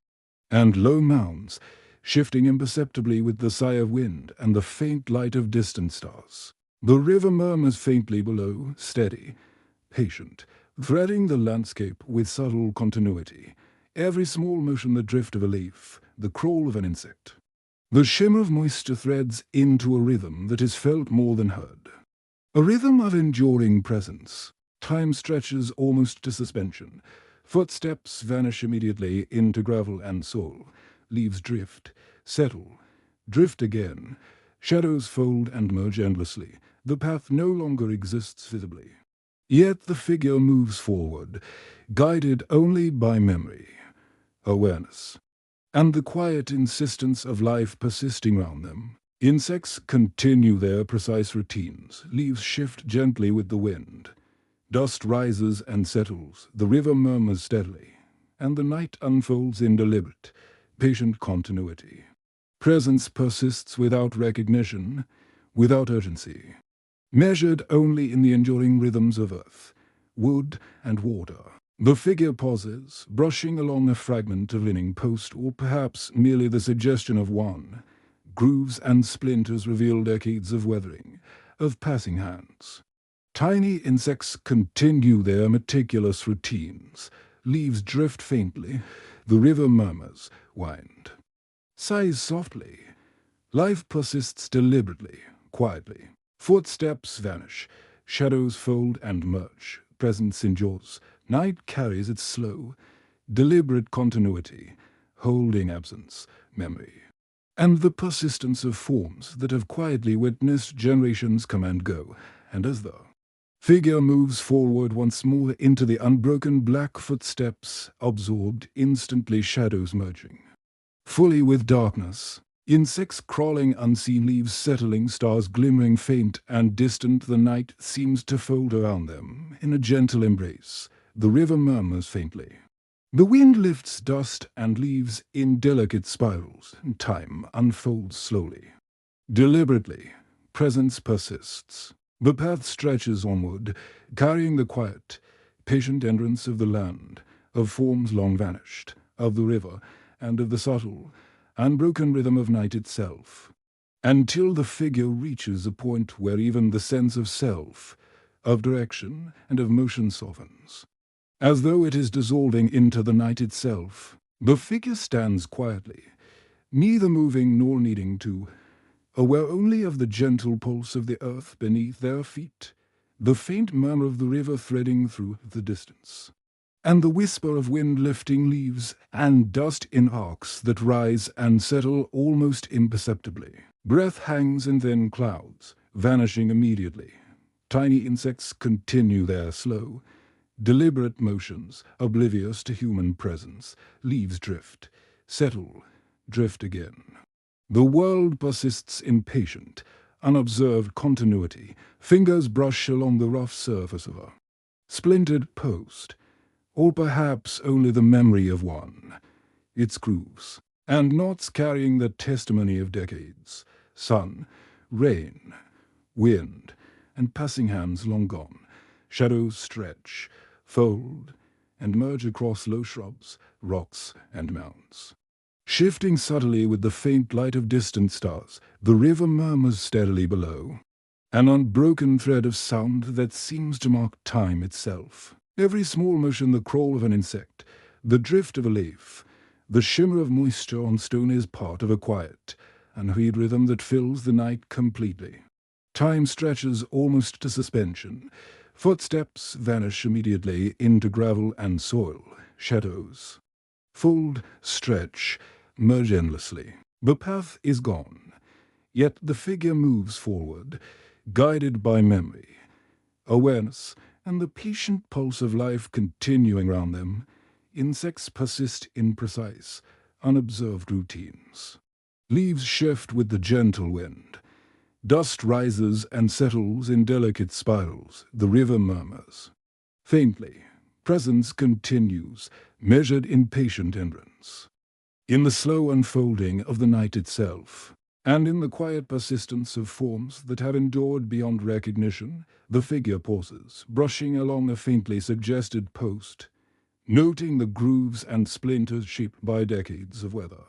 and low mounds, shifting imperceptibly with the sigh of wind and the faint light of distant stars. The river murmurs faintly below, steady, patient, threading the landscape with subtle continuity. Every small motion, the drift of a leaf, the crawl of an insect. The shimmer of moisture threads into a rhythm that is felt more than heard. A rhythm of enduring presence. Time stretches almost to suspension. Footsteps vanish immediately into gravel and soil. Leaves drift, settle, drift again. Shadows fold and merge endlessly. The path no longer exists visibly. Yet the figure moves forward, guided only by memory, awareness, and the quiet insistence of life persisting round them. Insects continue their precise routines. Leaves shift gently with the wind. Dust rises and settles, the river murmurs steadily, and the night unfolds in deliberate, patient continuity. Presence persists without recognition, without urgency, measured only in the enduring rhythms of earth, wood, and water. The figure pauses, brushing along a fragment of linen post, or perhaps merely the suggestion of one. Grooves and splinters reveal decades of weathering, of passing hands. Tiny insects continue their meticulous routines. Leaves drift faintly. The river murmurs, wind. Sighs softly. Life persists deliberately, quietly. Footsteps vanish. Shadows fold and merge. Presence endures. Night carries its slow, deliberate continuity, holding absence, memory, and the persistence of forms that have quietly witnessed generations come and go, and as the figure moves forward once more into the unbroken black footsteps, absorbed, instantly shadows merging. Fully with darkness, insects crawling unseen, leaves settling, stars glimmering faint and distant, the night seems to fold around them in a gentle embrace. The river murmurs faintly. The wind lifts dust and leaves in delicate spirals, and time unfolds slowly. Deliberately, presence persists. The path stretches onward, carrying the quiet, patient entrance of the land, of forms long vanished, of the river, and of the subtle, unbroken rhythm of night itself, until the figure reaches a point where even the sense of self, of direction, and of motion softens. As though it is dissolving into the night itself, the figure stands quietly, neither moving nor needing to, aware only of the gentle pulse of the earth beneath their feet, the faint murmur of the river threading through the distance, and the whisper of wind lifting leaves and dust in arcs that rise and settle almost imperceptibly. Breath hangs in thin clouds, vanishing immediately. Tiny insects continue their slow, deliberate motions, oblivious to human presence. Leaves drift, settle, drift again. The world persists in patient, unobserved continuity. Fingers brush along the rough surface of a splintered post, or perhaps only the memory of one, its grooves, and knots carrying the testimony of decades. Sun, rain, wind, and passing hands long gone. Shadows stretch, fold, and merge across low shrubs, rocks, and mounds. Shifting subtly with the faint light of distant stars, the river murmurs steadily below, an unbroken thread of sound that seems to mark time itself. Every small motion, the crawl of an insect, the drift of a leaf, the shimmer of moisture on stone is part of a quiet, unhurried rhythm that fills the night completely. Time stretches almost to suspension. Footsteps vanish immediately into gravel and soil. Shadows fold, stretch, merge endlessly. The path is gone, yet the figure moves forward, guided by memory, awareness, and the patient pulse of life continuing round them. Insects persist in precise, unobserved routines. Leaves shift with the gentle wind. Dust rises and settles in delicate spirals. The river murmurs faintly. Presence continues, measured in patient endurance. In the slow unfolding of the night itself, and in the quiet persistence of forms that have endured beyond recognition, the figure pauses, brushing along a faintly suggested post, noting the grooves and splinters shaped by decades of weather.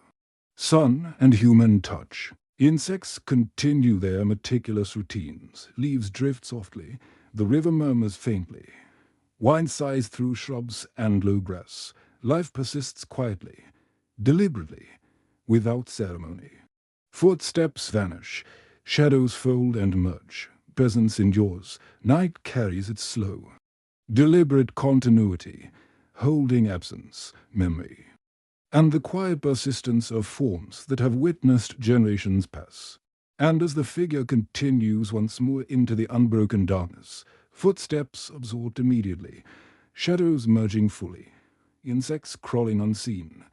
Sun and human touch. Insects continue their meticulous routines. Leaves drift softly. The river murmurs faintly. Wind sighs through shrubs and low grass. Life persists quietly, deliberately, without ceremony. Footsteps vanish. Shadows fold and merge. Presence endures. Night carries its slow, deliberate continuity, holding absence, memory, and the quiet persistence of forms that have witnessed generations pass. And as the figure continues once more into the unbroken darkness, footsteps absorbed immediately, shadows merging fully, insects crawling unseen,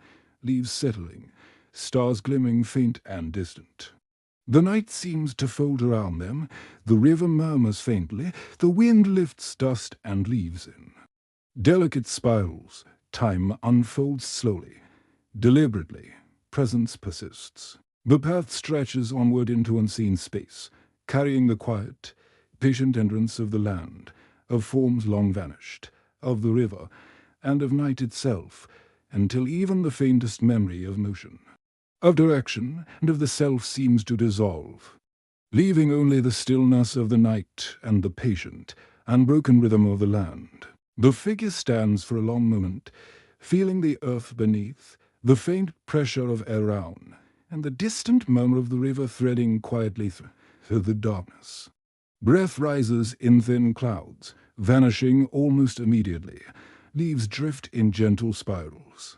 leaves settling, stars glimmering faint and distant. The night seems to fold around them, the river murmurs faintly, the wind lifts dust and leaves in. Delicate spirals, time unfolds slowly, deliberately, presence persists. The path stretches onward into unseen space, carrying the quiet, patient entrance of the land, of forms long vanished, of the river, and of night itself, until even the faintest memory of motion, of direction, and of the self seems to dissolve, leaving only the stillness of the night and the patient, unbroken rhythm of the land. The figure stands for a long moment, feeling the earth beneath, the faint pressure of air around, and the distant murmur of the river threading quietly through the darkness. Breath rises in thin clouds, vanishing almost immediately. Leaves drift in gentle spirals,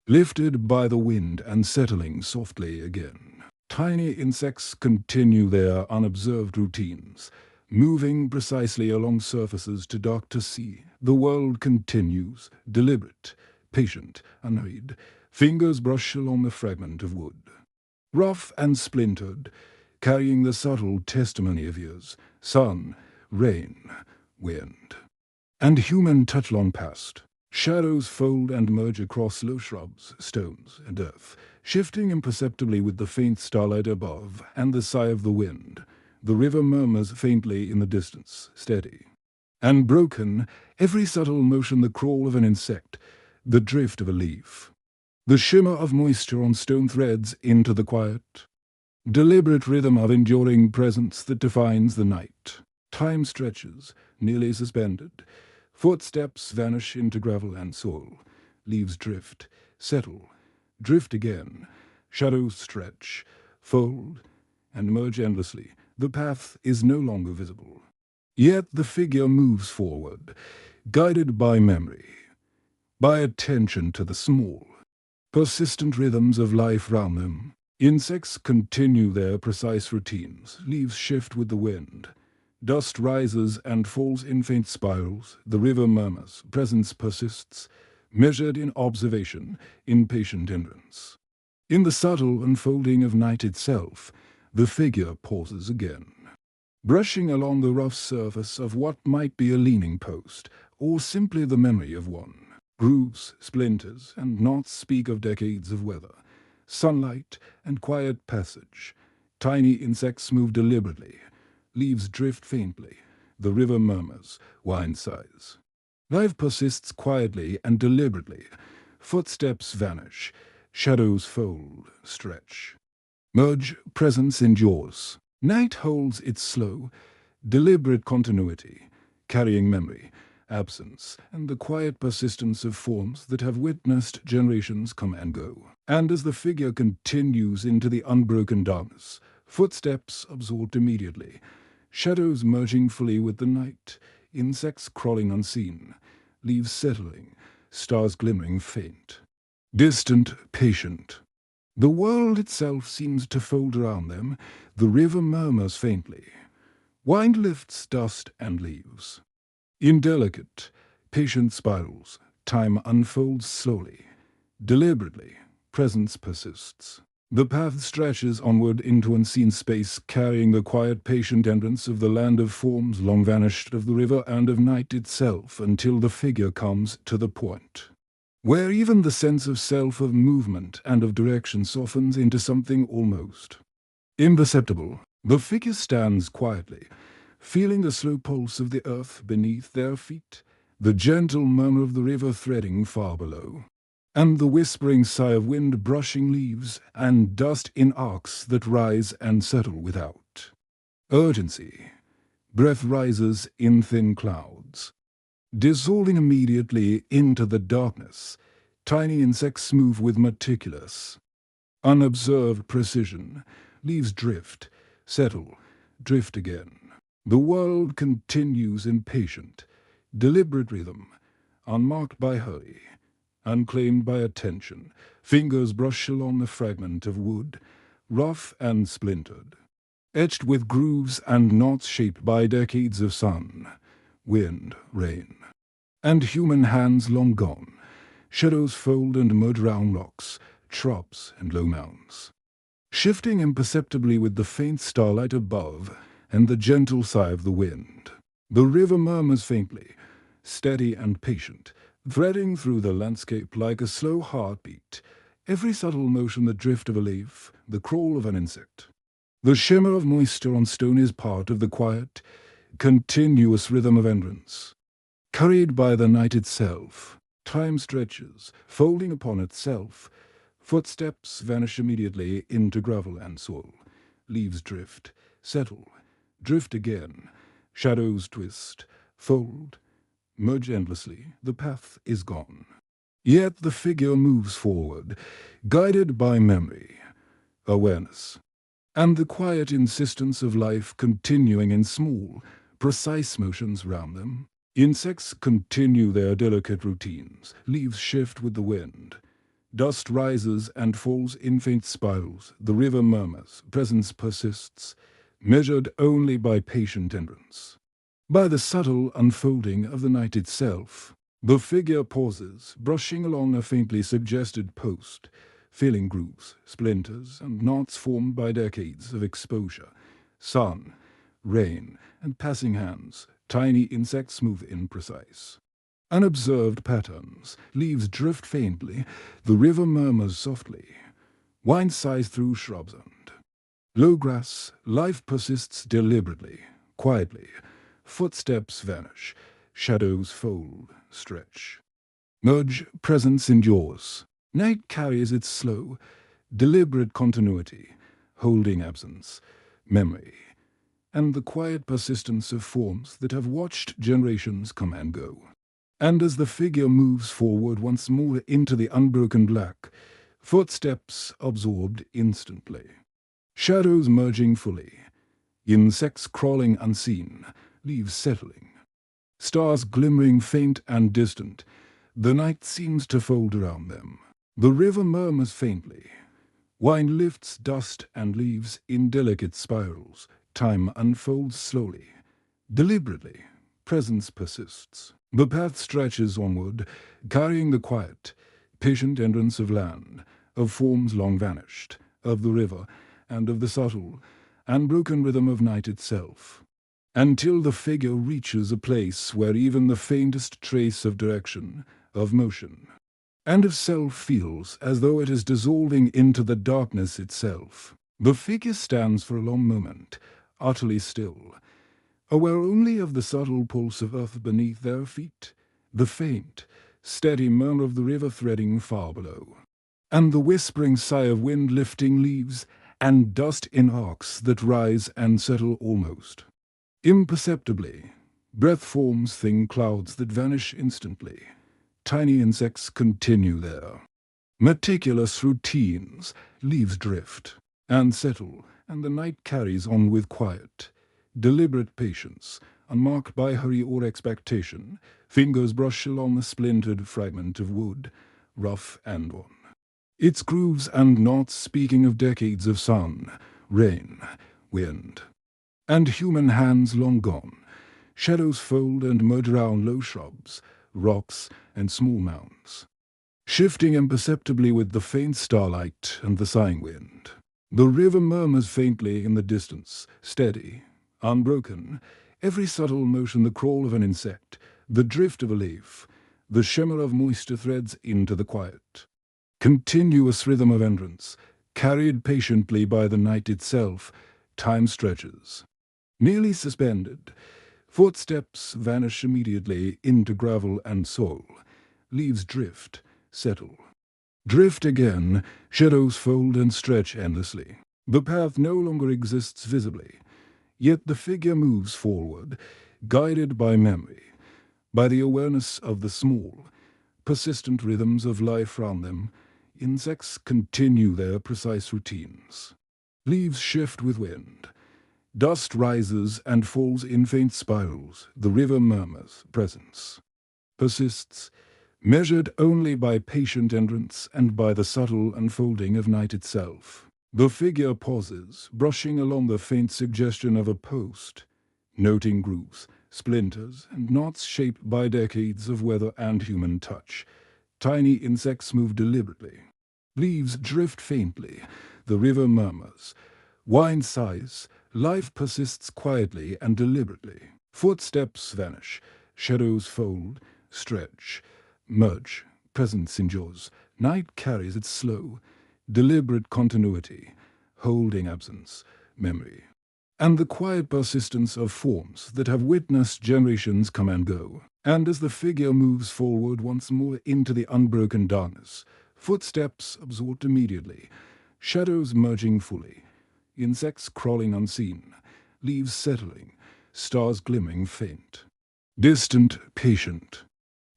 lifted by the wind and settling softly again. Tiny insects continue their unobserved routines, moving precisely along surfaces too dark to see. The world continues, deliberate, patient, unhurried. Fingers brush along the fragment of wood, rough and splintered, carrying the subtle testimony of years, sun, rain, wind. And human touch long past. Shadows fold and merge across low shrubs, stones, and earth, shifting imperceptibly with the faint starlight above and the sigh of the wind. The river murmurs faintly in the distance, steady. And broken, every subtle motion the crawl of an insect, the drift of a leaf, the shimmer of moisture on stone threads into the quiet, deliberate rhythm of enduring presence that defines the night. Time stretches, nearly suspended. Footsteps vanish into gravel and soil. Leaves drift, settle, drift again. Shadows stretch, fold, and merge endlessly. The path is no longer visible. Yet the figure moves forward, guided by memory, by attention to the small, persistent rhythms of life round them. Insects continue their precise routines. Leaves shift with the wind. Dust rises and falls in faint spirals. The river murmurs. Presence persists, measured in observation, in patient endurance. In the subtle unfolding of night itself, the figure pauses again, brushing along the rough surface of what might be a leaning post, or simply the memory of one. Grooves, splinters, and knots speak of decades of weather, sunlight, and quiet passage. Tiny insects move deliberately. Leaves drift faintly. The river murmurs, wind sighs. Life persists quietly and deliberately. Footsteps vanish. Shadows fold, stretch. Merge, presence endures. Night holds its slow, deliberate continuity, carrying memory, absence, and the quiet persistence of forms that have witnessed generations come and go. And as the figure continues into the unbroken darkness, footsteps absorbed immediately, shadows merging fully with the night, insects crawling unseen, leaves settling, stars glimmering faint. Distant, patient. The world itself seems to fold around them. The river murmurs faintly. Wind lifts dust and leaves. In delicate, patient spirals, time unfolds slowly, deliberately. Presence persists. The path stretches onward into unseen space, carrying the quiet, patient entrance of the land of forms long vanished, of the river and of night itself, until the figure comes to the point where even the sense of self, of movement, and of direction softens into something almost imperceptible. The figure stands quietly, feeling the slow pulse of the earth beneath their feet, the gentle murmur of the river threading far below, and the whispering sigh of wind brushing leaves and dust in arcs that rise and settle without urgency. Breath rises in thin clouds, dissolving immediately into the darkness. Tiny insects move with meticulous, unobserved precision. Leaves drift, settle, drift again. The world continues in patient, deliberate rhythm, unmarked by hurry, unclaimed by attention. Fingers brush along the fragment of wood, rough and splintered, etched with grooves and knots shaped by decades of sun, wind, rain, and human hands long gone. Shadows fold and merge round rocks, shrubs, and low mounds. shifting imperceptibly with the faint starlight above and the gentle sigh of the wind. The river murmurs faintly, steady and patient, threading through the landscape like a slow heartbeat, every subtle motion the drift of a leaf, the crawl of an insect. The shimmer of moisture on stone is part of the quiet, continuous rhythm of entrance. Carried by the night itself, time stretches, folding upon itself. Footsteps vanish immediately into gravel and soil. Leaves drift, settle, drift again. Shadows twist, fold, merge endlessly. The path is gone. Yet the figure moves forward, guided by memory, awareness, and the quiet insistence of life continuing in small, precise motions round them. Insects continue their delicate routines. Leaves shift with the wind. Dust rises and falls in faint spirals. The river murmurs. Presence persists, measured only by patient entrance. By the subtle unfolding of the night itself, the figure pauses, brushing along a faintly suggested post, feeling grooves, splinters, and knots formed by decades of exposure. Sun, rain, and passing hands. Tiny insects move imprecise. Unobserved patterns. Leaves drift faintly. The river murmurs softly. Wind sighs through shrubs and low grass. Life persists deliberately, quietly. Footsteps vanish. Shadows fold, stretch. Merge, presence endures. Night carries its slow, deliberate continuity, holding absence, memory, and the quiet persistence of forms that have watched generations come and go. And as the figure moves forward once more into the unbroken black, footsteps absorbed instantly. Shadows merging fully, insects crawling unseen, leaves settling. Stars glimmering faint and distant, the night seems to fold around them. The river murmurs faintly. Wind lifts dust and leaves in delicate spirals. Time unfolds slowly, deliberately. Presence persists. The path stretches onward, carrying the quiet, patient entrance of land, of forms long vanished, of the river, and of the subtle, unbroken rhythm of night itself, until the figure reaches a place where even the faintest trace of direction, of motion, and of self feels as though it is dissolving into the darkness itself. The figure stands for a long moment, utterly still, aware only of the subtle pulse of earth beneath their feet, the faint, steady murmur of the river threading far below, and the whispering sigh of wind lifting leaves and dust in arcs that rise and settle almost imperceptibly. Breath forms thin clouds that vanish instantly. Tiny insects continue their meticulous routines. Leaves drift and settle, and the night carries on with quiet, deliberate patience, unmarked by hurry or expectation. Fingers brush along the splintered fragment of wood, rough and worn. Its grooves and knots speaking of decades of sun, rain, wind, and human hands long gone. Shadows fold and merge round low shrubs, rocks, and small mounds, shifting imperceptibly with the faint starlight and the sighing wind. The river murmurs faintly in the distance, steady, unbroken, every subtle motion the crawl of an insect, the drift of a leaf, the shimmer of moisture threads into the quiet. Continuous rhythm of entrance, carried patiently by the night itself. Time stretches. Nearly suspended, footsteps vanish immediately into gravel and soil. Leaves drift, settle. Drift again, shadows fold and stretch endlessly. The path no longer exists visibly, yet the figure moves forward, guided by memory, by the awareness of the small, persistent rhythms of life round them. Insects continue their precise routines. Leaves shift with wind. Dust rises and falls in faint spirals. The river murmurs, presence persists, measured only by patient entrance and by the subtle unfolding of night itself. The figure pauses, brushing along the faint suggestion of a post, noting grooves, splinters, and knots shaped by decades of weather and human touch. Tiny insects move deliberately. Leaves drift faintly. the river murmurs. Wind sighs, life persists quietly and deliberately. Footsteps vanish, shadows fold, stretch, merge, presence endures. Night carries its slow, deliberate continuity, holding absence, memory, and the quiet persistence of forms that have witnessed generations come and go. And as the figure moves forward once more into the unbroken darkness, footsteps absorbed immediately, shadows merging fully, insects crawling unseen, leaves settling, stars glimmering faint. Distant, patient.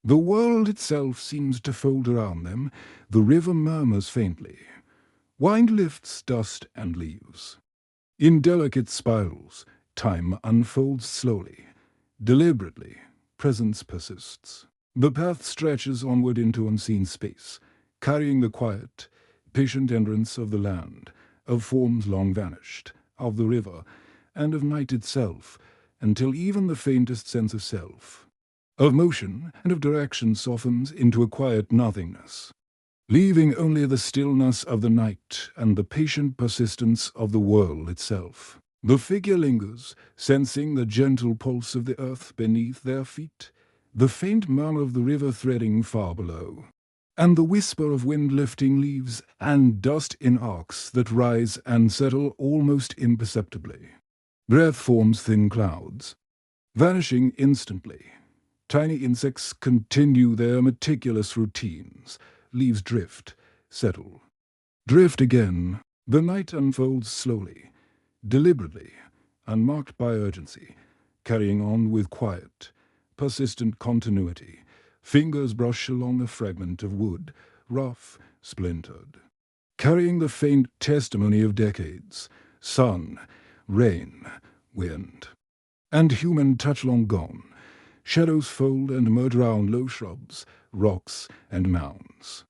The world itself seems to fold around them, the river murmurs faintly. Wind lifts dust and leaves. In delicate spirals, time unfolds slowly, deliberately, presence persists. The path stretches onward into unseen space, carrying the quiet, patient entrance of the land, of forms long vanished, of the river, and of night itself, until even the faintest sense of self, of motion and of direction softens into a quiet nothingness, leaving only the stillness of the night and the patient persistence of the world itself. The figure lingers, sensing the gentle pulse of the earth beneath their feet, the faint murmur of the river threading far below, and the whisper of wind lifting leaves and dust in arcs that rise and settle almost imperceptibly. Breath forms thin clouds, vanishing instantly. Tiny insects continue their meticulous routines. Leaves drift, settle, drift again. The night unfolds slowly, deliberately, unmarked by urgency, carrying on with quiet, persistent continuity. Fingers brush along a fragment of wood, rough, splintered, carrying the faint testimony of decades, sun, rain, wind, and human touch long gone. Shadows fold and merge round low shrubs, rocks, and mounds,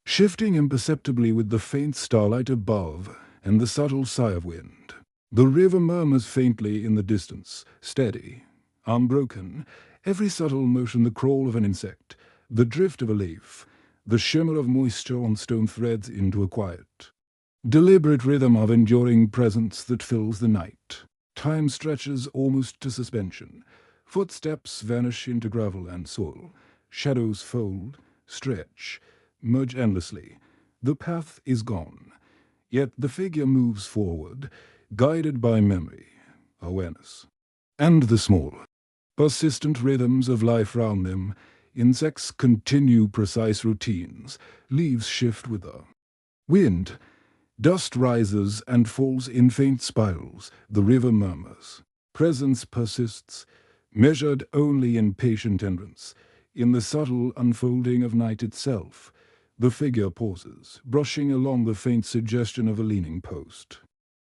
shifting imperceptibly with the faint starlight above and the subtle sigh of wind. The river murmurs faintly in the distance, steady, unbroken, every subtle motion the crawl of an insect, the drift of a leaf, the shimmer of moisture on stone threads into a quiet, deliberate rhythm of enduring presence that fills the night. Time stretches almost to suspension. Footsteps vanish into gravel and soil. Shadows fold, stretch, merge endlessly. The path is gone. Yet the figure moves forward, guided by memory, awareness, and the small, persistent rhythms of life round them. Insects continue precise routines. Leaves shift with the wind. Dust rises and falls in faint spirals. The river murmurs. Presence persists, measured only in patient entrance. In the subtle unfolding of night itself, the figure pauses, brushing along the faint suggestion of a leaning post,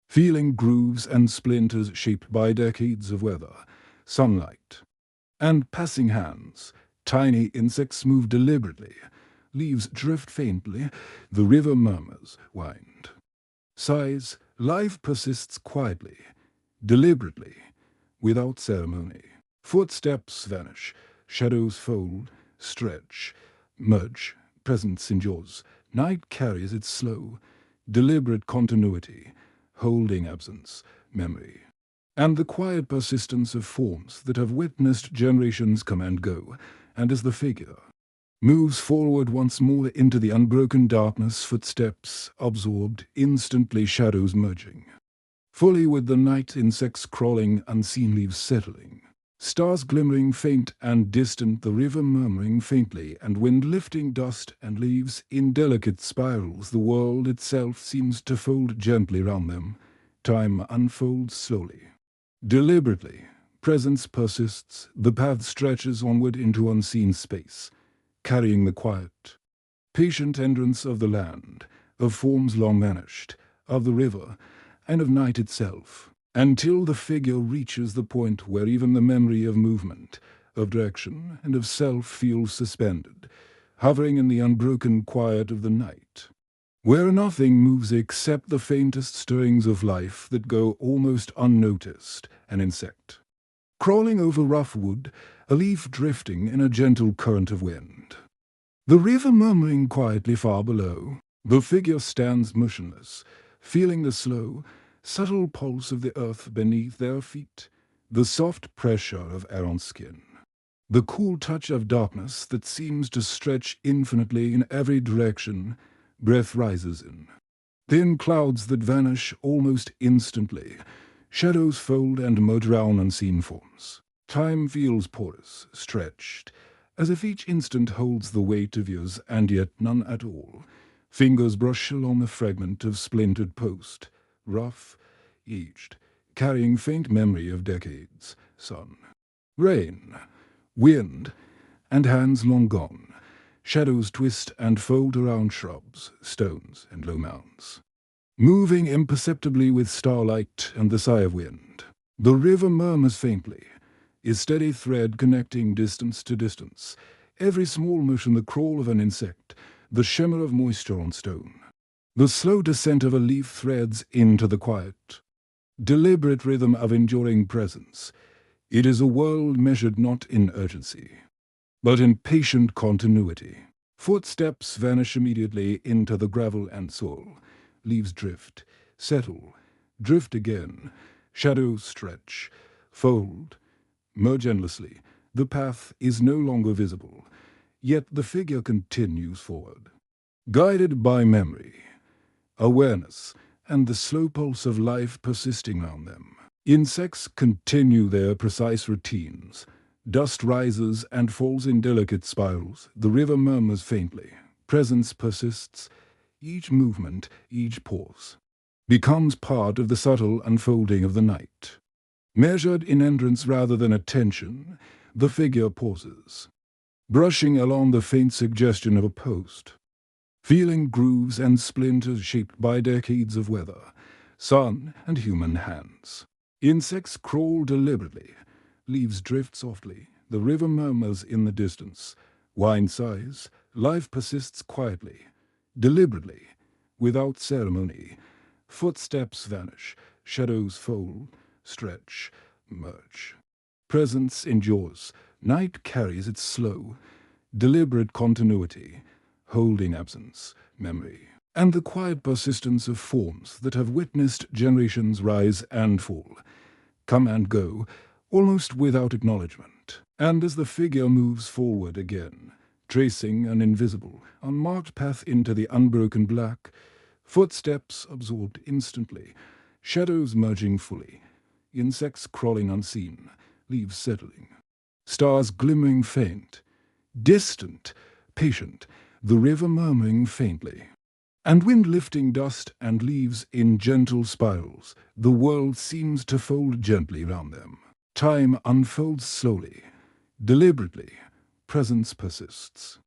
feeling grooves and splinters shaped by decades of weather, sunlight, and passing hands. Tiny insects move deliberately. Leaves drift faintly. The river murmurs, wind, sighs. Life persists quietly, deliberately, without ceremony. Footsteps vanish, shadows fold, stretch, merge, presence endures. Night carries its slow, deliberate continuity, holding absence, memory, and the quiet persistence of forms that have witnessed generations come and go. And as the figure moves forward once more into the unbroken darkness, footsteps absorbed, instantly shadows merging, fully with the night, insects crawling, unseen leaves settling, stars glimmering faint and distant, the river murmuring faintly, and wind lifting dust and leaves in delicate spirals. The world itself seems to fold gently round them. Time unfolds slowly, deliberately. Presence persists. The path stretches onward into unseen space, carrying the quiet, patient entrance of the land, of forms long vanished, of the river, and of night itself, until the figure reaches the point where even the memory of movement, of direction, and of self feels suspended, hovering in the unbroken quiet of the night, where nothing moves except the faintest stirrings of life that go almost unnoticed. An insect crawling over rough wood, a leaf drifting in a gentle current of wind, the river murmuring quietly far below. The figure stands motionless, feeling the slow, subtle pulse of the earth beneath their feet, the soft pressure of air on skin, the cool touch of darkness that seems to stretch infinitely in every direction. Breath rises in. Thin clouds that vanish almost instantly, shadows fold and merge around unseen forms. Time feels porous, stretched, as if each instant holds the weight of years and yet none at all. Fingers brush along the fragment of splintered post, rough, aged, carrying faint memory of decades. Sun, rain, wind, and hands long gone. Shadows twist and fold around shrubs, stones, and low mounds, moving imperceptibly with starlight and the sigh of wind. The river murmurs faintly, its steady thread connecting distance to distance, every small motion the crawl of an insect, the shimmer of moisture on stone. The slow descent of a leaf threads into the quiet, deliberate rhythm of enduring presence. It is a world measured not in urgency, but in patient continuity. Footsteps vanish immediately into the gravel and soil. Leaves drift, settle, drift again. Shadows stretch, fold, merge endlessly. The path is no longer visible, yet the figure continues forward, guided by memory, awareness, and the slow pulse of life persisting round them. Insects continue their precise routines. Dust rises and falls in delicate spirals. The river murmurs faintly. Presence persists. Each movement, each pause, becomes part of the subtle unfolding of the night. Measured in entrance rather than attention, the figure pauses, brushing along the faint suggestion of a post, feeling grooves and splinters shaped by decades of weather, sun, and human hands. Insects crawl deliberately, leaves drift softly, the river murmurs in the distance, wind sighs, life persists quietly, deliberately, without ceremony. Footsteps vanish, shadows fold, stretch, merge. Presence endures, night carries its slow, deliberate continuity, holding absence, memory, and the quiet persistence of forms that have witnessed generations rise and fall, come and go, almost without acknowledgement. And as the figure moves forward again, tracing an invisible, unmarked path into the unbroken black, footsteps absorbed instantly, shadows merging fully, insects crawling unseen, leaves settling, stars glimmering faint, distant, patient, the river murmuring faintly, and wind lifting dust and leaves in gentle spirals. The world seems to fold gently round them. Time unfolds slowly, deliberately. Presence persists.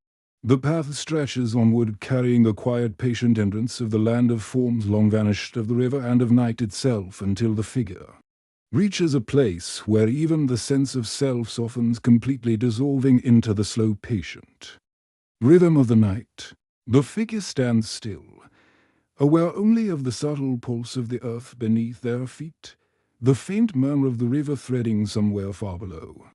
The path stretches onward, carrying the quiet, patient entrance of the land of forms long vanished, of the river and of night itself, until the figure reaches a place where even the sense of self softens, completely dissolving into the slow, patient rhythm of the night. The figure stands still, aware only of the subtle pulse of the earth beneath their feet, the faint murmur of the river threading somewhere far below,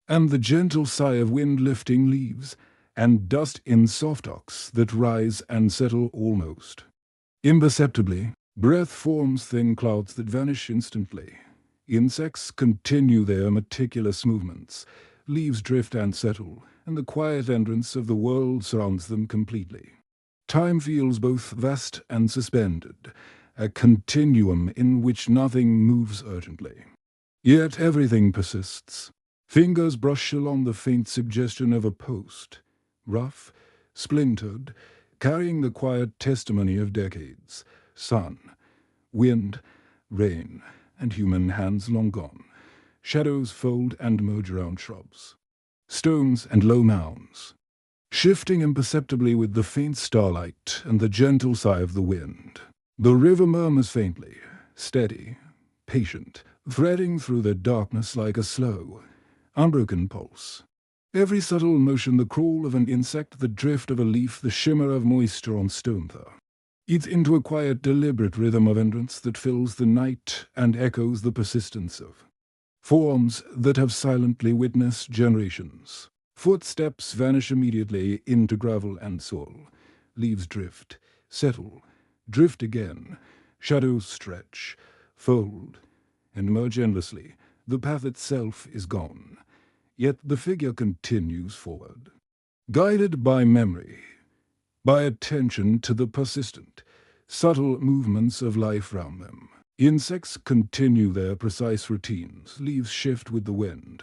and the gentle sigh of wind lifting leaves and dust in soft arcs that rise and settle almost imperceptibly. Breath forms thin clouds that vanish instantly. Insects continue their meticulous movements. Leaves drift and settle, and the quiet entrance of the world surrounds them completely. Time feels both vast and suspended, a continuum in which nothing moves urgently. Yet everything persists. Fingers brush along the faint suggestion of a post, rough, splintered, carrying the quiet testimony of decades. Sun, wind, rain, and human hands long gone. Shadows fold and merge around shrubs, stones, and low mounds, shifting imperceptibly with the faint starlight and the gentle sigh of the wind. The river murmurs faintly, steady, patient, threading through the darkness like a slow, unbroken pulse. Every subtle motion, the crawl of an insect, the drift of a leaf, the shimmer of moisture on stone thaw, eats into a quiet, deliberate rhythm of entrance that fills the night and echoes the persistence of forms that have silently witnessed generations. Footsteps vanish immediately into gravel and soil. Leaves drift, settle, drift again. Shadows stretch, fold, and merge endlessly. The path itself is gone, yet the figure continues forward. Guided by memory, by attention to the persistent, subtle movements of life round them. Insects continue their precise routines, leaves shift with the wind.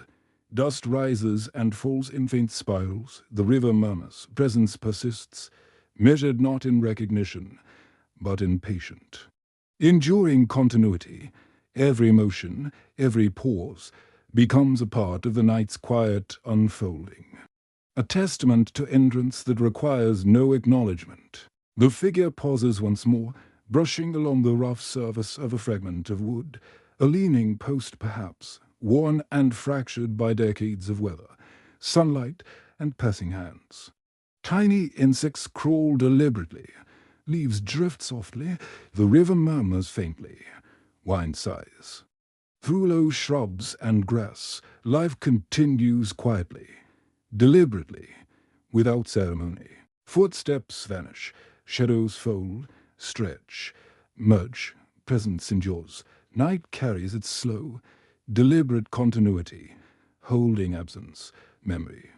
Dust rises and falls in faint spirals, the river murmurs, presence persists, measured not in recognition, but in patient. Enduring continuity, every motion, every pause, becomes a part of the night's quiet unfolding. A testament to entrance that requires no acknowledgement. The figure pauses once more, brushing along the rough surface of a fragment of wood, a leaning post perhaps, worn and fractured by decades of weather, sunlight, and passing hands. Tiny insects crawl deliberately, leaves drift softly, the river murmurs faintly, wine sighs. Through low shrubs and grass, life continues quietly, deliberately, without ceremony. Footsteps vanish, shadows fold, stretch, merge, presence endures. Night carries its slow, deliberate continuity, holding absence, memory,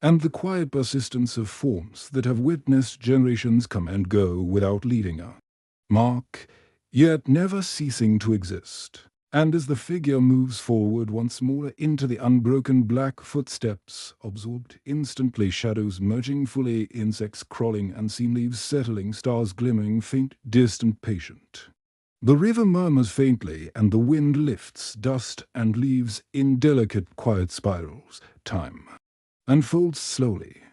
and the quiet persistence of forms that have witnessed generations come and go without leading her. Mark, yet never ceasing to exist. And as the figure moves forward once more into the unbroken black footsteps, absorbed instantly, shadows merging fully, insects crawling, unseen leaves settling, stars glimmering, faint, distant, patient. The river murmurs faintly, and the wind lifts dust and leaves in delicate, quiet spirals. Time unfolds slowly,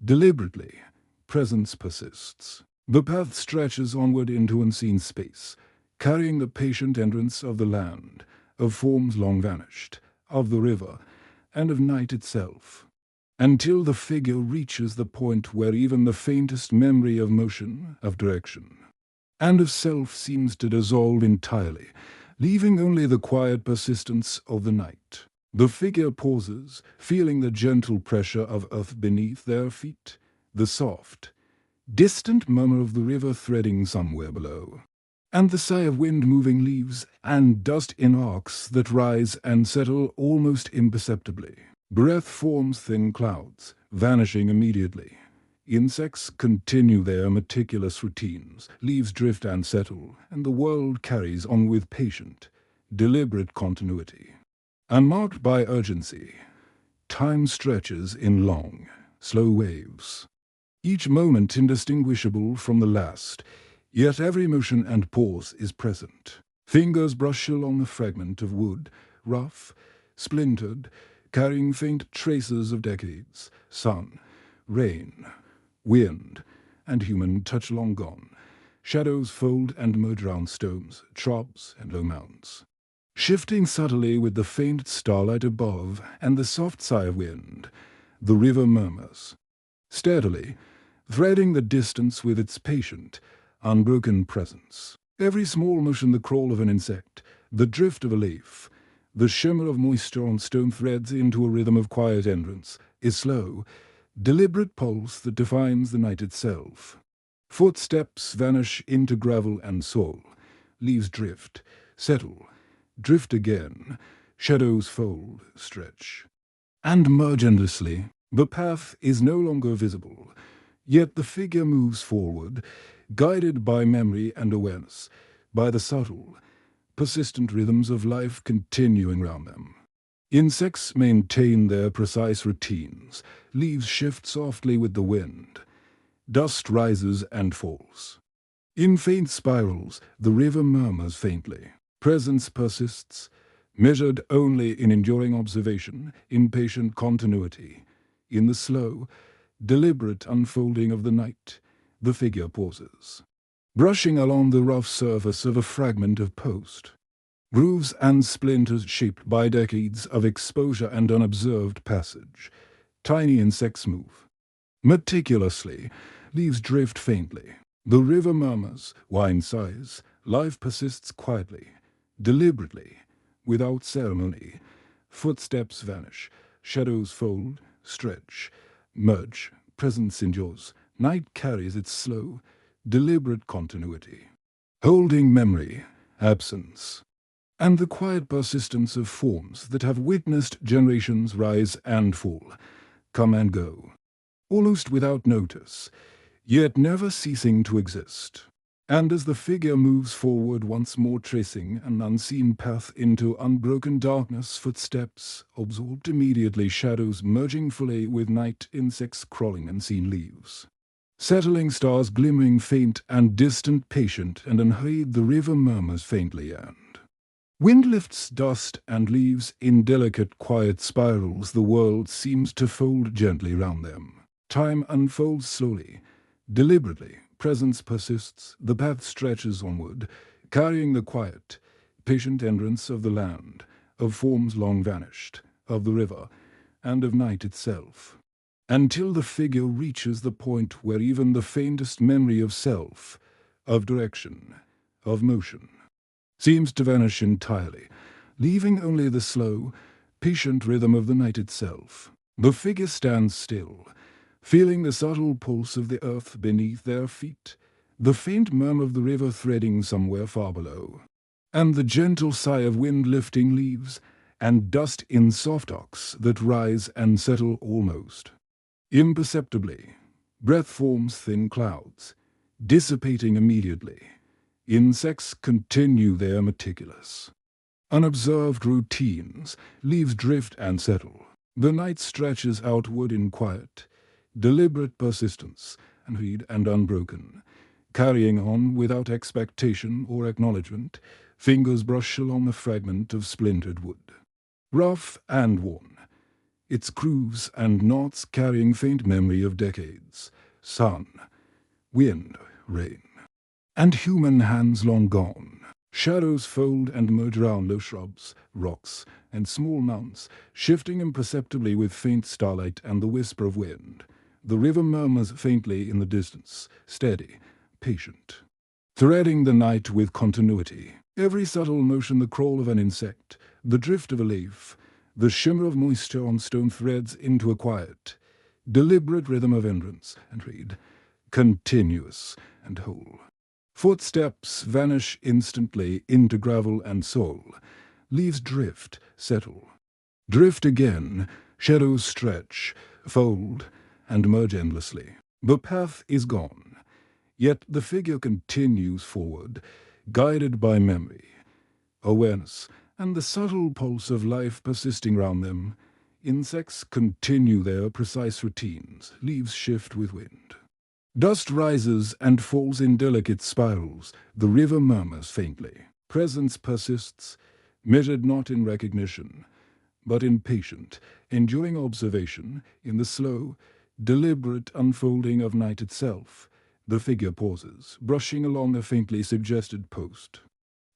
deliberately. Presence persists. The path stretches onward into unseen space, carrying the patient entrance of the land, of forms long vanished, of the river, and of night itself, until the figure reaches the point where even the faintest memory of motion, of direction, and of self seems to dissolve entirely, leaving only the quiet persistence of the night. The figure pauses, feeling the gentle pressure of earth beneath their feet, the soft, distant murmur of the river threading somewhere below, and the sigh of wind moving leaves and dust in arcs that rise and settle almost imperceptibly. Breath forms thin clouds, vanishing immediately. Insects continue their meticulous routines, leaves drift and settle, and the world carries on with patient, deliberate continuity. Unmarked by urgency, time stretches in long, slow waves, each moment indistinguishable from the last, yet every motion and pause is present. Fingers brush along a fragment of wood, rough, splintered, carrying faint traces of decades, sun, rain, wind, and human touch long gone. Shadows fold and merge round stones, shrubs, and low mounds, shifting subtly with the faint starlight above and the soft sigh of wind. The river murmurs, steadily, threading the distance with its patient, unbroken presence. Every small motion, the crawl of an insect, the drift of a leaf, the shimmer of moisture on stone threads into a rhythm of quiet entrance, is slow, deliberate pulse that defines the night itself. Footsteps vanish into gravel and soil, leaves drift, settle, drift again, shadows fold, stretch, and merge endlessly. The path is no longer visible, yet the figure moves forward, guided by memory and awareness, by the subtle, persistent rhythms of life continuing round them. Insects maintain their precise routines, leaves shift softly with the wind, dust rises and falls. In faint spirals, the river murmurs faintly. Presence persists, measured only in enduring observation, in patient continuity. In the slow, deliberate unfolding of the night, the figure pauses, brushing along the rough surface of a fragment of post. Grooves and splinters shaped by decades of exposure and unobserved passage. Tiny insects move. Meticulously, leaves drift faintly. The river murmurs, wine sighs, life persists quietly, deliberately, without ceremony. Footsteps vanish, shadows fold, stretch, merge, presence endures. Night carries its slow, deliberate continuity, holding memory, absence, and the quiet persistence of forms that have witnessed generations rise and fall, come and go, almost without notice, yet never ceasing to exist. And as the figure moves forward once more, tracing an unseen path into unbroken darkness, footsteps absorbed immediately, shadows merging fully with night, insects crawling unseen leaves. Settling stars glimmering faint and distant, patient and unhurried, the river murmurs faintly, and wind lifts dust and leaves in delicate quiet spirals. The world seems to fold gently round them. Time unfolds slowly, deliberately. Presence persists. The path stretches onward, carrying the quiet, patient entrance of the land, of forms long vanished, of the river, and of night itself, until the figure reaches the point where even the faintest memory of self, of direction, of motion, seems to vanish entirely, leaving only the slow, patient rhythm of the night itself. The figure stands still, feeling the subtle pulse of the earth beneath their feet, the faint murmur of the river threading somewhere far below, and the gentle sigh of wind lifting leaves and dust in soft arcs that rise and settle almost imperceptibly. Breath forms thin clouds, dissipating immediately. Insects continue their meticulous, unobserved routines. Leaves drift and settle. The night stretches outward in quiet, deliberate persistence, unhurried and unbroken, carrying on without expectation or acknowledgement. Fingers brush along a fragment of splintered wood, rough and worn, its grooves and knots carrying faint memory of decades, sun, wind, rain, and human hands long gone. Shadows fold and merge round low shrubs, rocks, and small mounds, shifting imperceptibly with faint starlight and the whisper of wind. The river murmurs faintly in the distance, steady, patient, threading the night with continuity. Every subtle motion, the crawl of an insect, the drift of a leaf, the shimmer of moisture on stone, threads into a quiet, deliberate rhythm of entrance and read, continuous and whole. Footsteps vanish instantly into gravel and soil. Leaves drift, settle, drift again. Shadows stretch, fold, and merge endlessly. The path is gone, yet the figure continues forward, guided by memory, awareness, and the subtle pulse of life persisting round them. Insects continue their precise routines. Leaves shift with wind. Dust rises and falls in delicate spirals. The river murmurs faintly. Presence persists, measured not in recognition, but in patient, enduring observation. In the slow, deliberate unfolding of night itself, the figure pauses, brushing along a faintly suggested post,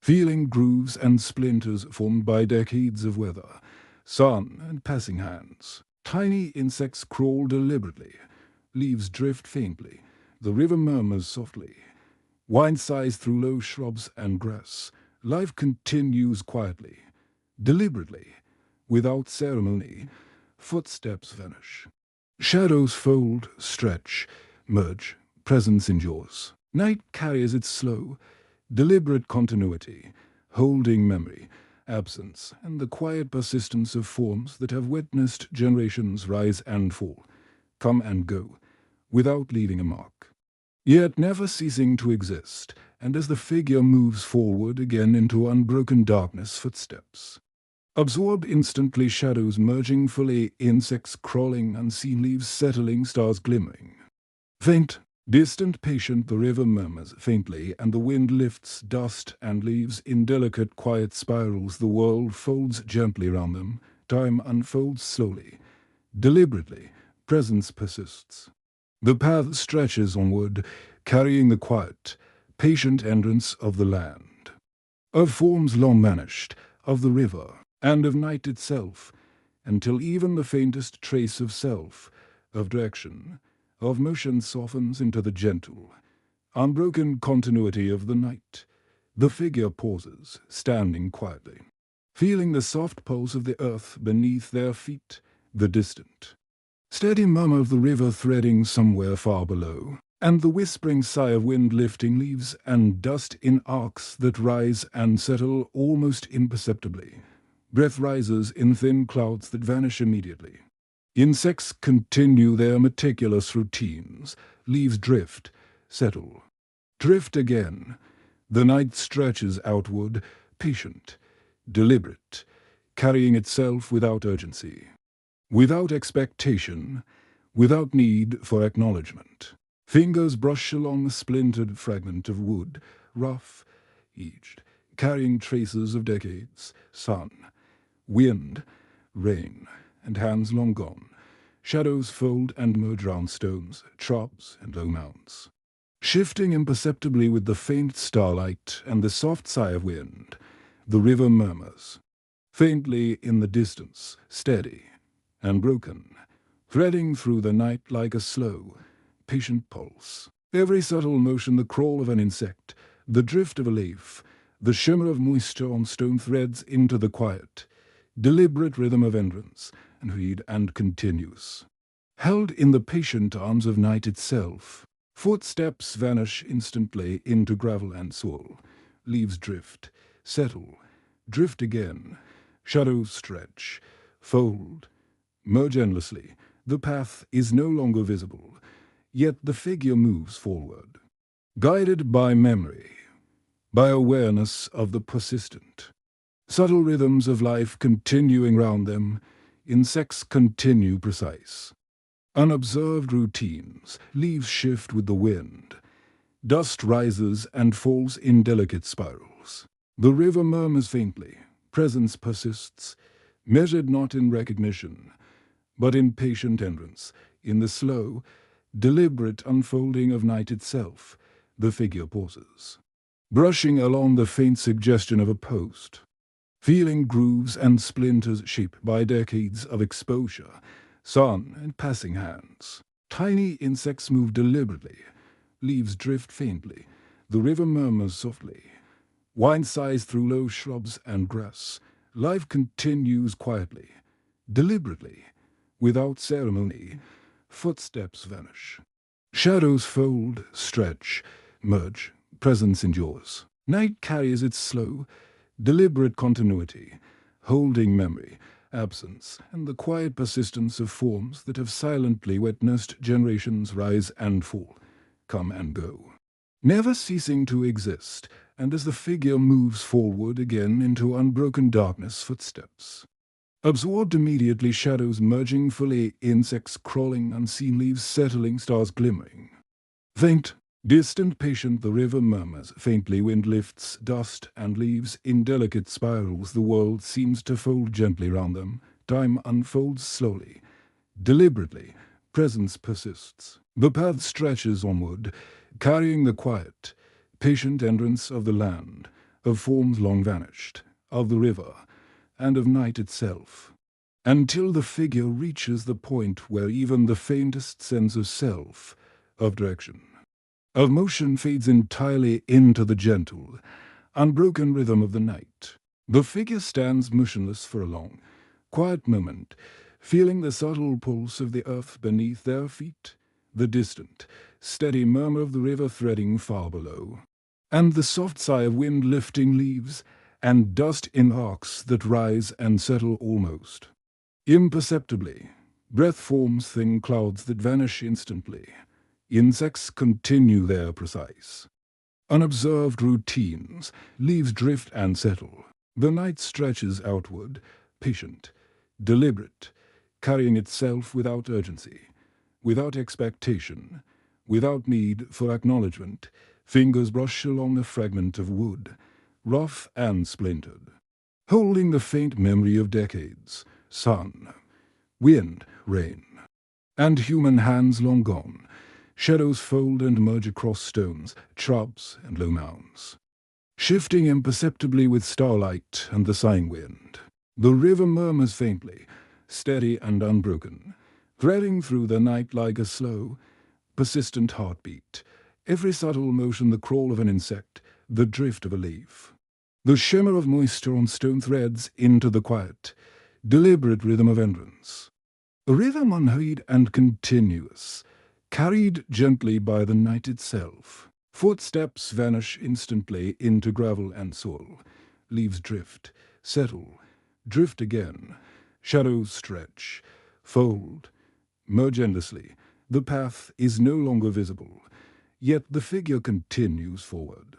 feeling grooves and splinters formed by decades of weather, sun, and passing hands. Tiny insects crawl deliberately. Leaves drift faintly. The river murmurs softly. Wind sighs through low shrubs and grass. Life continues quietly, deliberately, without ceremony. Footsteps vanish. Shadows fold, stretch, merge. Presence endures. Night carries its slow, deliberate continuity, holding memory, absence, and the quiet persistence of forms that have witnessed generations rise and fall, come and go, without leaving a mark, yet never ceasing to exist. And as the figure moves forward again into unbroken darkness, footsteps absorb instantly, shadows merging fully, insects crawling unseen, leaves settling, stars glimmering. Faint, distant, patient, the river murmurs faintly, and the wind lifts dust and leaves in delicate quiet spirals. The world folds gently round them. Time unfolds slowly, deliberately. Presence persists. The path stretches onward, carrying the quiet, patient entrance of the land, of forms long vanished, of the river, and of night itself, until even the faintest trace of self, of direction, of motion softens into the gentle, unbroken continuity of the night. The figure pauses, standing quietly, feeling the soft pulse of the earth beneath their feet, the distant, steady murmur of the river threading somewhere far below, and the whispering sigh of wind lifting leaves and dust in arcs that rise and settle almost imperceptibly. Breath rises in thin clouds that vanish immediately. Insects continue their meticulous routines. Leaves drift, settle, drift again. The night stretches outward, patient, deliberate, carrying itself without urgency, without expectation, without need for acknowledgement. Fingers brush along a splintered fragment of wood, rough, aged, carrying traces of decades, sun, wind, rain, and hands long gone. Shadows fold and merge round stones, shrubs, and low mounds. Shifting imperceptibly with the faint starlight and the soft sigh of wind, the river murmurs, faintly in the distance, steady and broken, threading through the night like a slow, patient pulse. Every subtle motion, the crawl of an insect, the drift of a leaf, the shimmer of moisture on stone threads into the quiet, deliberate rhythm of entrance, unhurried and continuous. Held in the patient arms of night itself, footsteps vanish instantly into gravel and soil. Leaves drift, settle, drift again. Shadows stretch, fold, merge endlessly. The path is no longer visible, yet the figure moves forward, guided by memory, by awareness of the persistent. Subtle rhythms of life continuing round them, insects continue precise. Unobserved routines, leaves shift with the wind. Dust rises and falls in delicate spirals. The river murmurs faintly, presence persists, measured not in recognition, but in patient entrance, in the slow, deliberate unfolding of night itself. The figure pauses, brushing along the faint suggestion of a post, feeling grooves and splinters shaped by decades of exposure, sun and passing hands. Tiny insects move deliberately, leaves drift faintly, the river murmurs softly. Wind sighs through low shrubs and grass. Life continues quietly, deliberately, without ceremony. Footsteps vanish. Shadows fold, stretch, merge. Presence endures. Night carries its slow, deliberate continuity, holding memory, absence, and the quiet persistence of forms that have silently witnessed generations rise and fall, come and go, never ceasing to exist. And as the figure moves forward again into unbroken darkness, footsteps absorbed immediately, shadows merging fully, insects crawling, unseen leaves settling, stars glimmering. Faint, distant, patient, the river murmurs faintly, wind lifts dust and leaves in delicate spirals. The world seems to fold gently round them. Time unfolds slowly, deliberately. Presence persists. The path stretches onward, carrying the quiet, patient entrance of the land, of forms long vanished, of the river, and of night itself, until the figure reaches the point where even the faintest sense of self, of direction, of motion fades entirely into the gentle, unbroken rhythm of the night. The figure stands motionless for a long, quiet moment, feeling the subtle pulse of the earth beneath their feet, the distant, steady murmur of the river threading far below, and the soft sigh of wind lifting leaves and dust in arcs that rise and settle almost imperceptibly. Breath forms thin clouds that vanish instantly. Insects continue their precise, unobserved routines. Leaves drift and settle. The night stretches outward, patient, deliberate, carrying itself without urgency, without expectation, without need for acknowledgement. Fingers brush along a fragment of wood, rough and splintered, holding the faint memory of decades, sun, wind, rain, and human hands long gone. Shadows fold and merge across stones, shrubs, and low mounds, shifting imperceptibly with starlight and the sighing wind. The river murmurs faintly, steady and unbroken, threading through the night like a slow, persistent heartbeat. Every subtle motion, the crawl of an insect, the drift of a leaf, the shimmer of moisture on stone threads into the quiet, deliberate rhythm of entrance. A rhythm unhurried and continuous, carried gently by the night itself. Footsteps vanish instantly into gravel and soil. Leaves drift, settle, drift again. Shadows stretch, fold, merge endlessly. The path is no longer visible, yet the figure continues forward.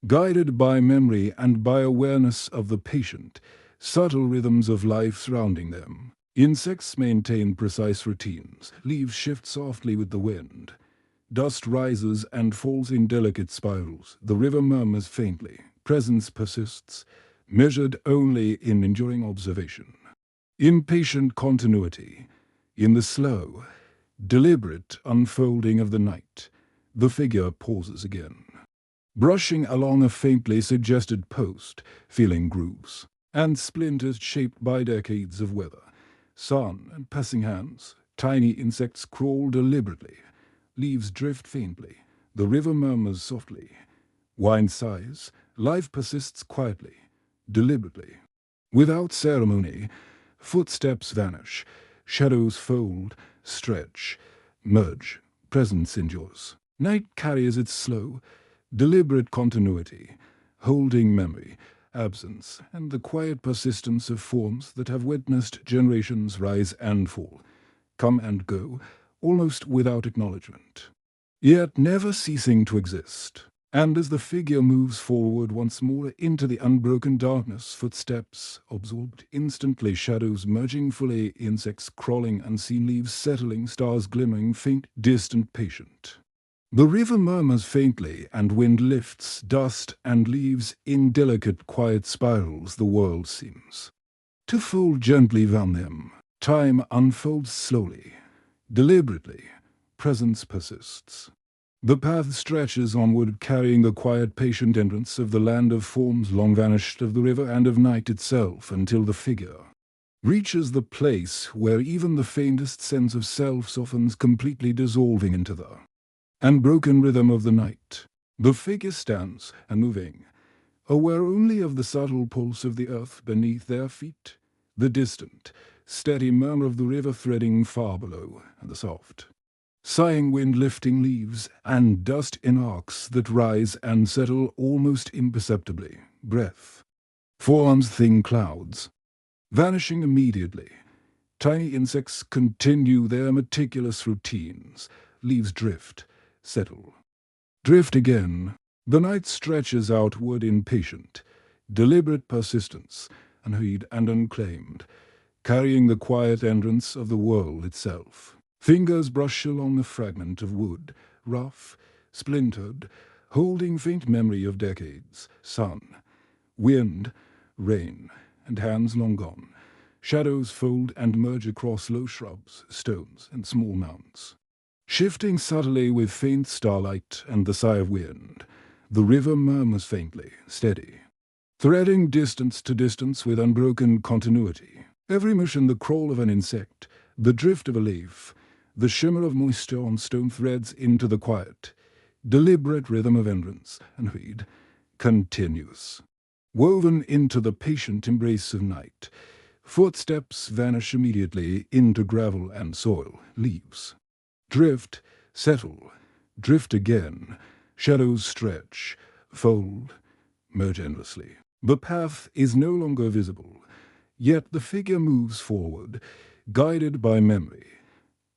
Guided by memory and by awareness of the patient, subtle rhythms of life surrounding them. Insects maintain precise routines. Leaves shift softly with the wind. Dust rises and falls in delicate spirals. The river murmurs faintly. Presence persists, measured only in enduring observation. In patient continuity, in the slow, deliberate unfolding of the night, the figure pauses again. Brushing along a faintly suggested post, feeling grooves and splinters shaped by decades of weather. Sun and passing hands, tiny insects crawl deliberately. Leaves drift faintly. The river murmurs softly. Wind sighs. Life persists quietly, deliberately. Without ceremony, footsteps vanish. Shadows fold, stretch, merge. Presence endures. Night carries its slow, deliberate continuity, holding memory, absence, and the quiet persistence of forms that have witnessed generations rise and fall, come and go, almost without acknowledgement, yet never ceasing to exist. And as the figure moves forward once more into the unbroken darkness, footsteps absorbed instantly, shadows merging fully, insects crawling unseen, leaves settling, stars glimmering, faint, distant, patient. The river murmurs faintly, and wind lifts dust and leaves in delicate, quiet spirals. The world seems to fold gently round them. Time unfolds slowly, deliberately. Presence persists. The path stretches onward, carrying the quiet, patient entrance of the land of forms long vanished, of the river and of night itself, until the figure reaches the place where even the faintest sense of self softens, completely dissolving into the unbroken rhythm of the night. The figure stands, unmoving, aware only of the subtle pulse of the earth beneath their feet, the distant, steady murmur of the river threading far below, and the soft, sighing wind lifting leaves and dust in arcs that rise and settle almost imperceptibly. Breath forms thin clouds, vanishing immediately. Tiny insects continue their meticulous routines. Leaves drift, settle, drift again. The night stretches outward in patient, deliberate persistence, unheeded and unclaimed, carrying the quiet entrance of the world itself. Fingers brush along a fragment of wood, rough, splintered, holding faint memory of decades. Sun, wind, rain, and hands long gone. Shadows fold and merge across low shrubs, stones, and small mounds. Shifting subtly with faint starlight and the sigh of wind, the river murmurs faintly, steady, threading distance to distance with unbroken continuity. Every motion, the crawl of an insect, the drift of a leaf, the shimmer of moisture on stone threads into the quiet, deliberate rhythm of entrance and heed, continues. Woven into the patient embrace of night, footsteps vanish immediately into gravel and soil, leaves drift, settle, drift again. Shadows stretch, fold, merge endlessly. The path is no longer visible, yet the figure moves forward, guided by memory,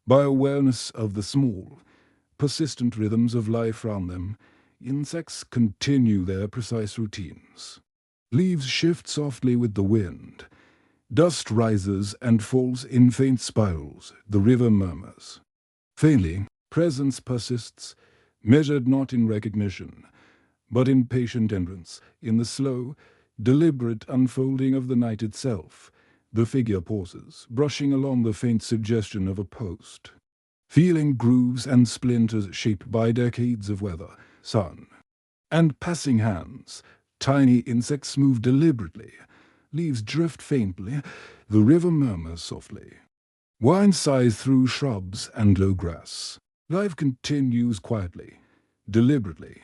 by awareness of the small, persistent rhythms of life round them. Insects continue their precise routines. Leaves shift softly with the wind. Dust rises and falls in faint spirals. The river murmurs faintly. Presence persists, measured not in recognition, but in patient entrance. In the slow, deliberate unfolding of the night itself, the figure pauses, brushing along the faint suggestion of a post, feeling grooves and splinters shaped by decades of weather, sun, and passing hands. Tiny insects move deliberately. Leaves drift faintly. The river murmurs softly. Wind sighs through shrubs and low grass. Life continues quietly, deliberately,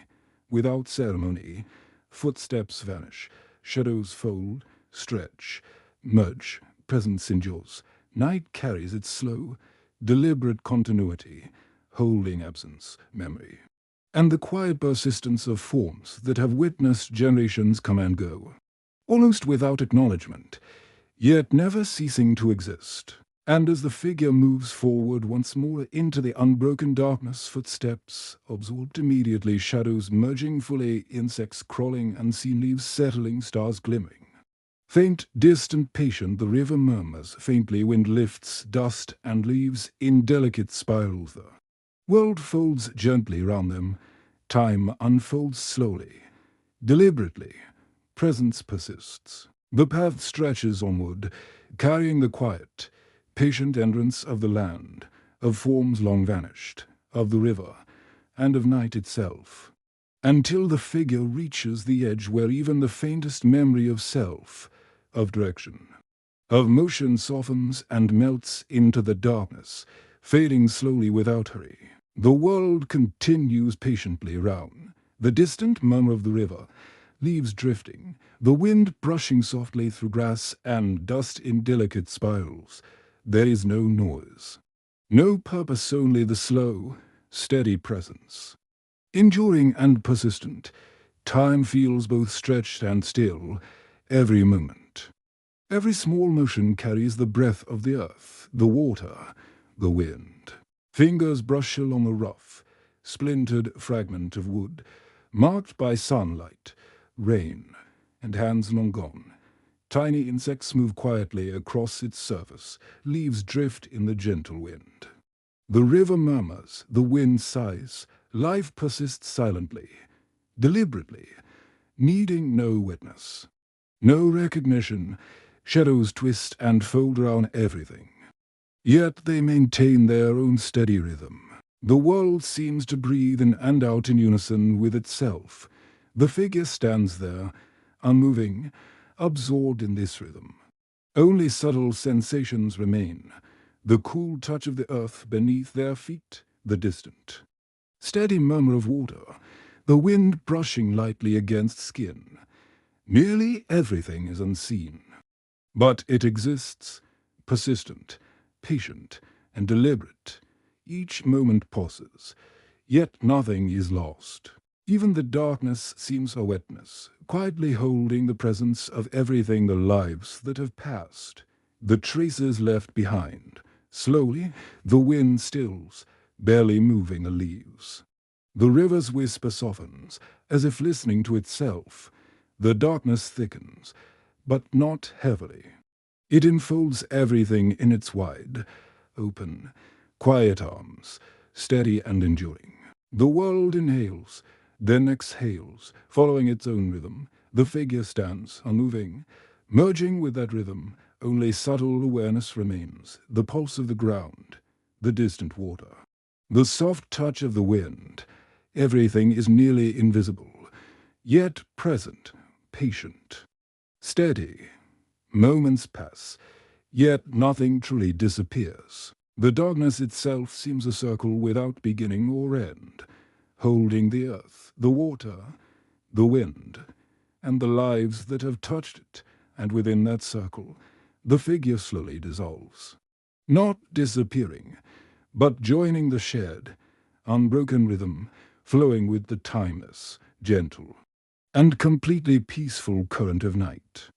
without ceremony. Footsteps vanish. Shadows fold, stretch, merge. Presence endures. Night carries its slow, deliberate continuity, holding absence, memory, and the quiet persistence of forms that have witnessed generations come and go, almost without acknowledgement, yet never ceasing to exist. And as the figure moves forward once more into the unbroken darkness, footsteps absorbed immediately, shadows merging fully, insects crawling, unseen leaves settling, stars glimmering. Faint, distant, patient, the river murmurs faintly, wind lifts dust and leaves in delicate spirals. The world folds gently round them, time unfolds slowly, deliberately, presence persists. The path stretches onward, carrying the quiet, patient entrance of the land, of forms long vanished, of the river, and of night itself, until the figure reaches the edge where even the faintest memory of self, of direction, of motion softens and melts into the darkness, fading slowly without hurry. The world continues patiently round, the distant murmur of the river, leaves drifting, the wind brushing softly through grass and dust in delicate spirals. There is no noise, no purpose, only the slow, steady presence. Enduring and persistent, time feels both stretched and still, every moment. Every small motion carries the breath of the earth, the water, the wind. Fingers brush along a rough, splintered fragment of wood, marked by sunlight, rain, and hands long gone. Tiny insects move quietly across its surface, leaves drift in the gentle wind. The river murmurs, the wind sighs, life persists silently, deliberately, needing no witness, no recognition. Shadows twist and fold around everything. Yet they maintain their own steady rhythm. The world seems to breathe in and out in unison with itself. The figure stands there, unmoving, absorbed in this rhythm. Only subtle sensations remain, the cool touch of the earth beneath their feet, the distant, steady murmur of water, the wind brushing lightly against skin. Nearly everything is unseen, but it exists, persistent, patient, and deliberate. Each moment pauses, yet nothing is lost. Even the darkness seems a witness, quietly holding the presence of everything, the lives that have passed, the traces left behind. Slowly, the wind stills, barely moving the leaves. The river's whisper softens, as if listening to itself. The darkness thickens, but not heavily. It enfolds everything in its wide, open, quiet arms, steady and enduring. The world inhales, then exhales, following its own rhythm. The figure stands, unmoving, merging with that rhythm. Only subtle awareness remains, the pulse of the ground, the distant water, the soft touch of the wind. Everything is nearly invisible, yet present, patient, steady. Moments pass, yet nothing truly disappears. The darkness itself seems a circle without beginning or end, holding the earth, the water, the wind, and the lives that have touched it, and within that circle, the figure slowly dissolves. Not disappearing, but joining the shared, unbroken rhythm, flowing with the timeless, gentle, and completely peaceful current of night.